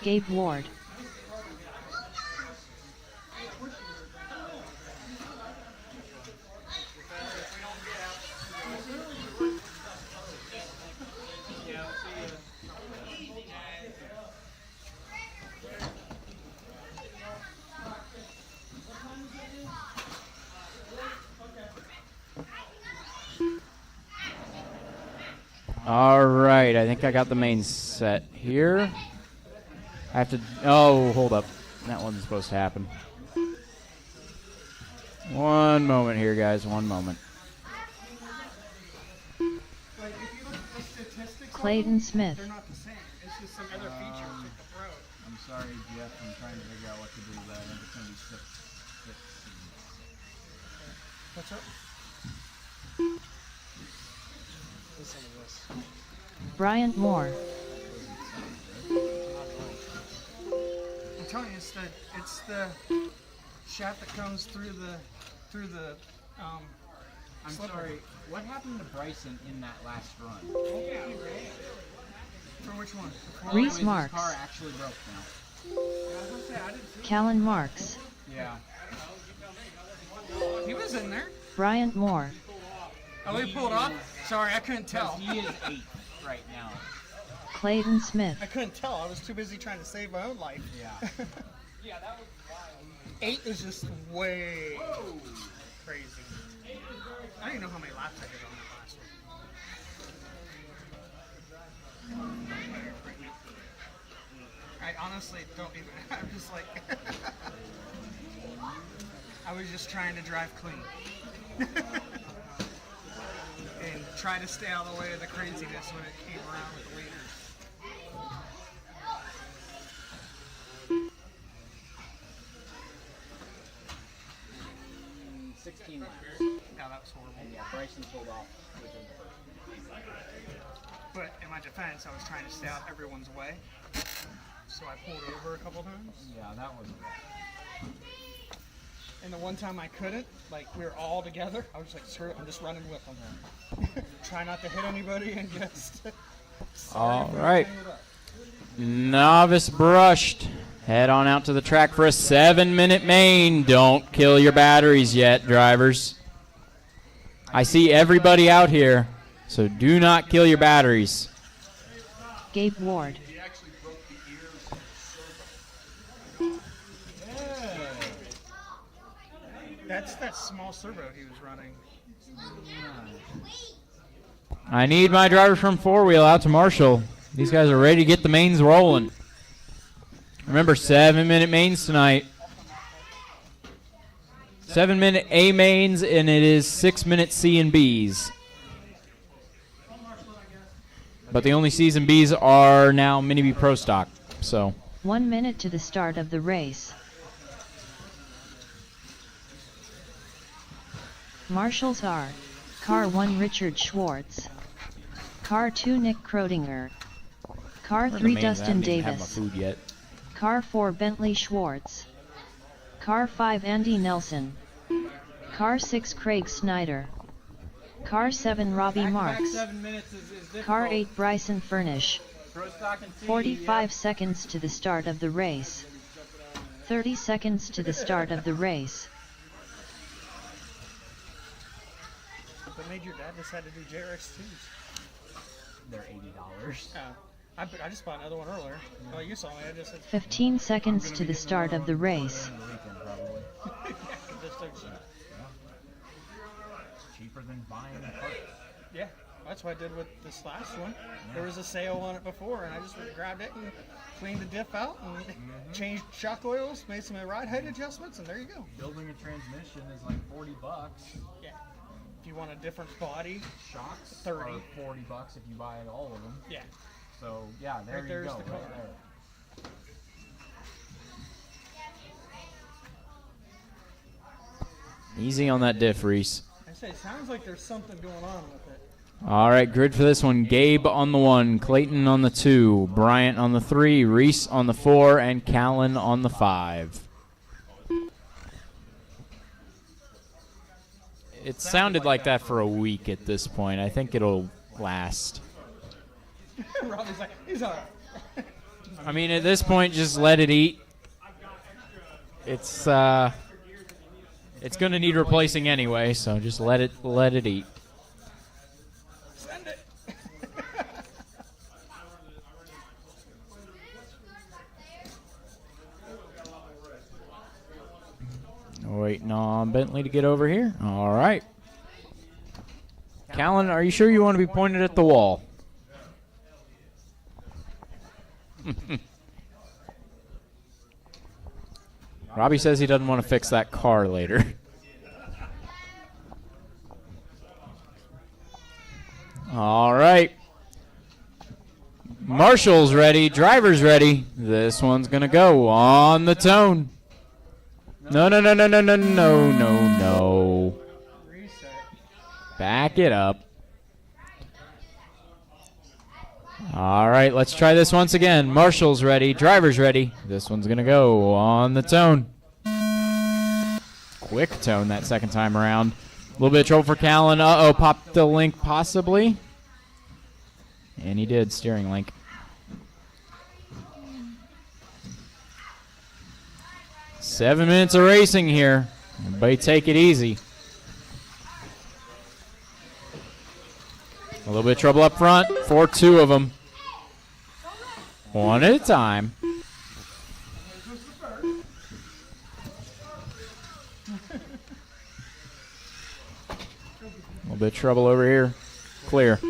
Gabe Ward. All right, I think I got the main set here. I have to. Oh, hold up. That wasn't supposed to happen. One moment here, guys. One moment. Clayton Smith. They're not the same. It's just some other features with the Pro. I'm sorry, Jeff. I'm trying to figure out what to do, but I think it's going to be six. What's up? Listen to this. Bryant Moore. I'm telling you, it's the shaft that comes through the I'm sorry. What happened to Bryson in that last run? For which one? Reese His Marks. car actually broke now. Callan Marks. Yeah. He was in there. Bryant Moore. Oh, he pulled off? Sorry, I couldn't tell. He is 8th right now. Clayton Smith. I couldn't tell. I was too busy trying to save my own life. Yeah. Yeah, that was wild. 8 is just way crazy. I don't even know how many laps I did on that last one. I honestly don't even. I'm just like. I was just trying to drive clean. And try to stay out of the way of the craziness when it came around with the leaders. 16 laps. Yeah, that was horrible. And yeah, Bryson pulled off. But in my defense, I was trying to stay out everyone's way. So I pulled over a couple times. Yeah, that wasn't bad. And the one time I couldn't, like we were all together, I was just like, screw it, I'm just running with them. Try not to hit anybody and just. All right. Novice brushed. Head on out to the track for a 7-minute main. Don't kill your batteries yet, drivers. I see everybody out here, so do not kill your batteries. Gabe Ward. That's that small servo he was running. I need my drivers from 4-wheel out to Marshall. These guys are ready to get the mains rolling. Remember, 7-minute mains tonight. 7-minute A mains, and it is 6-minute C and Bs. But the only C's and Bs are now Mini B Pro Stock. So 1 minute to the start of the race. Marshals are Car 1 Richard Schwartz, Car 2 Nick Krodinger, Car 3 Dustin Davis, food yet. Car 4 Bentley Schwartz, Car 5 Andy Nelson, Car 6 Craig Snyder, Car 7 Robbie Marks, 7 minutes is Car 8 Bryson Furnish. 45 seconds to the start of the race. 30 seconds to the start of the race. What made your dad decide to do JRX2s? They're $80. I just bought another one earlier. Oh, you saw me. I just said 15 seconds to the start of the race. Cheaper than buying parts. Yeah, that's what I did with this last one. There was a sale on it before, and I just grabbed it and cleaned the diff out and changed shock oils, made some ride height adjustments, and there you go. Building a transmission is like $40. Yeah. If you want a different body, Shocks 30. are $40 if you buy all of them. Yeah. So yeah, there Right you there's go. the car. Right there. Easy on that diff, Reese. I say, it sounds like there's something going on with it. All right, grid for this one. Gabe on the 1, Clayton on the 2, Bryant on the 3, Reese on the 4, and Callan on the 5. It sounded like that for a week at this point. I think it'll last. Robbie's like, he's all right. I mean, at this point, just let it eat. It's going to need replacing anyway, so just let it eat. Send it. Waiting on Bentley to get over here. All right. Callan, are you sure you want to be pointed at the wall? Robbie says he doesn't want to fix that car later. All right. Marshall's ready. Driver's ready. This one's going to go on the tone. No, no, no, no, no, no, no, no, no. Back it up. All right, let's try this once again. Marshall's ready. Driver's ready. This one's going to go on the tone. Quick tone that second time around. A little bit of trouble for Callan. Uh-oh, popped the link possibly. And he did, steering link. Seven minutes of racing here. Everybody take it easy. A little bit of trouble up front for two of them. One at a time. A little bit of trouble over here. Clear.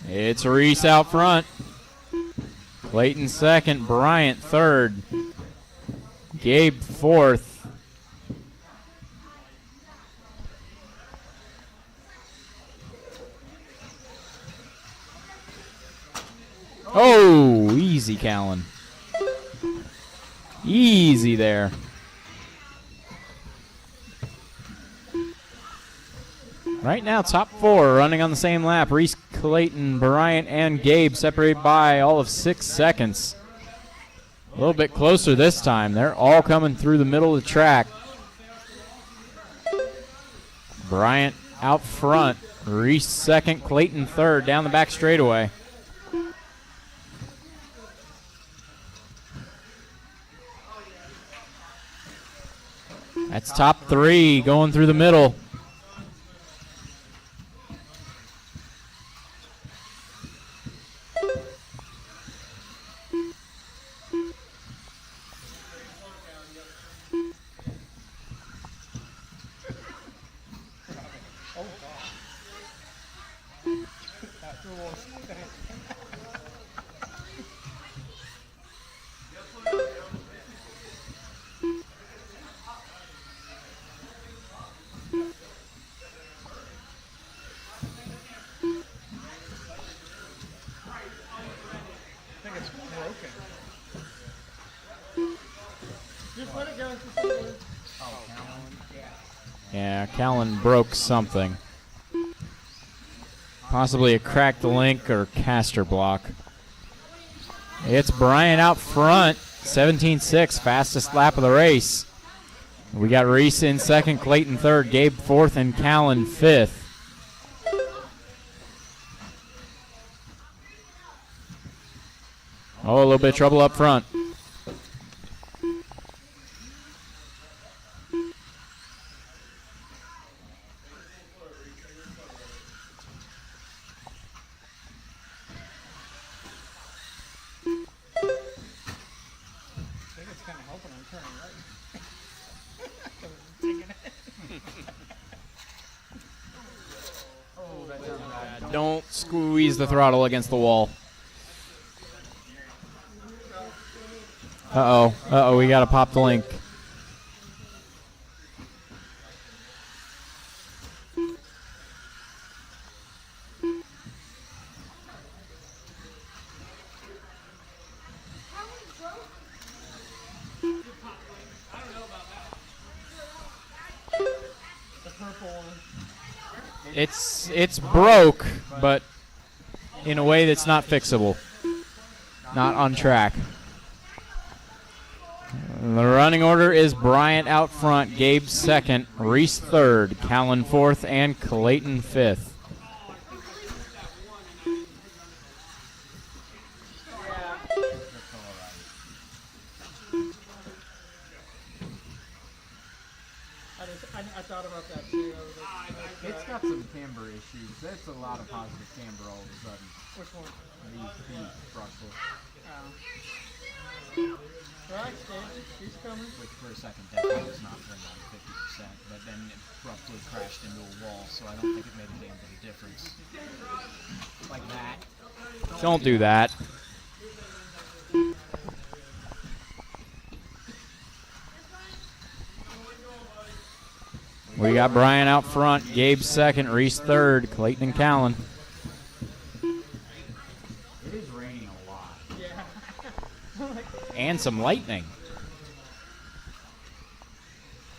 It's Reese out front. Clayton second. Bryant third. Gabe fourth. Oh, easy, Callan. Easy there. Right now, top four running on the same lap. Reese, Clayton, Bryant, and Gabe separated by all of 6 seconds. A little bit closer this time. They're all coming through the middle of the track. Bryant out front. Reese second, Clayton third down the back straightaway. That's top three going through the middle. Yeah, Callan broke something. Possibly a cracked link or caster block. It's Bryant out front. 17.6, fastest lap of the race. We got Reese in second, Clayton third, Gabe fourth, and Callan fifth. Oh, a little bit of trouble up front. Don't squeeze the throttle against the wall. Uh-oh. Uh-oh, we got to pop the link. It's broke, but in a way that's not fixable. Not on track. The running order is Bryant out front, Gabe second, Reese third, Callan fourth, and Clayton fifth. forgot about that too. It's got some camber issues. There's a lot of positive camber all of a sudden. Which one? These brushless. Right, Steve, he's coming. Which for a second definitely was not turned on 50%, but then it abruptly crashed into a wall, so I don't think it made a damn bit of difference. Like that. Don't do that. We got Brian out front, Gabe second, Reese third, Clayton and Callan. It is raining a lot. And some lightning.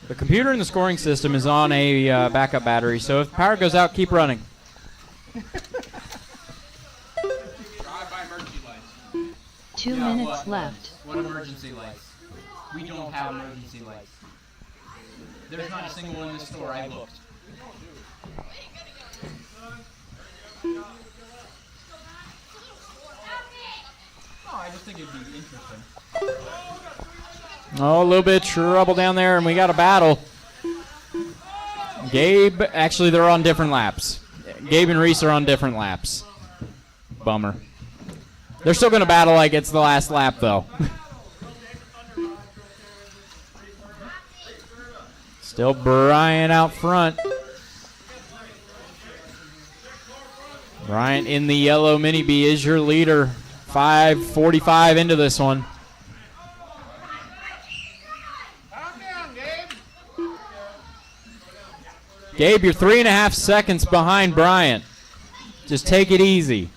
The computer in the scoring system is on a backup battery, so if power goes out, keep running. Drive-by emergency lights. 2 minutes left. What emergency lights? We don't have emergency lights. There's not a single one in the store. I looked. Oh, I just think it'd be interesting. Oh, a little bit of trouble down there, and we got a battle. Gabe, actually, they're on different laps. Gabe and Reese are on different laps. Bummer. They're still going to battle like it's the last lap, though. Still Brian out front. Brian in the yellow Mini B is your leader. 5:45 into this one. Gabe, you're 3.5 seconds behind Bryant. Just take it easy.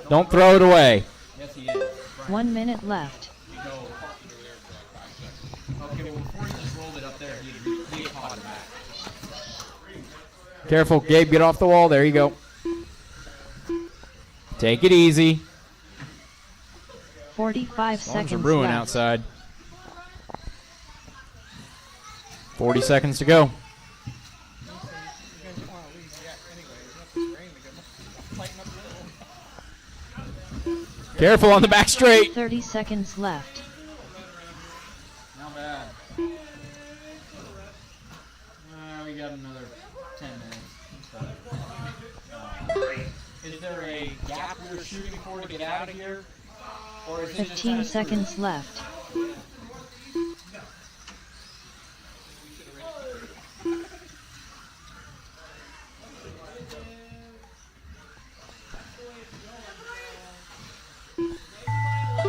Don't throw it away. 1 minute left. Okay, well, before he just rolled it up there, he caught it back. Careful, Gabe, get off the wall. There you go. Take it easy. 45 Storms seconds are brewing left. outside. 40 seconds to go. Careful on the back straight. 30 seconds left. Not bad. We got another 10 minutes. Is there a gap we're shooting for to get out of here? Or is it just 15 seconds left.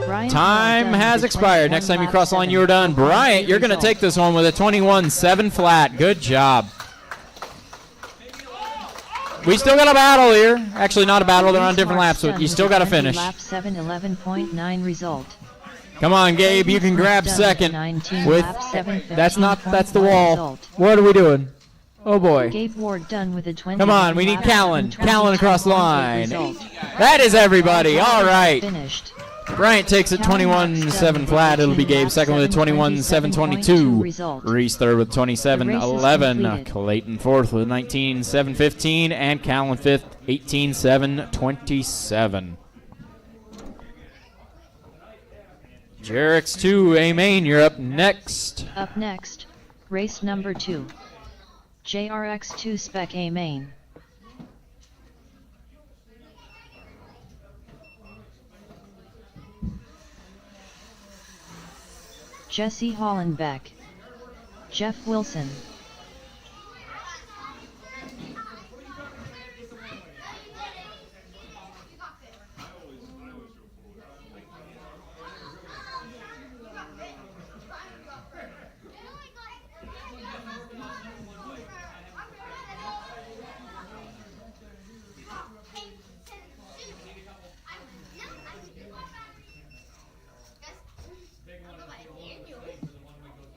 Brian Time Hall done has with expired. Next time you cross the line, you're done. Bryant, you're going to take this one with a 21-7 flat. Good job. We still got a battle here. Actually, not a battle. They're on different laps, so you still got to finish. Lap 7, 11.9 result. Come on, Gabe. You can grab second. With that's the wall. Result. What are we doing? Oh boy. Gabe Ward done with a 20. Come on, we need Callan. Callan across the line. Result. That is everybody. All right. Finished. Bryant takes it 21-7 flat. It'll be Gabe second with a 21-7-22. Reese third with 27-11. Clayton fourth with 19-7-15. And Callan fifth, 18-7-27. Jarek's 2, A Main, you're up next. Up next, race number 2. JRX2 Spec A Main. Jesse Hollenbeck. Jeff Wilson.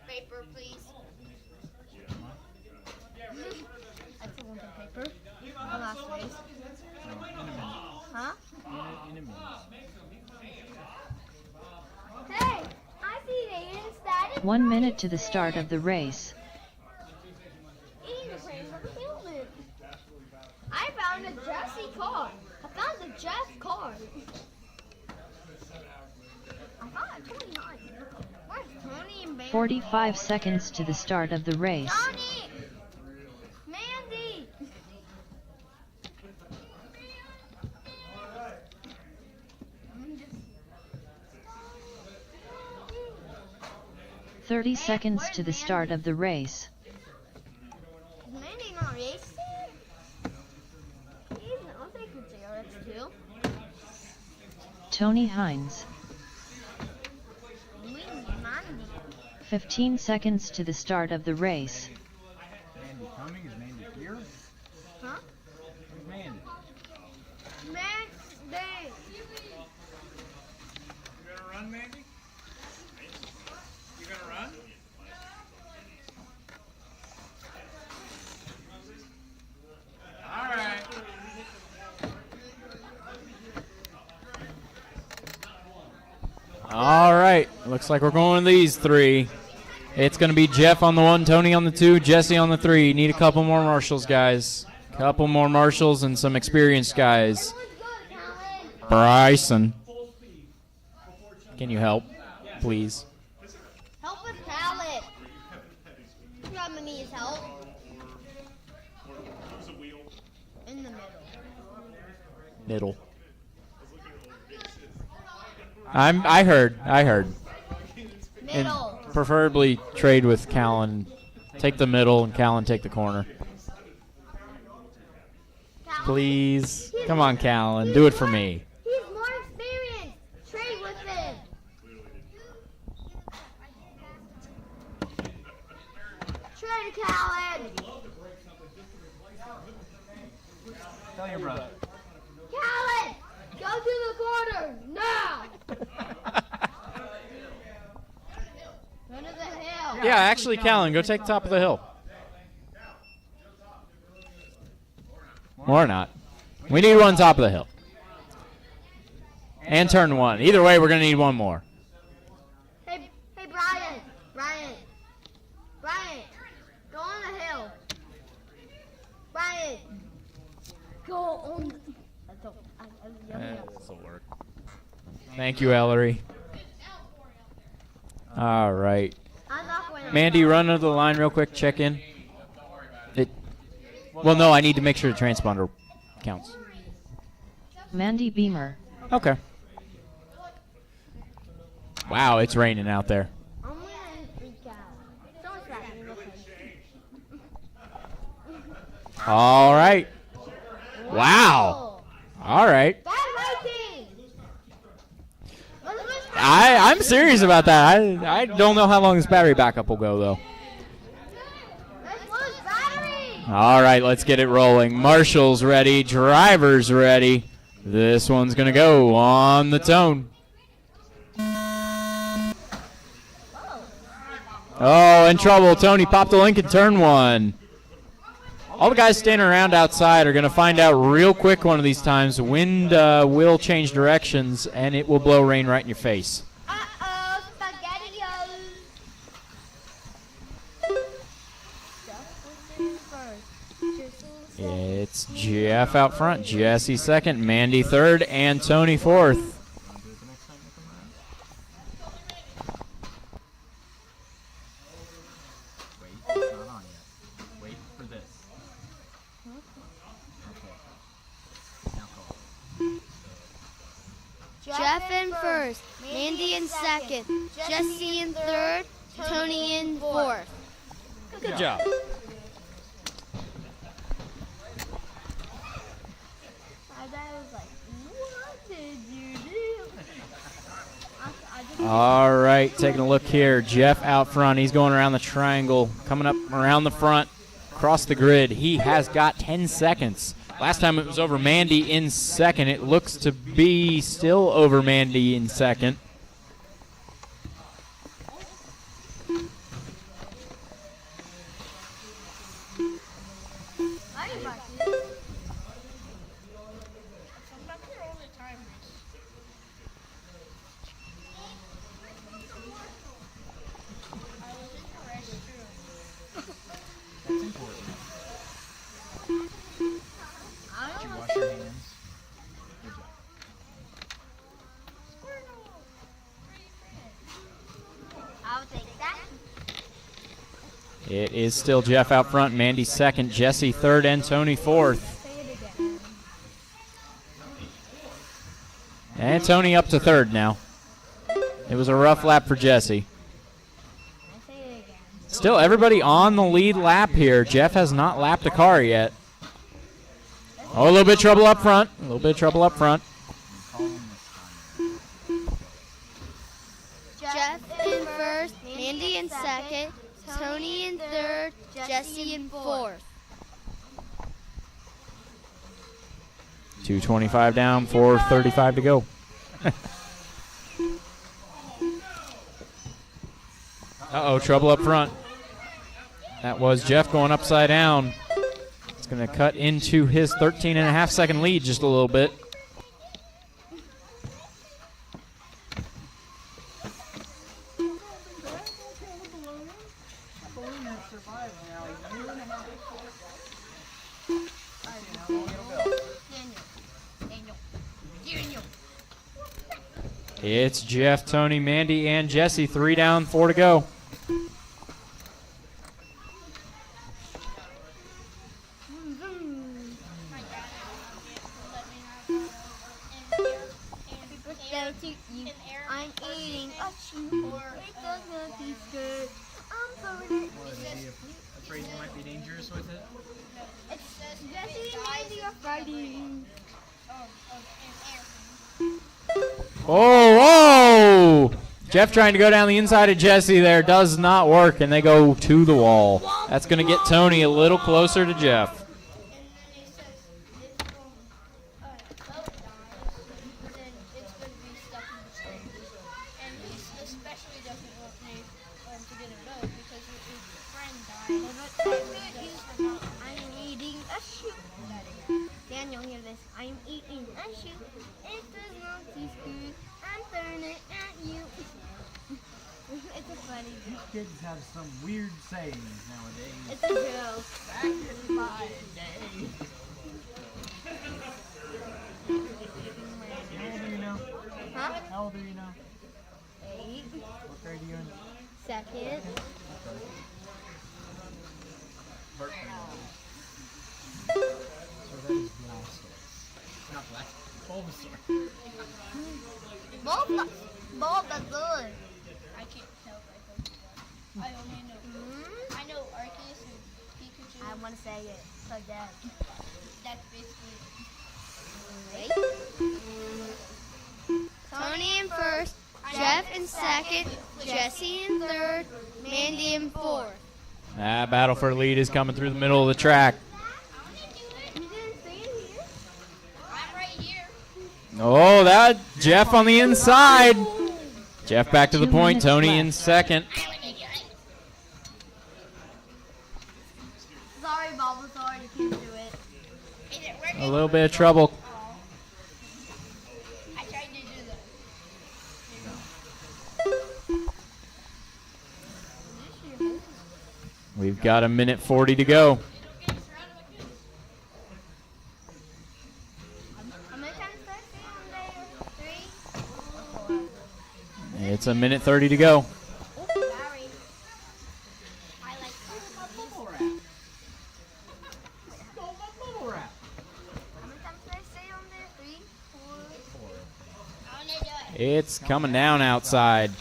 Paper, please. I took one paper. The last race. Huh? Hey, I see the static. 1 minute to the start of the race. I found a Jesse car. I found the Jeff car. I found 29. Where's Tony and Baby? 45 seconds to the start of the race. Tony! 30 seconds to the start of the race. Is Mandy not racing? I'll take the JRX too. Tony Hines. 15 seconds to the start of the race. Mandy coming? Is Mandy here? Huh? Where's Mandy? Mandy! You gonna run, Mandy? You gonna run? All right. All right, looks like we're going to these three. It's going to be Jeff on the 1, Tony on the 2, Jesse on the 3. Need a couple more marshals, guys. Couple more marshals and some experienced guys. Bryson, can you help, please? Help with Khaled. Grandma needs help. In the Middle. I heard. And middle. preferably trade with Callan. Take the middle and Callan take the corner. Please. Come on, Callan. Do it for me. He's more experienced. Trade with him. Trade Khaled. Tell your brother. Khaled, go to the corner now. Go to the hill. Yeah, actually, Callan, go take the top of the hill. Or not. We need one top of the hill. And turn 1. Either way, we're going to need one more. Hey, Brian. Brian, go on the hill. Brian, go on. This will work. Thank you, Ellery. All right. Mandy, run under the line real quick. Check in. Well, no, I need to make sure the transponder counts. Mandy Beamer. Okay. Wow, it's raining out there. I'm gonna freak out. Someone's back in the house. All right. Wow. All right. Bad racing. I'm serious about that. I don't know how long this battery backup will go, though. All right, let's get it rolling. Marshall's ready. Driver's ready. This one's going to go on the tone. Oh, in trouble. Tony popped the link in turn 1. All the guys standing around outside are going to find out real quick one of these times. Wind will change directions, and it will blow rain right in your face. Uh-oh, SpaghettiOs. It's Jeff out front, Jesse second, Mandy third, and Tony fourth. Jeff in first, Mandy in second, Jesse in third, Tony in fourth. Good job. My dad was like, what did you do? All right, taking a look here. Jeff out front. He's going around the triangle, coming up around the front, across the grid. He has got 10 seconds. Last time it was over Mandy in second. It looks to be still over Mandy in second. It is still Jeff out front, Mandy second, Jesse third, and Tony fourth. And Tony up to third now. It was a rough lap for Jesse. Still, everybody on the lead lap here. Jeff has not lapped a car yet. Oh, a little bit of trouble up front. A little bit of trouble up front. Jeff in first, Mandy in second, Tony in third, Jesse in fourth. 2:25 down, 4:35 to go. Uh-oh, trouble up front. That was Jeff going upside down. It's going to cut into his 13.5-second lead just a little bit. It's Jeff, Tony, Mandy, and Jesse. 3 down, 4 to go. I'm eating a chew. It does not taste good. I'm covered it. Afraid you might be dangerous with it? Jesse and Mandy are fighting. Oh, whoa! Jeff trying to go down the inside of Jesse there. Does not work, and they go to the wall. That's going to get Tony a little closer to Jeff. I'm eating a shoe. Daniel, hear this. I'm eating a shoe. It does not taste good. I'm throwing it at you. It's a funny joke. Kids have some weird sayings nowadays. It's a joke. Back in my day. How old are you now? Huh? How old are you now? 8. What grade are you in? Second. So that is Blastoise. Not Blastoise. Bulbasaur. Bulbasaur. I can't tell I only know. I know Arceus and Pikachu. I want to say it. So dead. That's basically Tony in first, Jeff in second, Jesse in third, Mandy in fourth. That battle for lead is coming through the middle of the track. I'm right here. Oh, that Jeff on the inside. Jeff back to the point. Tony in second. Sorry, Bulbasaur, you can't do it. A little bit of trouble. I tried to do that. We've got 1:40 to go. It's 1:30 to go. It's coming down outside.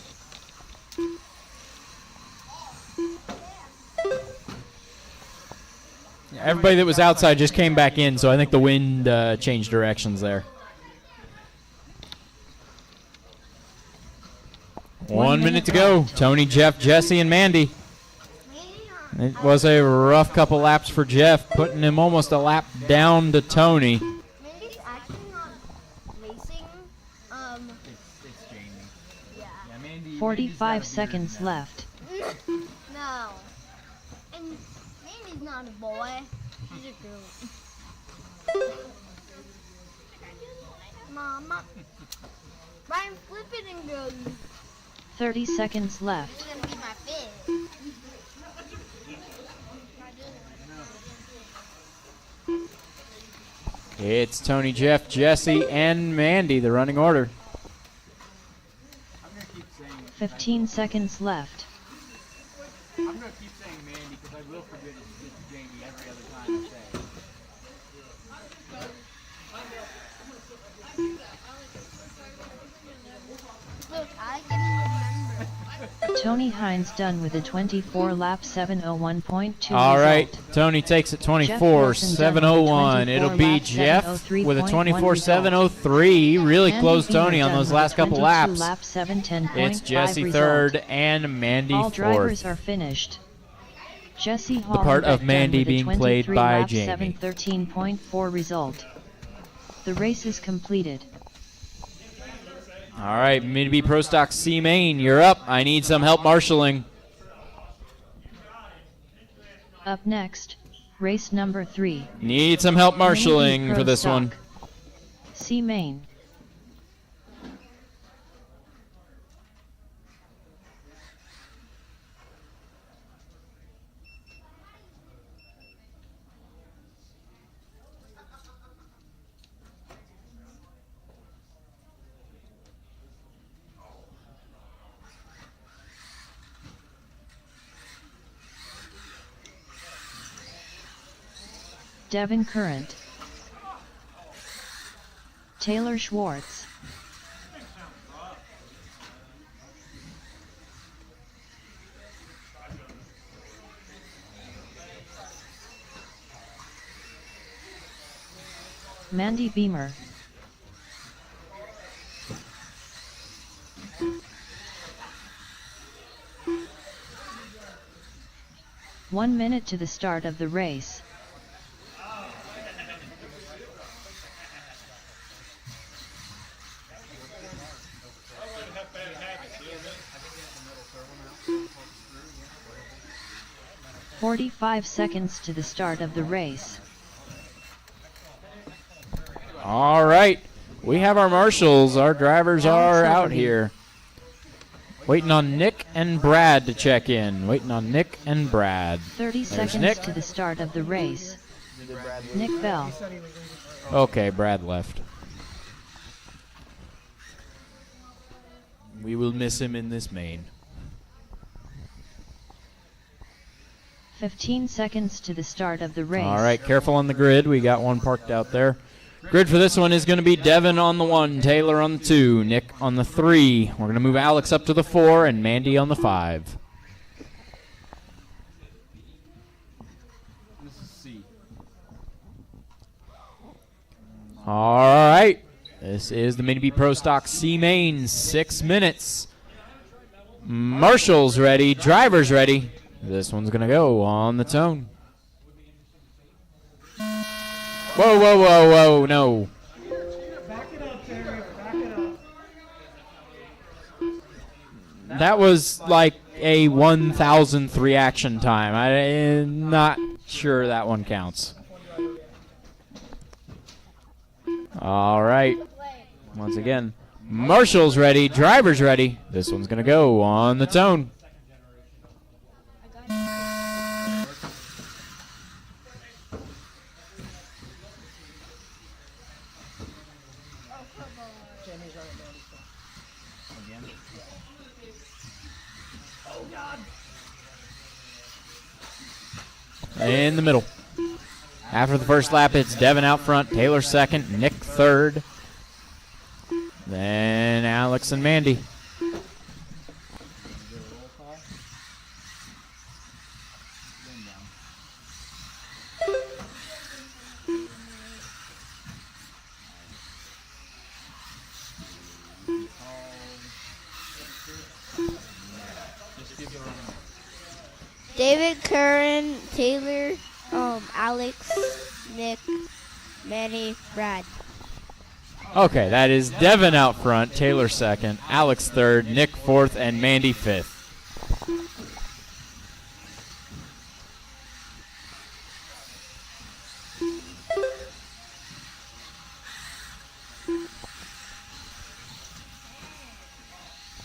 Everybody that was outside just came back in, so I think the wind changed directions there. 1 minute to go. Tony, Jeff, Jesse, and Mandy. It was a rough couple laps for Jeff, putting him almost a lap down to Tony. Mandy's actually not racing. It's Jamie. Yeah. Mandy, 45 seconds left. No. And Mandy's not a boy. She's a girl. Mama. Ryan, flip it and go. 30 seconds left. It's gonna be my fit. It's Tony, Jeff, Jesse, and Mandy, the running order. 15 seconds left. I'm going to keep saying Mandy because I will forget it's Jamie every other time I say it. Look, I can remember. Tony Hines done with a 24-lap 701.2 All right, result. Tony takes it Jeff 24, Wilson done with a 701. It'll be 24-lap Jeff with a 703.1 24-703. Really Andy close Beamer Tony on done those with last a couple laps. 22-lap 710.5 It's Jesse result. third and Mandy All drivers fourth. are finished. Jesse Hall part of done Mandy with a being played by 23-lap Jamie. 713.4 result. The race is completed. All right, Mid-B Pro Stock C Main, you're up. I need some help marshaling. Up next, race number 3. Need some help marshaling Mini-B for Pro this Stock. one. C Main. Devin Current. Taylor Schwartz. Mandy Beamer. One minute to the start of the race. "45 seconds to the start of the race." All right, we have our marshals. Our drivers are out here. Waiting on Nick and Brad to check in. Waiting on Nick and Brad. 30 There's seconds Nick. to the start of the race. Nick Bell. Okay, Brad left. We will miss him in this main. 15 seconds to the start of the race. All right, careful on the grid. We got one parked out there. Grid for this one is going to be Devin on the 1, Taylor on the 2, Nick on the 3. We're going to move Alex up to the 4 and Mandy on the 5. This is C. All right. This is the Mini-B Pro Stock C Main, 6 minutes. Marshals ready, drivers ready. This one's going to go on the tone. Whoa, whoa, whoa, whoa, no. Back it up, Terry. Back it up. That was like a 1,000th reaction time. I'm not sure that one counts. All right. Once again, marshals ready, drivers ready. This one's going to go on the tone. In the middle. After the first lap, it's Devin out front, Taylor second, Nick third. Then Alex and Mandy. David, Curran, Taylor, Alex, Nick, Manny, Brad. Okay, that is Devin out front, Taylor second, Alex third, Nick fourth, and Mandy fifth.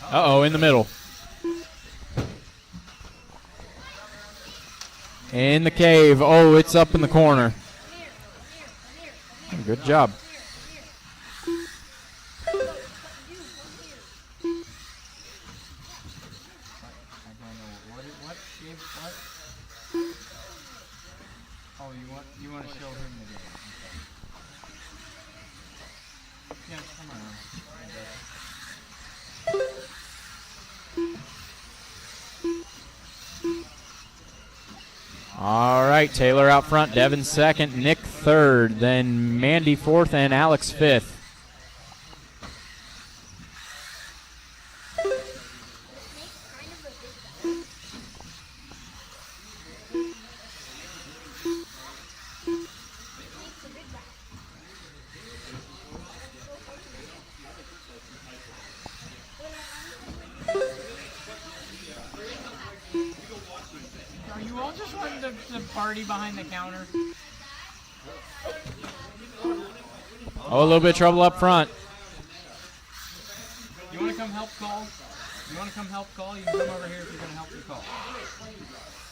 Uh-oh, in the middle. In the cave. Oh, it's up in the corner. Good job. Oh, you want to show him the game? Okay. Yeah, come on. right, Taylor out front, Devin second, Nick third, then Mandy fourth, and Alex fifth. Are you all just wanting to party behind the counter? Oh, a little bit of trouble up front. You want to come help call? You want to come help call? You can come over here if you're going to help me call.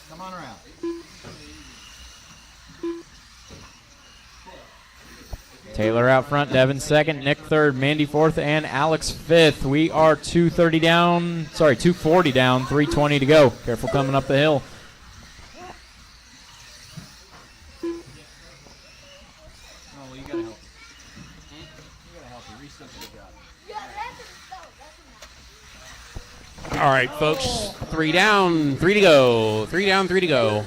Come on around. Taylor out front, Devin second, Nick third, Mandy fourth, and Alex fifth. We are 240 down, 320 to go. Careful coming up the hill. Oh, well, you gotta help. You gotta help her. Reset the job. All right, folks. 3 down, 3 to go. 3 down, 3 to go.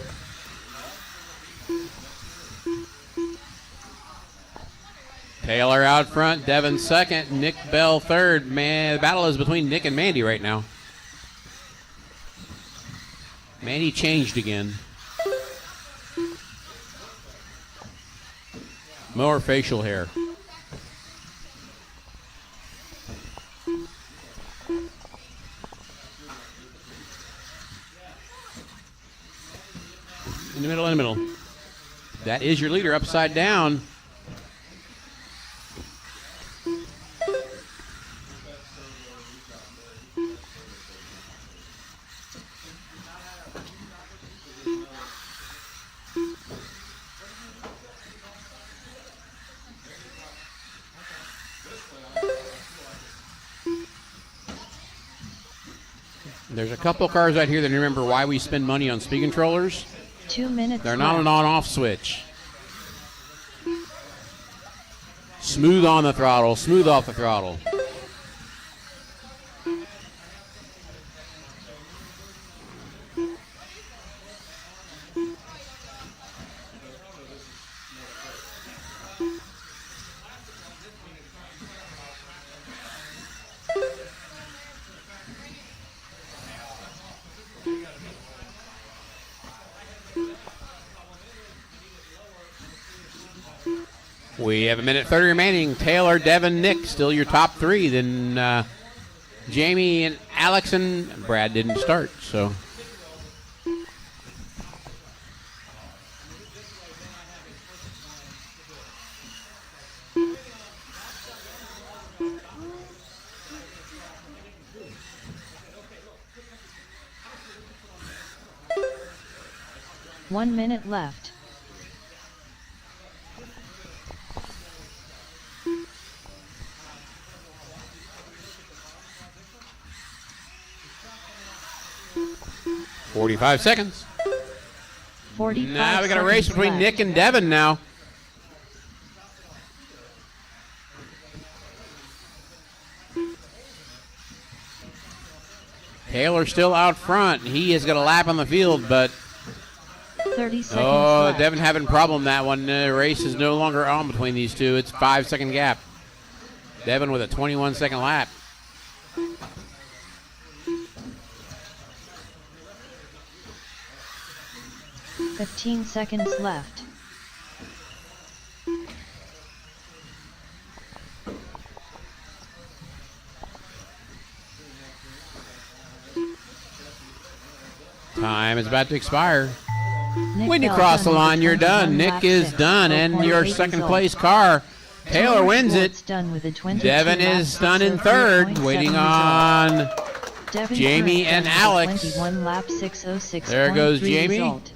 Taylor out front, Devin second, Nick Bell third. Man, the battle is between Nick and Mandy right now. Mandy changed again. More facial hair. In the middle, in the middle. That is your leader, upside down. There's a couple cars out here that remember why we spend money on speed controllers. 2 minutes They're not left. an on-off switch. Smooth on the throttle, smooth off the throttle. We have 1:30 remaining. Taylor, Devin, Nick, still your top three. Then Jamie and Alex and Brad didn't start, so. One minute left. $45 seconds. 45 Now we got a race seconds between left. Nick and Devin now. Taylor still out front. He has got a lap on the field, but 30 seconds left. Devin having a problem that one. The race is no longer on between these two. It's 5-second gap. Devin with a 21-second lap. $15 seconds left. Time is about to expire. Nick When you Bell cross the done with line, you're 21 done. Nick lap is 6, done, and your 0.8 second result. place car. Taylor wins Schwartz it. done with a 22 Devin lap is done in 6, third, 3.7 waiting result. on Devin Jamie Curran and done with a Alex. 21 lap 606. There goes Jamie. Result.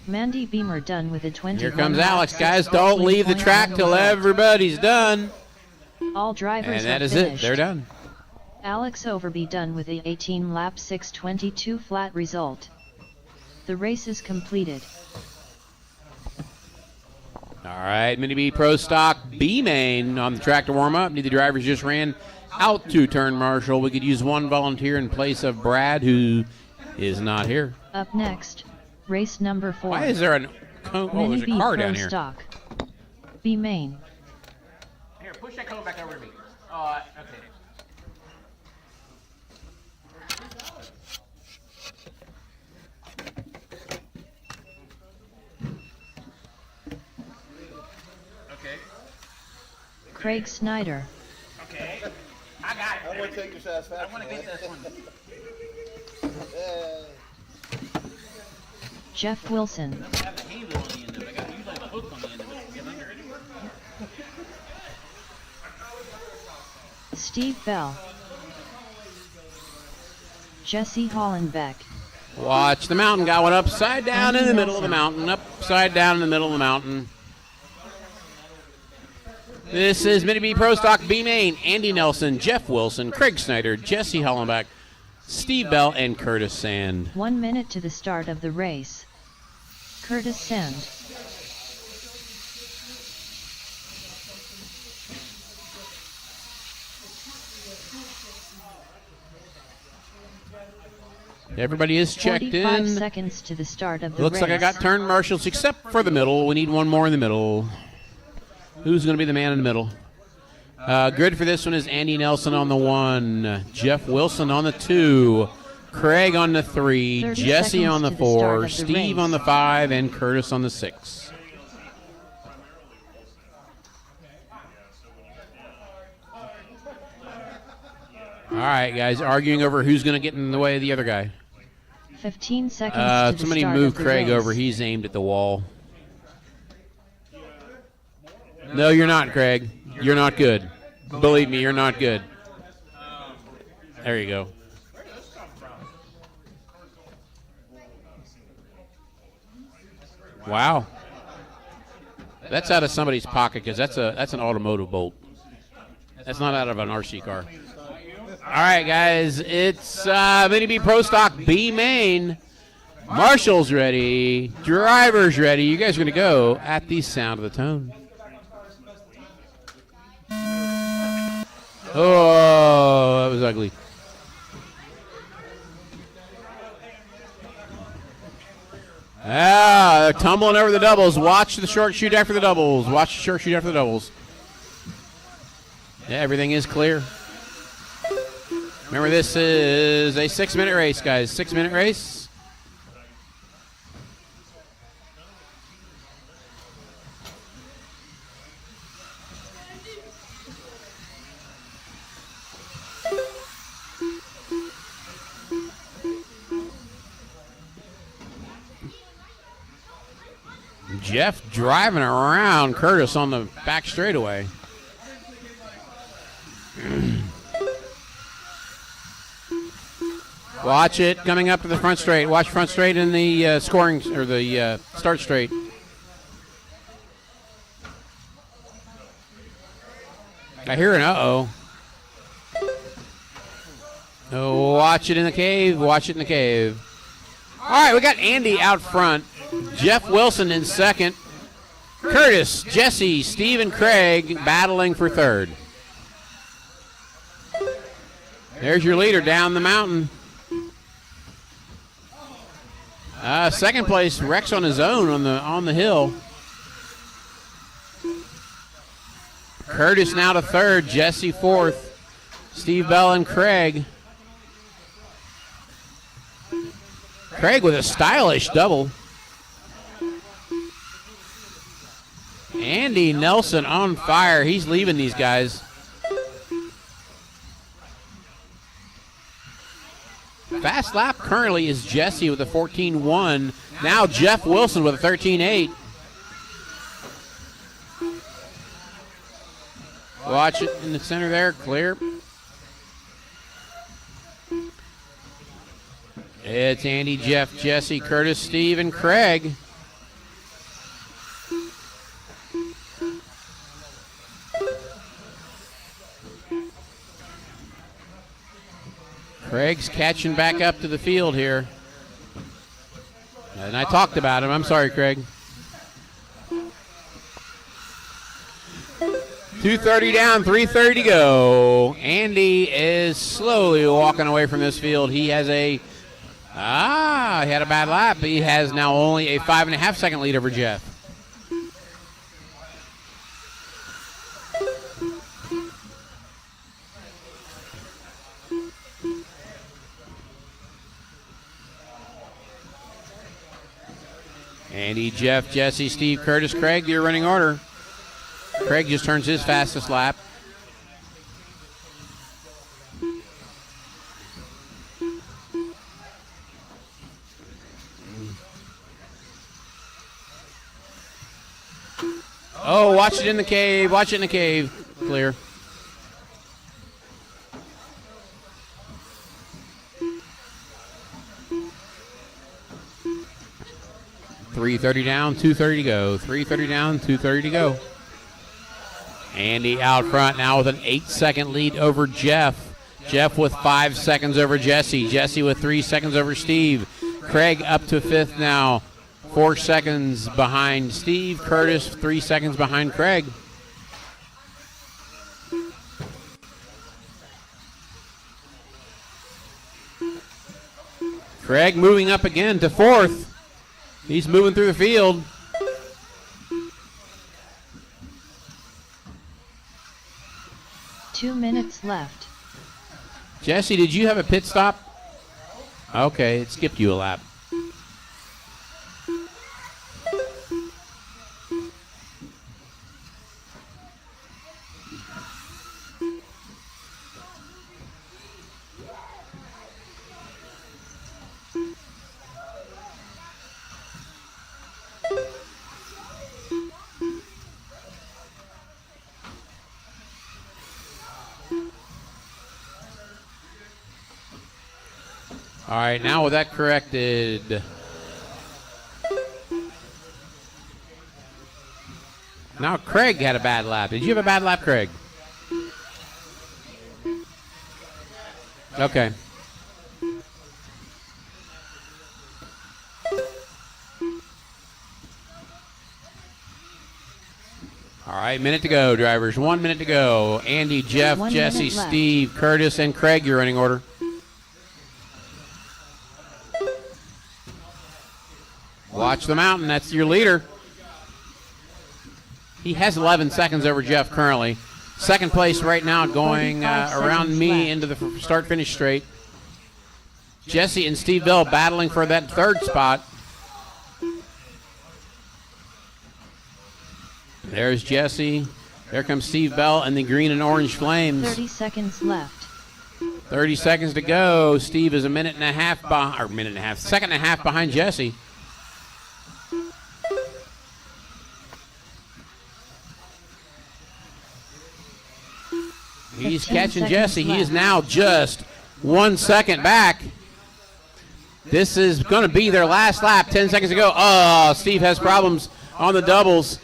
Mandy Beamer done with a 21 Here comes lap Alex. Guys, 6, don't leave the 3.1 track till result. everybody's done. All drivers And that have is finished. it. They're done. Alex Overby done with a 18 lap 6:22 flat result. The race is completed. All right, Mini B Pro Stock B main on the track to warm up. Neither drivers just ran out to turn marshal. We could use one volunteer in place of Brad, who is not here. Up next, Race number 4. Why is there a cone? Oh, there's a Mini car B down Pro here. Stock. B main. Here, push that cone back over to me. Okay. Okay. Craig Snyder. Okay. I got it. I want to take your satisfaction. I want to get this one. Jeff Wilson. It doesn't have the handle on the end of it. I got to use like the hook on the end of it to get under it. Steve Bell. Jesse Hollenbeck. Watch the mountain guy went upside down in the middle of the mountain. Upside down in the middle of the mountain. This is Mini B Pro Stock B Main. Andy Nelson, Jeff Wilson, Craig Snyder, Jesse Hollenbeck, Steve Bell, and Curtis Sand. 1 minute to the start of the race. Curtis Sand. Everybody is checked 45 in. seconds to the start of the Looks race. like I got turn marshals except for the middle. We need one more in the middle. Who's going to be the man in the middle? Grid for this one is Andy Nelson on the 1, Jeff Wilson on the 2, Craig on the 3, Jesse on the 4, Steve on the 5, and Curtis on the 6. All right, guys, arguing over who's going to get in the way of the other guy. 15 seconds to the Somebody start move of the Craig race. over. He's aimed at the wall. No, you're not, Craig. You're not good. Believe me, you're not good. There you go. Wow. That's out of somebody's pocket because that's an automotive bolt. That's not out of an RC car. All right, guys. It's Mini B Pro Stock B Main. Marshall's ready. Driver's ready. You guys are going to go at the sound of the tone. Oh, that was ugly. They're tumbling over the doubles. Watch the short chute after the doubles. Watch the short chute after the doubles. Yeah, everything is clear. Remember, this is a 6-minute race, guys. 6-minute race. Jeff driving around Curtis on the back straightaway. Watch it coming up to the front straight. Watch front straight in the scoring or the start straight. I hear an uh-oh. Oh, watch it in the cave. Watch it in the cave. All right, we got Andy out front. Jeff Wilson in second. Curtis, Jesse, Steve, and Craig battling for third. There's your leader down the mountain. Second place, Rex on his own on the hill. Curtis now to third, Jesse fourth, Steve Bell and Craig. Craig with a stylish double. Andy Nelson on fire. He's leaving these guys. Fast lap currently is Jesse with a 14.1. Now Jeff Wilson with a 13.8. Watch it in the center there, clear. It's Andy, Jeff, Jesse, Curtis, Steve, and Craig. Craig's catching back up to the field here. And I talked about him. I'm sorry, Craig. 2:30 down, 3:30 to go. Andy is slowly walking away from this field. He has a Ah, he had a bad lap. He has now only a 5.5 second lead over Jeff. Andy, Jeff, Jesse, Steve, Curtis, Craig, your running order. Craig just turns his fastest lap. Oh, watch it in the cave. Watch it in the cave. Clear. .330 down, 2:30 to go. 3:30 down, 2:30 to go. Andy out front now with an 8-second lead over Jeff. Jeff with 5 seconds over Jesse. Jesse with 3 seconds over Steve. Craig up to 5th now. 4 seconds behind Steve. Curtis 3 seconds behind Craig. Craig moving up again to 4th. He's moving through the field. Two minutes left. Jesse, did you have a pit stop? Okay, it skipped you a lap. All right, now with that corrected, now Craig had a bad lap. Did you have a bad lap, Craig? Okay. All right, minute to go, drivers. 1 minute to go. Andy, Jeff, 1 Jesse, minute left. Steve, Curtis, and Craig, your running order. Watch the mountain. That's your leader. He has 11 seconds over Jeff currently. Second place right now going 45 around me seconds into the start-finish straight. Jesse and Steve Bell battling for that 3rd spot. There's Jesse. There comes Steve Bell and the green and orange flames. 30 seconds left. 30 seconds to go. Steve is a minute and a half second and a half behind Jesse. He's 15 catching seconds Jesse. He is left. now just 1 second back. This is going to be their last lap. 10 seconds to go. Oh, Steve has problems on the doubles.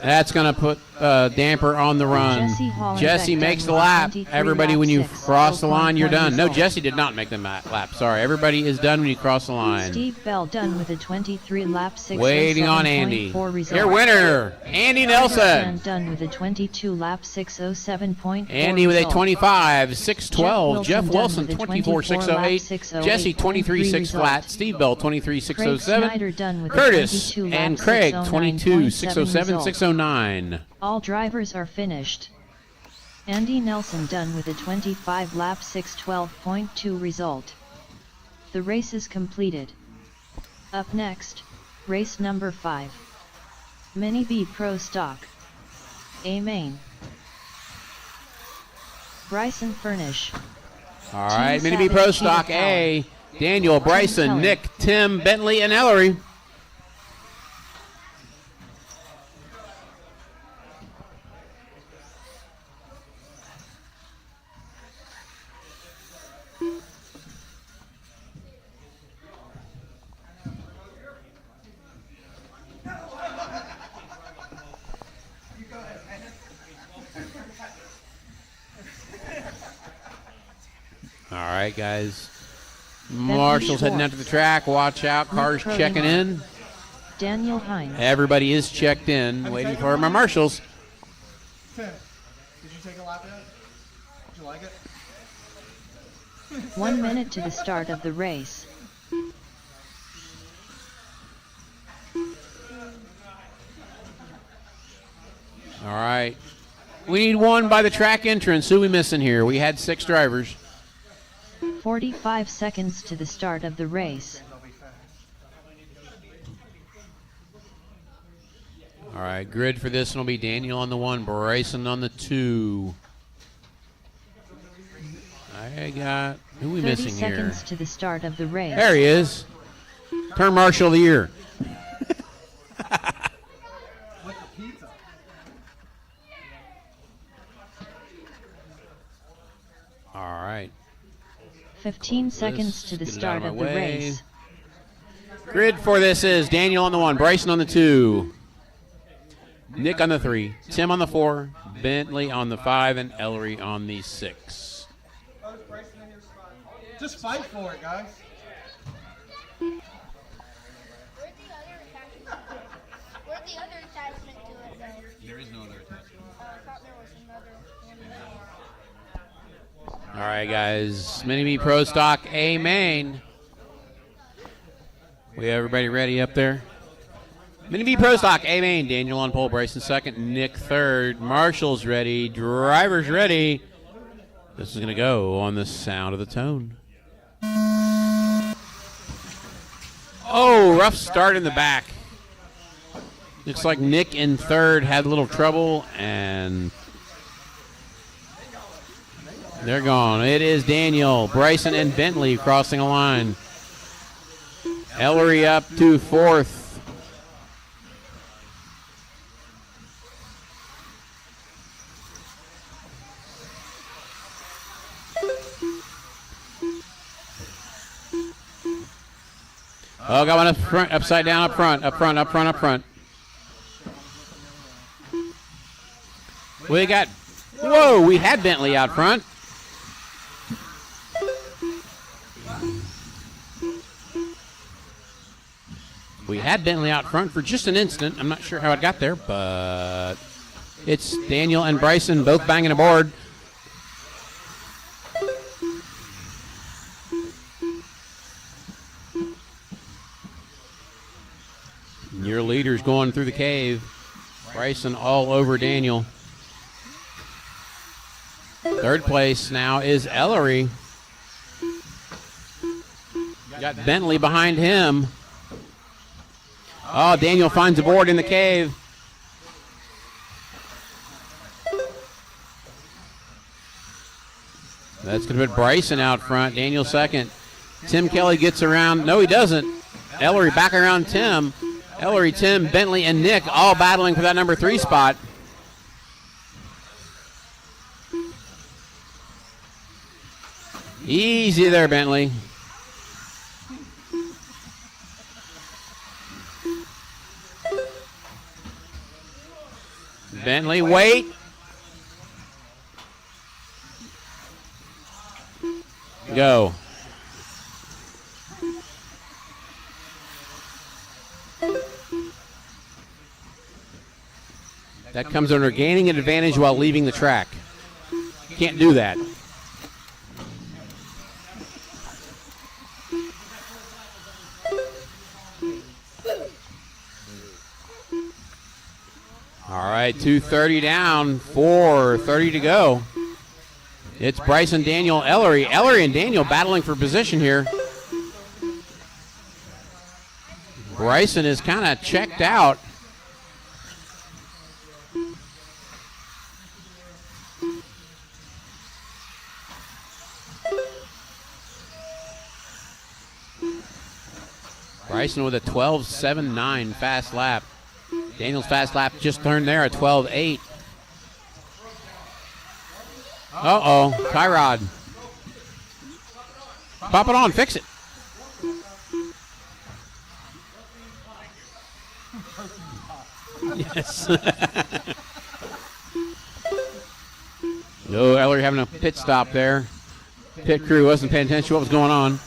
That's going to put a damper on the run. Jesse Hollenbeck Jesse makes the done with lap. 23 Everybody, lap when you 6, cross the line, you're 0.1 done. No, result. Jesse did not make the lap. Sorry. Everybody is done when you cross the line. Steve Bell done with a 23 lap 6. Waiting on Andy. 7.4 result. Your winner, Andy Nelson. And done with a 22 lap 607.4. Andy with a result. 25, 612. Jeff Wilson Wilson, done with a 24, 608. 24 Jesse, 23, 6 result. flat. Steve Bell, 23, Craig 607. Snyder done with a Curtis 22 lap and Craig, 609.7 22, 607, result. 609. All drivers are finished. Andy Nelson done with a 25 lap 612.2 result. The race is completed. Up next, race number 5. Mini B Pro Stock. A main. Bryson Furnish. All right, Team Mini B Savage Pro Stock Heater A. Daniel, Bryson, Keller. Nick, Tim, Bentley, and Ellery. All right, guys. Marshall's heading out to the track. Watch out. Cars Nick checking in. Daniel Hines. Everybody is checked in, waiting for my marshals. Tim, did you take a lap yet? Did you like it? 1 minute to the start of the race. All right. We need one by the track entrance. Who we missing here? We had 6 drivers. 45 seconds to the start of the race. All right, grid for this one will be Daniel on the 1, Bryson on the 2. I got, who are we missing here? 30 seconds to the start of the race. There he is. Turn Marshal of the Year. All right. 15 seconds to the Get it out start of of my the way. race. Grid for this is Daniel on the 1, Bryson on the 2, Nick on the 3, Tim on the 4, Bentley on the 5, and Ellery on the 6. Just fight for it, guys. Where's the other attachment to it, though? There is no other attachment. I thought there was another one. All right, guys. Mini B Pro Stock A main. We have everybody ready up there? Mini B Pro Stock A main. Daniel on pole, Bryson second, Nick third. Marshall's ready. Driver's ready. This is going to go on the sound of the tone. Oh, rough start in the back. Looks like Nick in third had a little trouble, and they're gone. It is Daniel, Bryson, and Bentley crossing a line. Ellery up to fourth. Oh, got one up front, upside down, up front. We got, whoa, we had Bentley out front. We had Bentley out front for just an instant. I'm not sure how it got there, but it's Daniel and Bryson both banging aboard. Your leader's going through the cave. Bryson all over Daniel. Third place now is Ellery. Got Bentley behind him. Oh, Daniel finds a board in the cave. That's going to put Bryson out front. Daniel second. Tim Kelly gets around. No, he doesn't. Ellery back around Tim. Ellery, Tim, Bentley, and Nick all battling for that number 3 spot. Easy there, Bentley. Bentley, wait. Go. That comes under gaining an advantage while leaving the track. Can't do that. All right, 2:30 down, 4:30 to go. It's Bryson, Daniel, Ellery. Ellery and Daniel battling for position here. Bryson is kind of checked out. Bryson with a 12.79 fast lap. Daniel's fast lap just turned there at 12.8. Uh-oh, Tyrod. Pop it on, fix it. Yes. No, Ellery having a pit stop there. Pit crew wasn't paying attention to what was going on.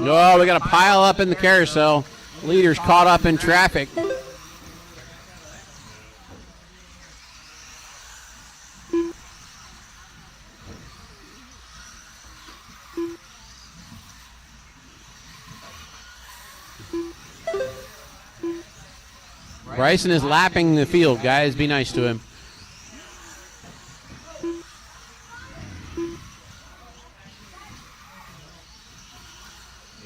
Oh, we got a pile up in the carousel. Leaders caught up in traffic. Bryson is lapping the field, guys. Be nice to him.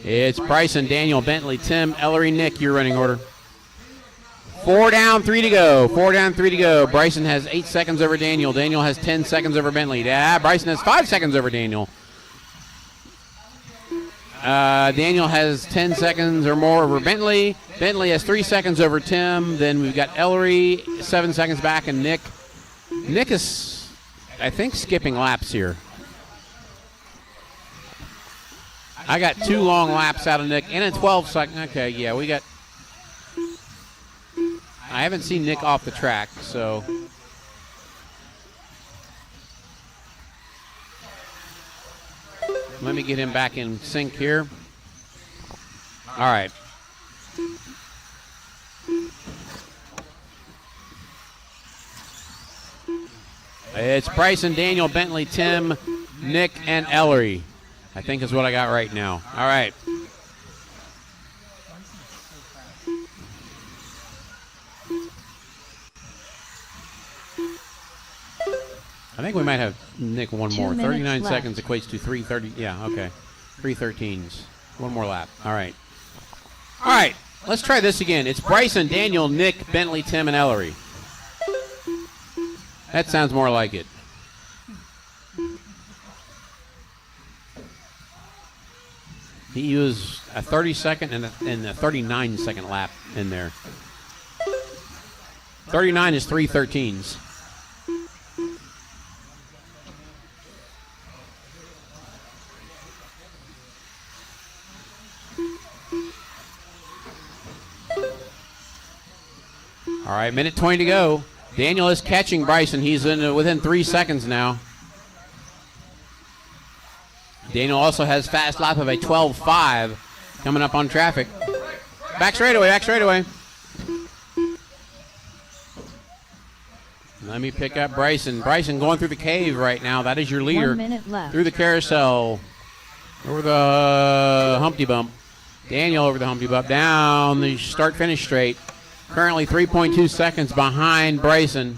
It's Bryson, Daniel, Bentley, Tim, Ellery, Nick, your running order. 4 down, 3 to go. 4 down, 3 to go. Bryson has 8 seconds over Daniel. Daniel has 10 seconds over Bentley. Yeah, Bryson has 5 seconds over Daniel. Daniel has 10 seconds or more over Bentley. Bentley has 3 seconds over Tim. Then we've got Ellery, 7 seconds back, and Nick. Nick is, I think, skipping laps here. I got 2 long laps out of Nick and a 12 second. Okay, yeah, we got. I haven't seen Nick off the track, so. Let me get him back in sync here. All right. It's Bryson, Daniel, Bentley, Tim, Nick, and Ellery. I think is what I got right now. All right. I think we might have Nick one 2 more. minutes 39 left. seconds equates to 3:30. Yeah, okay. 3:13s. One more lap. All right. All right. Let's try this again. It's Bryson, Daniel, Nick, Bentley, Tim, and Ellery. That sounds more like it. He used a 30-second and a 39-second lap in there. 39 is 3:13s. All right, minute 20 to go. Daniel is catching Bryson. He's within 3 seconds now. Daniel also has fast lap of a 12.5 coming up on traffic. Back straightaway, back straightaway. Let me pick up Bryson. Bryson going through the cave right now. That is your leader. 1 minute left. Through the carousel. Over the Humpty Bump. Daniel over the Humpty Bump. Down the start-finish straight. Currently 3.2 seconds behind Bryson.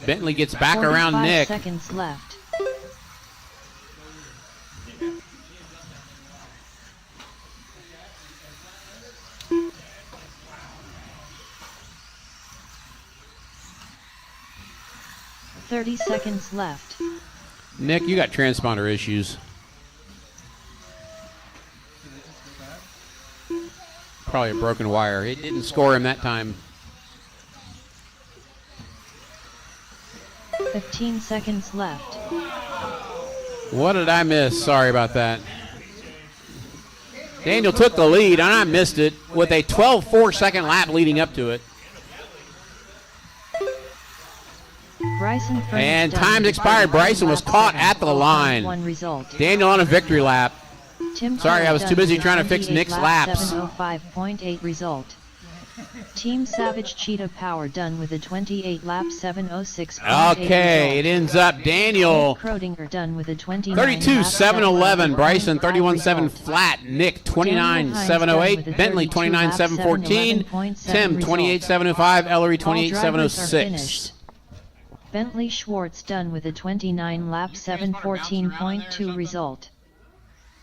Bentley gets back around 45 Nick. seconds left. $30 seconds left. Nick, you got transponder issues. Probably a broken wire. It didn't score him that time. 15 seconds left. What did I miss? Sorry about that. Daniel took the lead, and I missed it with a 12.4 second lap leading up to it. Bryson And time's expired. Bryson was caught at the line. One result. Daniel on a victory lap. Tim Sorry, I was Clark too busy done trying to with fix 28 Nick's lap laps. 7:05.8 result. Team Savage Cheetah Power done with a 28 lap 7:06.8 Okay, it ends up Daniel. Krodinger done with a 29 32 lap 711. Bryson 31 7 result. flat. Nick 29 708. Bentley 29 714. Tim 28 705. Ellery 28 All drivers are 706. finished. Bentley Schwartz done with a 29 lap 7:14.2 result.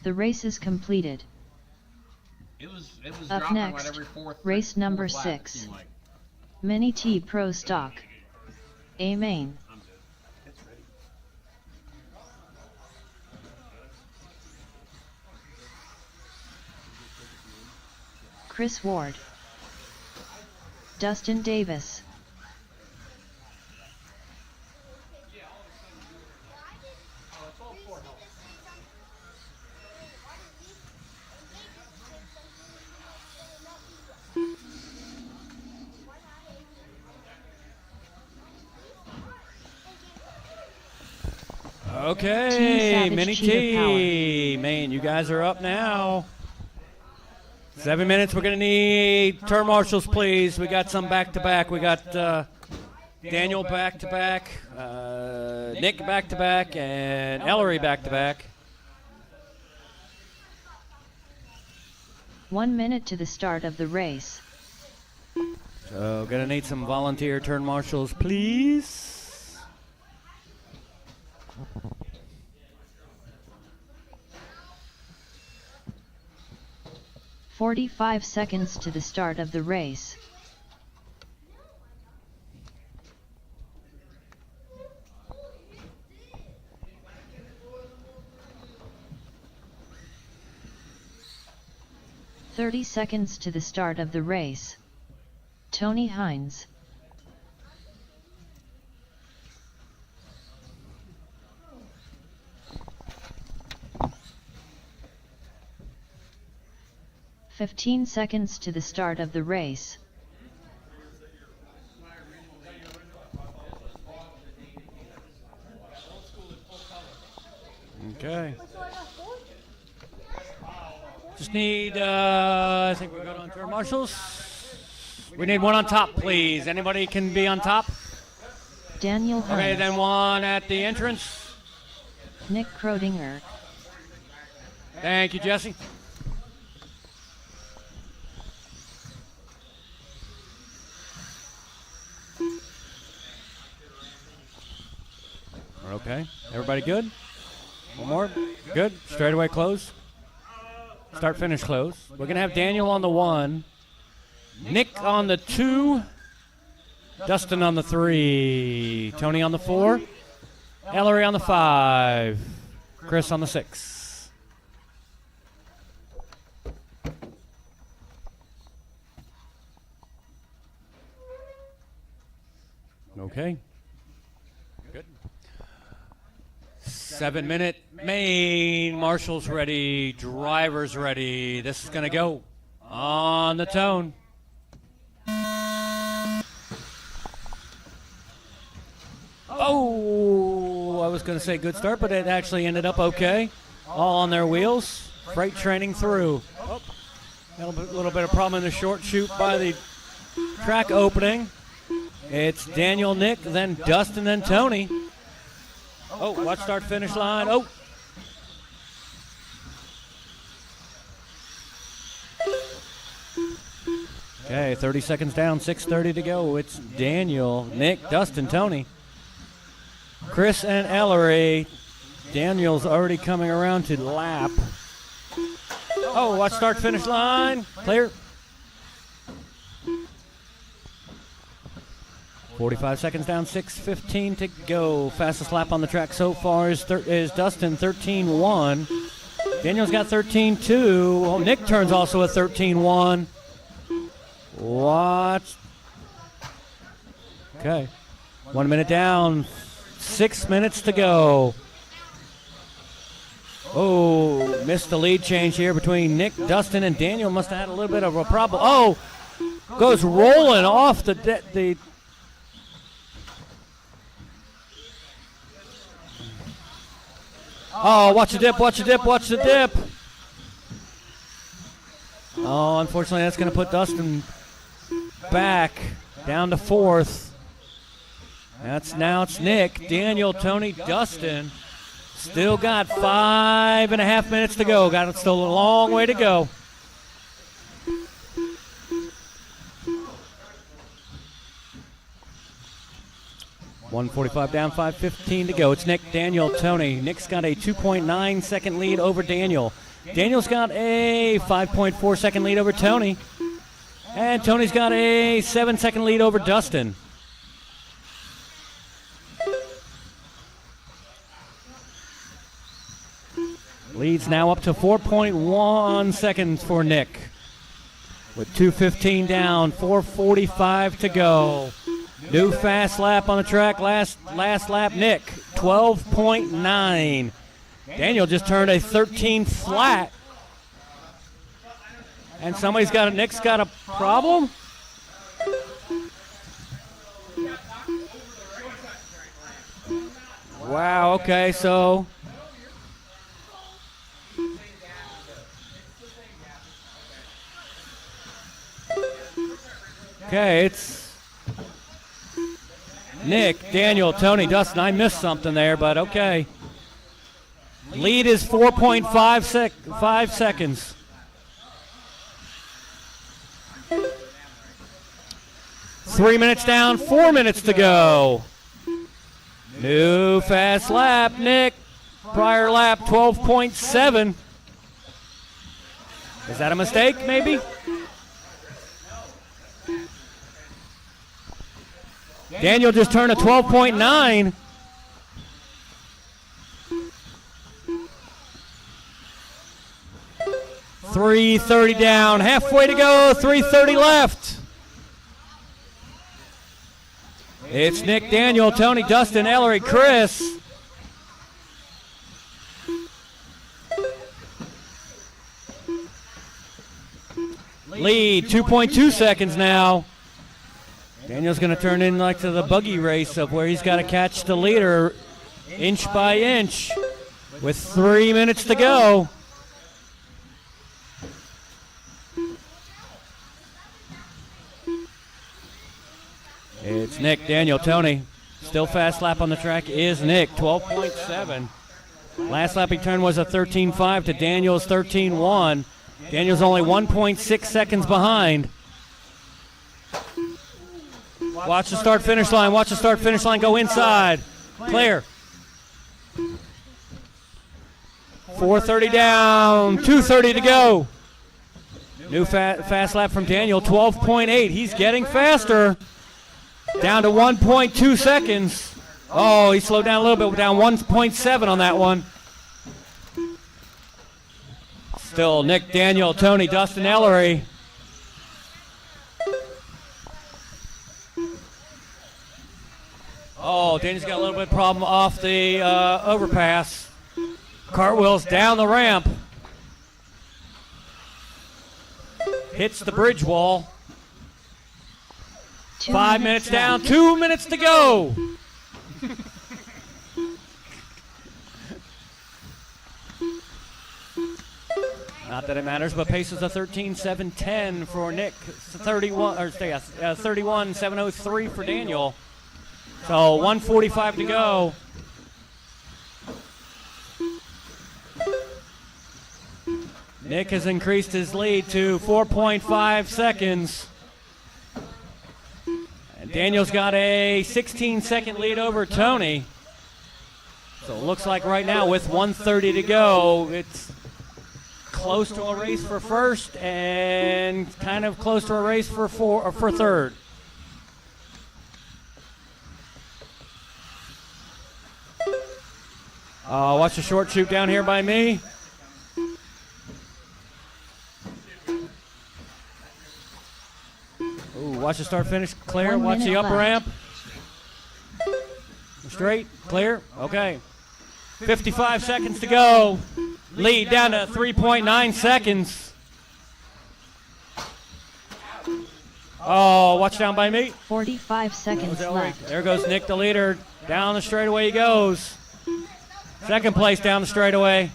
The race is completed. It was Up dropping next, every fourth race number lap, it 6. seemed like. Mini T Pro Stock. A main. Chris Ward. Dustin Davis. Okay, Savage Mini Cheetah T. Man, you guys are up now. 7 minutes. We're going to need turn marshals, please. We got some back-to-back. We got Daniel back-to-back, Nick back-to-back, and Ellery back-to-back. 1 minute to the start of the race. So, gonna need some volunteer turn marshals, please. "45 seconds to the start of the race. "30 seconds to the start of the race. Tony Hines. "15 seconds to the start of the race. Okay. Just need, I think we're good on turn marshals. We need one on top, please. Anybody can be on top? Daniel Hines. Okay, then one at the entrance. Nick Krodinger. Thank you, Jesse. Okay, everybody good? One more? Good. Straightaway close. Start, finish, close. We're going to have Daniel on the 1, Nick on the 2, Dustin on the 3, Tony on the 4, Ellery on the 5, Chris on the 6. Okay. Good. 7-minute main. Marshals ready. Drivers ready. This is going to go on the tone. Oh, I was going to say good start, but it actually ended up okay. All on their wheels. Freight training through. Oh, a little bit of problem in the short chute by the track opening. It's Daniel, Nick, then Dustin, then Tony. Oh, watch start finish line. Oh. Okay, 30 seconds down, 6:30 to go. It's Daniel, Nick, Dustin, Tony, Chris, and Ellery. Daniel's already coming around to lap. Oh, watch start finish line. Clear. 45 seconds down, 6:15 to go. Fastest lap on the track so far is Dustin, 13.1. Daniel's got 13.2. Oh, Nick turns also a 13.1. Watch. Okay. 1 minute down, 6 minutes to go. Oh, missed the lead change here between Nick, Dustin, and Daniel. Must have had a little bit of a problem. Oh, goes rolling off the Oh, watch the dip, watch the dip, watch the dip. Oh, unfortunately, that's going to put Dustin back down to 4th. Now it's Nick, Daniel, Tony, Dustin. Still got 5.5 minutes to go. Got it, still a long way to go. $1:45 down, 5:15 to go. It's Nick, Daniel, Tony. Nick's got a 2.9 second lead over Daniel. Daniel's got a 5.4 second lead over Tony. And Tony's got a 7 second lead over Dustin. Lead's now up to 4.1 seconds for Nick. With 2:15 down, 4:45 to go. New fast lap on the track, last lap, Nick, 12.9. Daniel just turned a 13 flat. And Nick's got a problem? Wow, okay, so. Okay, it's Nick, Daniel, Tony, Dustin. I missed something there, but okay. Lead is 4.5 seconds. 3 minutes down, 4 minutes to go. New fast lap, Nick. Prior lap, 12.7. Is that a mistake, maybe? Daniel just turned a 12.9. .330 down, halfway to go, 3:30 left. It's Nick, Daniel, Tony, Dustin, Ellery, Chris. Lead, 2.2 seconds now. Daniel's going to turn in like to the buggy race of where he's got to catch the leader inch by inch with 3 minutes to go. It's Nick, Daniel, Tony. Still fast lap on the track is Nick, 12.7. Last lap he turned was a 13.5 to Daniel's 13.1. Daniel's only 1.6 seconds behind. Watch the start-finish line. Watch the start-finish line go inside. Clear. 4:30 down, 2:30 to go. New fast lap from Daniel, 12.8. He's getting faster. Down to 1.2 seconds. Oh, he slowed down a little bit, down 1.7 on that one. Still Nick, Daniel, Tony, Dustin, Ellery. Oh, Daniel's got a little bit of problem off the overpass. Cartwheels down the ramp. Hits the bridge wall. 5 minutes down, 2 minutes to go. Not that it matters, but pace is a 13.710 for Nick. 31.703 for Daniel. So 1:45 to go. Nick has increased his lead to 4.5 seconds. And Daniel's got a 16-second lead over Tony. So it looks like right now with 1:30 to go, it's close to a race for first and kind of close to a race for third. Watch the short shoot down here by me. Ooh, watch the start finish. Clear. Watch the up ramp. Straight. Clear. Okay. 55 seconds to go. Lead down to 3.9 seconds. Oh, watch down by me. 45 seconds left. There goes Nick, the leader. Down the straightaway he goes. Second place down the straightaway.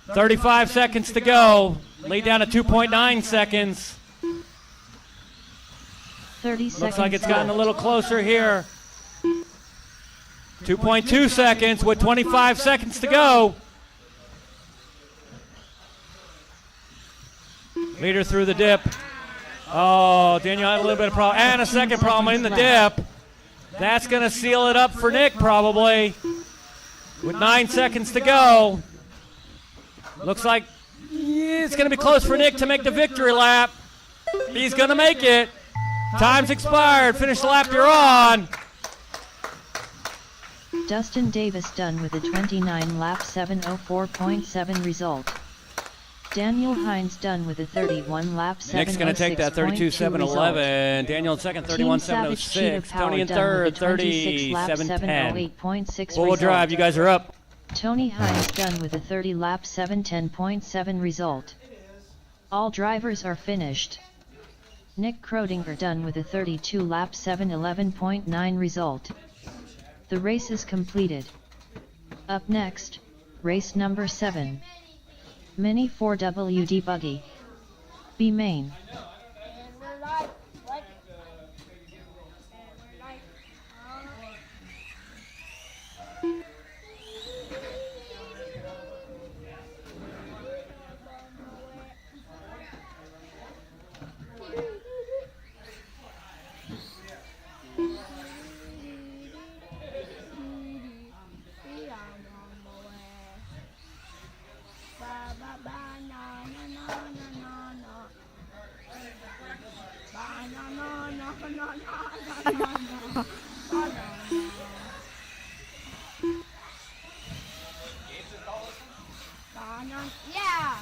35 seconds to go. Lead down to 2.9 seconds. 30 seconds. Looks like it's gotten a little closer here. 2.2 seconds with 25 seconds to go. Leader through the dip. Oh, Daniel had a little bit of problem. And a second problem in the dip. That's going to seal it up for Nick probably. With 9 seconds to go. Looks like it's going to be close for Nick to make the victory lap. He's going to make it. Time's expired. Finish the lap you're on. Dustin Davis done with a 29 lap 7:04.7 result. Daniel Hines done with a 31 lap 7:06.2 Nick's going to take that 32.711. Daniel in second, 31.706. Tony in third, 30.710. Four-wheel drive, you guys are up. Tony Hines done with a 30 lap 7:10.7 result. All drivers are finished. Nick Krodinger done with a 32 lap 7:11.9 result. The race is completed. Up next, race number 7. Mini 4WD Buggy. B main. Yeah.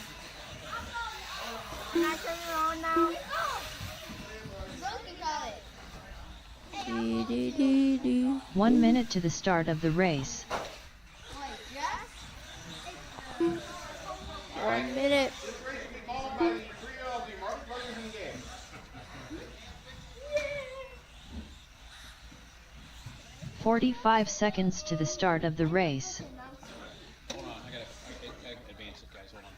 Can I turn it on now? Both can call it. 1 minute to the start of the race. 1 minute. 45 seconds to the start of the race. Hold on, I gotta advance it, guys. Hold on.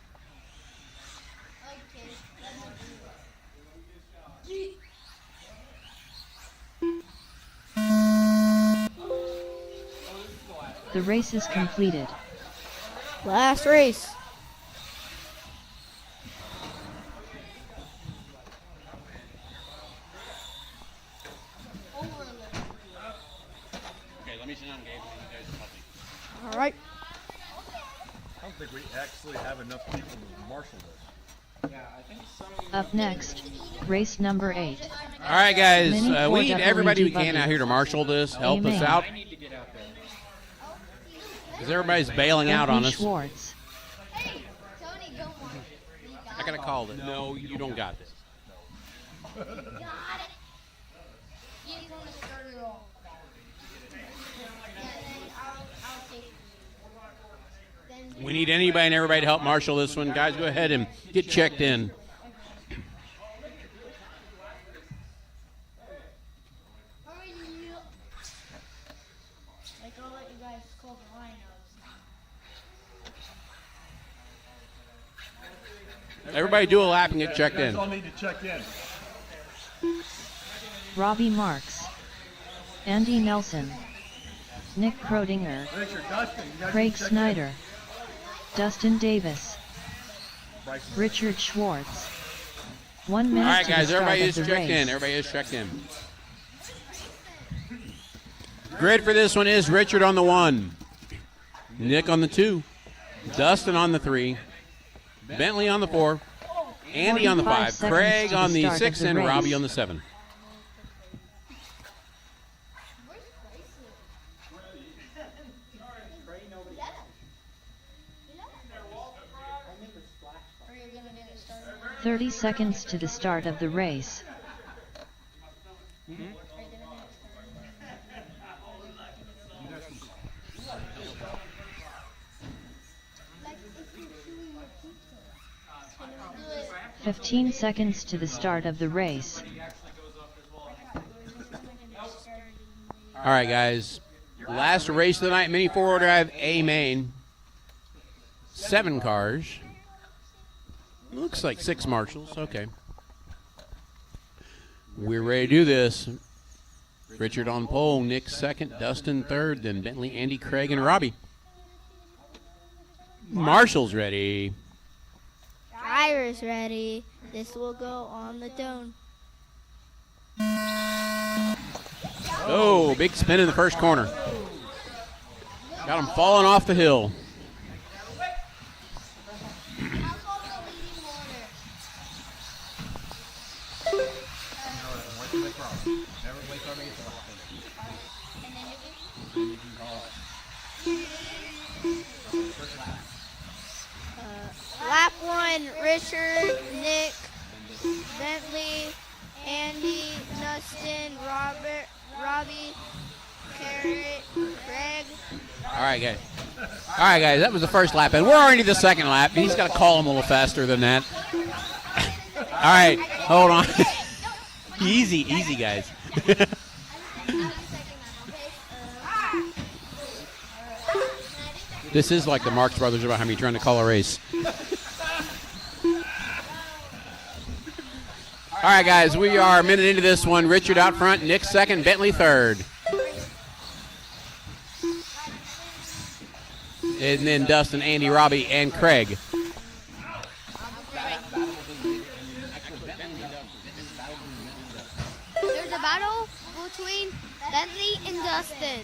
The race is completed. Last race. Okay, let me sit down, Gabe, and you guys help me. All right. I don't think we actually have enough people to marshal this. Up next, race number 8. All right, guys. Mini We need 4WD everybody we can buggy. out here to marshal this. Help us Amen. out. Because everybody's bailing out on Bentley us. Schwartz. I gotta call it. No, you don't got this. We need anybody and everybody to help marshal this one. Guys, go ahead and get checked in. Like, I'll let you guys call the lineups. Everybody do a lap and get checked You guys in. all need to check in. Robbie Marks. Andy Nelson. Nick Krodinger. Richard, Dustin, you guys Craig need to check in. Snyder. Dustin Davis. Bryson. Richard Schwartz. 1 All minute right, to the guys, start everybody of is the checked race. in. Everybody is checked in. Grid for this one is Richard on the 1, Nick on the 2, Dustin on the 3, Bentley on the 4, Andy on the 45 5, Craig seconds to on the the start of 6, the and race. Robbie on the 7. Or you're gonna get it started. 30 seconds to the start of the race. Like if you're chewing your pizza. Can we do it? 15 seconds to the start of the race. All right, guys. Last race of the night, mini four-wheel drive A main. 7 cars. Looks like 6 marshals. Okay. We're ready to do this. Richard on pole, Nick second, Dustin third, then Bentley, Andy, Craig, and Robbie. Marshall's ready. Driver's ready. This will go on the dome. Oh, big spin in the first corner. Got him falling off the hill. Lap 1, Richard, Nick, Bentley, Andy, Dustin, Robert, Robbie, Carrot, Greg. All right, guys. All right, guys. That was the first lap, and we're already the second lap. He's got to call him a little faster than that. All right, hold on. Easy, easy, guys. This is like the Marx Brothers about how many trying to call a race. All right, guys, we are a minute into this one. Richard out front, Nick second, Bentley third. And then Dustin, Andy, Robbie, and Craig. There's a battle between Bentley and Dustin.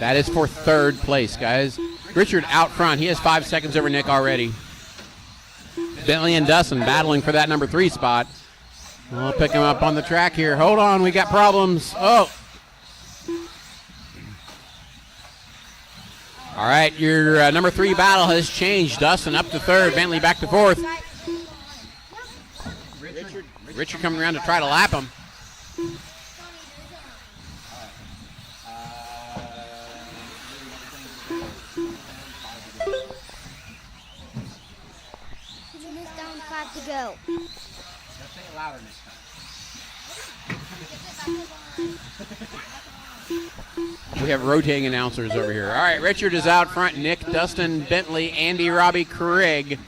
That is for third place, guys. Richard out front. He has 5 seconds over Nick already. Bentley and Dustin battling for that number 3 spot. We'll pick him up on the track here. Hold on, we got problems. Oh. All right, your number 3 battle has changed. Dustin up to 3rd, Bentley back to 4th. Richard coming around to try to lap him. Down 5 to go. Say it louder next time. We have rotating announcers over here. All right, Richard is out front. Nick, Dustin, Bentley, Andy, Robbie, Craig.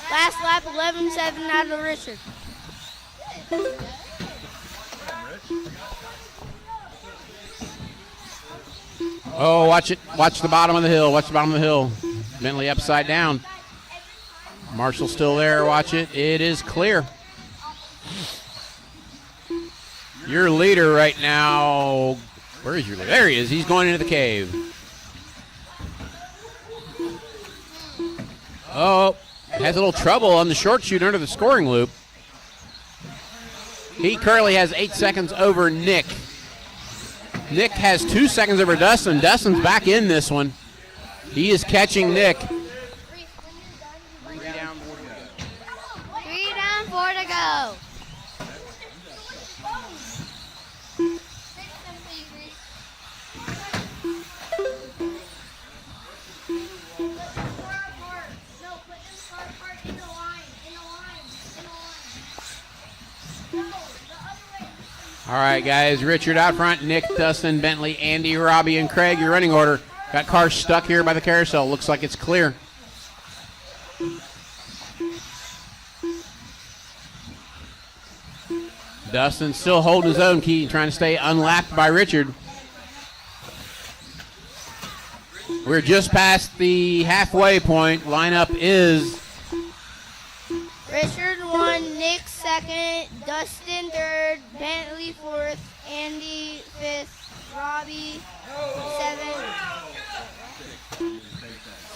Last lap 11-7 out of Richard. Oh, watch it. Watch the bottom of the hill. Watch the bottom of the hill. Bentley upside down. Marshall still there. Watch it. It is clear. Your leader right now. Where is your leader? There he is. He's going into the cave. Oh, has a little trouble on the short chute under the scoring loop. He currently has 8 seconds over Nick. Nick has 2 seconds over Dustin. Dustin's back in this one. He is catching Nick. 3 down, 4 to go. All right, guys. Richard out front. Nick, Dustin, Bentley, Andy, Robbie, and Craig. Your running order. Got cars stuck here by the carousel. Looks like it's clear. Dustin still holding his own key, trying to stay unlapped by Richard. We're just past the halfway point. Lineup is Richard 1, Nick 2nd, Dustin 3rd, Bentley 4th, Andy 5th, Robbie 7th,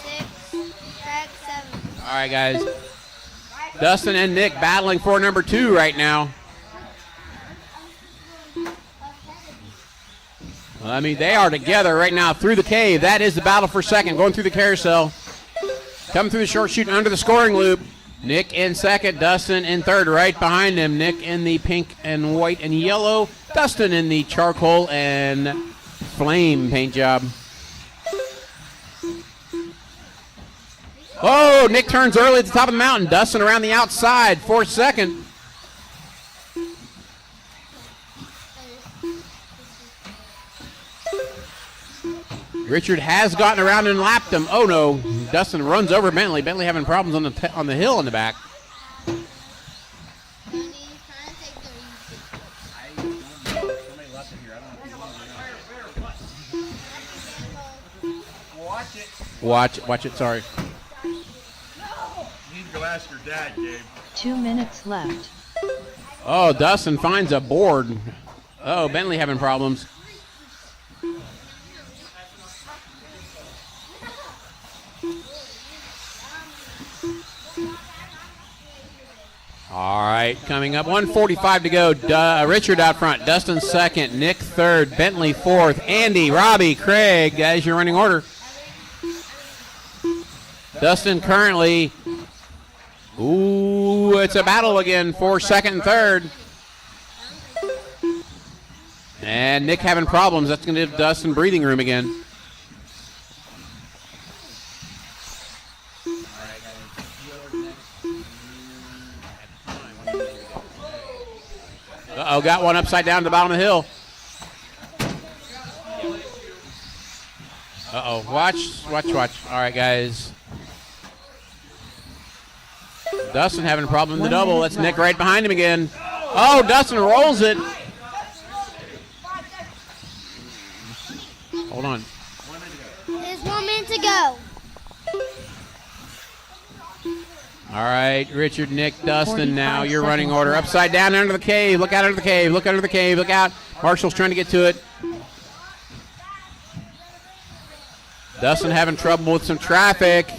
6th, Craig 7th. all right, guys. Dustin and Nick battling for number 2 right now. Well, I mean, they are together right now through the cave. That is the battle for second, going through the carousel. Coming through the short chute under the scoring loop. Nick in second, Dustin in third, right behind him. Nick in the pink and white and yellow. Dustin in the charcoal and flame paint job. Oh, Nick turns early at the top of the mountain. Dustin around the outside for second. Richard has gotten around and lapped him. Oh no, Dustin runs over Bentley. Bentley having problems on the hill in the back. Watch it, sorry. You need to go ask your dad, Gabe. 2 minutes left. Oh, Dustin finds a board. Oh, Bentley having problems. All right, coming up, 1:45 to go. Richard out front, Dustin second, Nick third, Bentley fourth, Andy, Robbie, Craig. That is your running order. Dustin currently, ooh, it's a battle again for second and third. And Nick having problems. That's going to give Dustin breathing room again. Uh-oh, got one upside down at the bottom of the hill. Uh-oh, watch. All right, guys. Dustin having a problem in the double. That's Nick right behind him again. Oh, Dustin rolls it. Hold on. There's 1 minute to go. All right, Richard, Nick, Dustin, now your running order. Upside down under the cave. Look out under the cave. Look under the cave. Look out. Marshall's trying to get to it. Dustin having trouble with some traffic.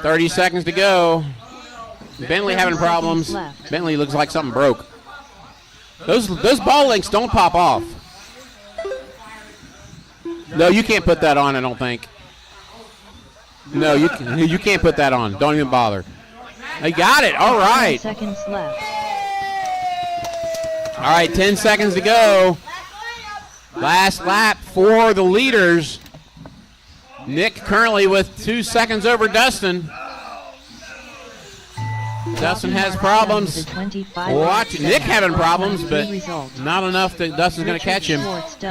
30 seconds to go. Bentley having 30 problems. seconds left. Bentley looks like something broke. Those ball links don't pop off. No, you can't put that on, I don't think. No, you can't put that on. Don't even bother. They got it. All 10 right. seconds left. All right, 10 seconds to go. Last lap for the leaders. Nick currently with 2 seconds over Dustin. Dustin has problems. Watch Nick having problems, but not enough that Dustin's going to catch him.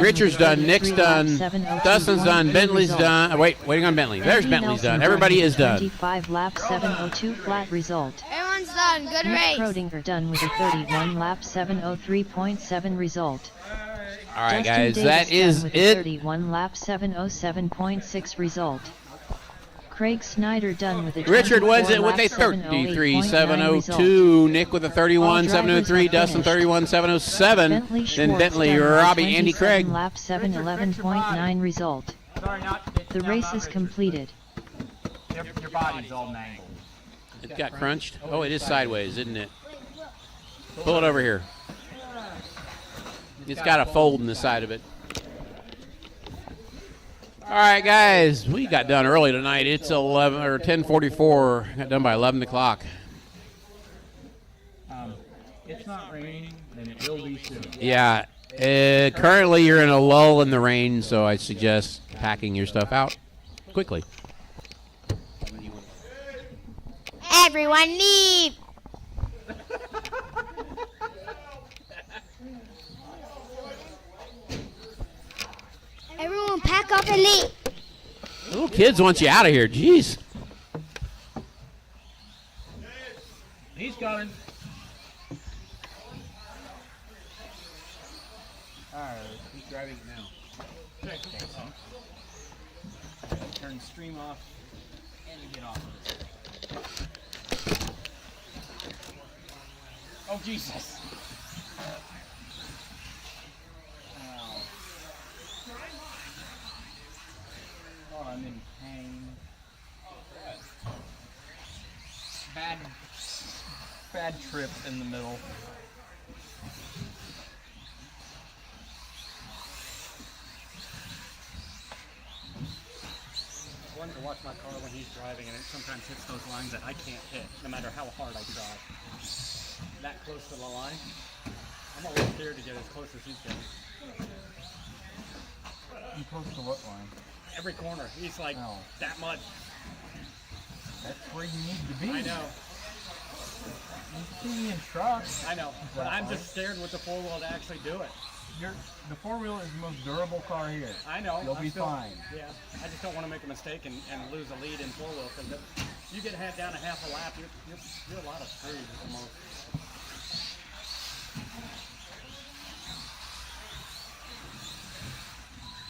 Richard's done. Nick's done. Dustin's done. Bentley's done. Waiting on Bentley. There's Bentley's done. Everybody is done. 25 lap 702 flat result. Everyone's done. Good Nick race. Krodinger done with a 31 lap 703.7 result. All right, Justin guys, Davis that is done with a it. 31 lap 707.6 result. Craig Snyder done with a Richard wins it with a 33 33.702. Nick with a 31.703. Dustin 31.707. Then Bentley, Robbie, Andy, Craig. Lap 711.9 result. The race is completed. Your body's all mangled. It got crunched. Oh, it is sideways, isn't it? Pull it over here. It's got a fold in the side of it. All right, guys, we got done early tonight. It's 11 or 10:44. Got done by 11 o'clock. It's not raining, and it will be soon. Yeah. Currently, you're in a lull in the rain, so I suggest packing your stuff out quickly. Everyone leave. Everyone pack up and leave. Little kids want you out of here. Jeez. He's coming. All right, who's driving it now? Turn the stream off and get off of this. Oh, Jesus. Oh, I'm in pain. Bad trip in the middle. I wanted to watch my car when he's driving, and it sometimes hits those lines that I can't hit, no matter how hard I try. That close to the line, I'm always scared to get as close as he's getting. You close to what line? Every corner, he's like that much. That's where you need to be. I know. You see me in trucks. I know, but I'm just scared with the four-wheel to actually do it. The four-wheel is the most durable car here. I know. You'll be fine. Yeah, I just don't want to make a mistake and lose a lead in four-wheel, because you get down a half a lap, you're a lot of screws almost.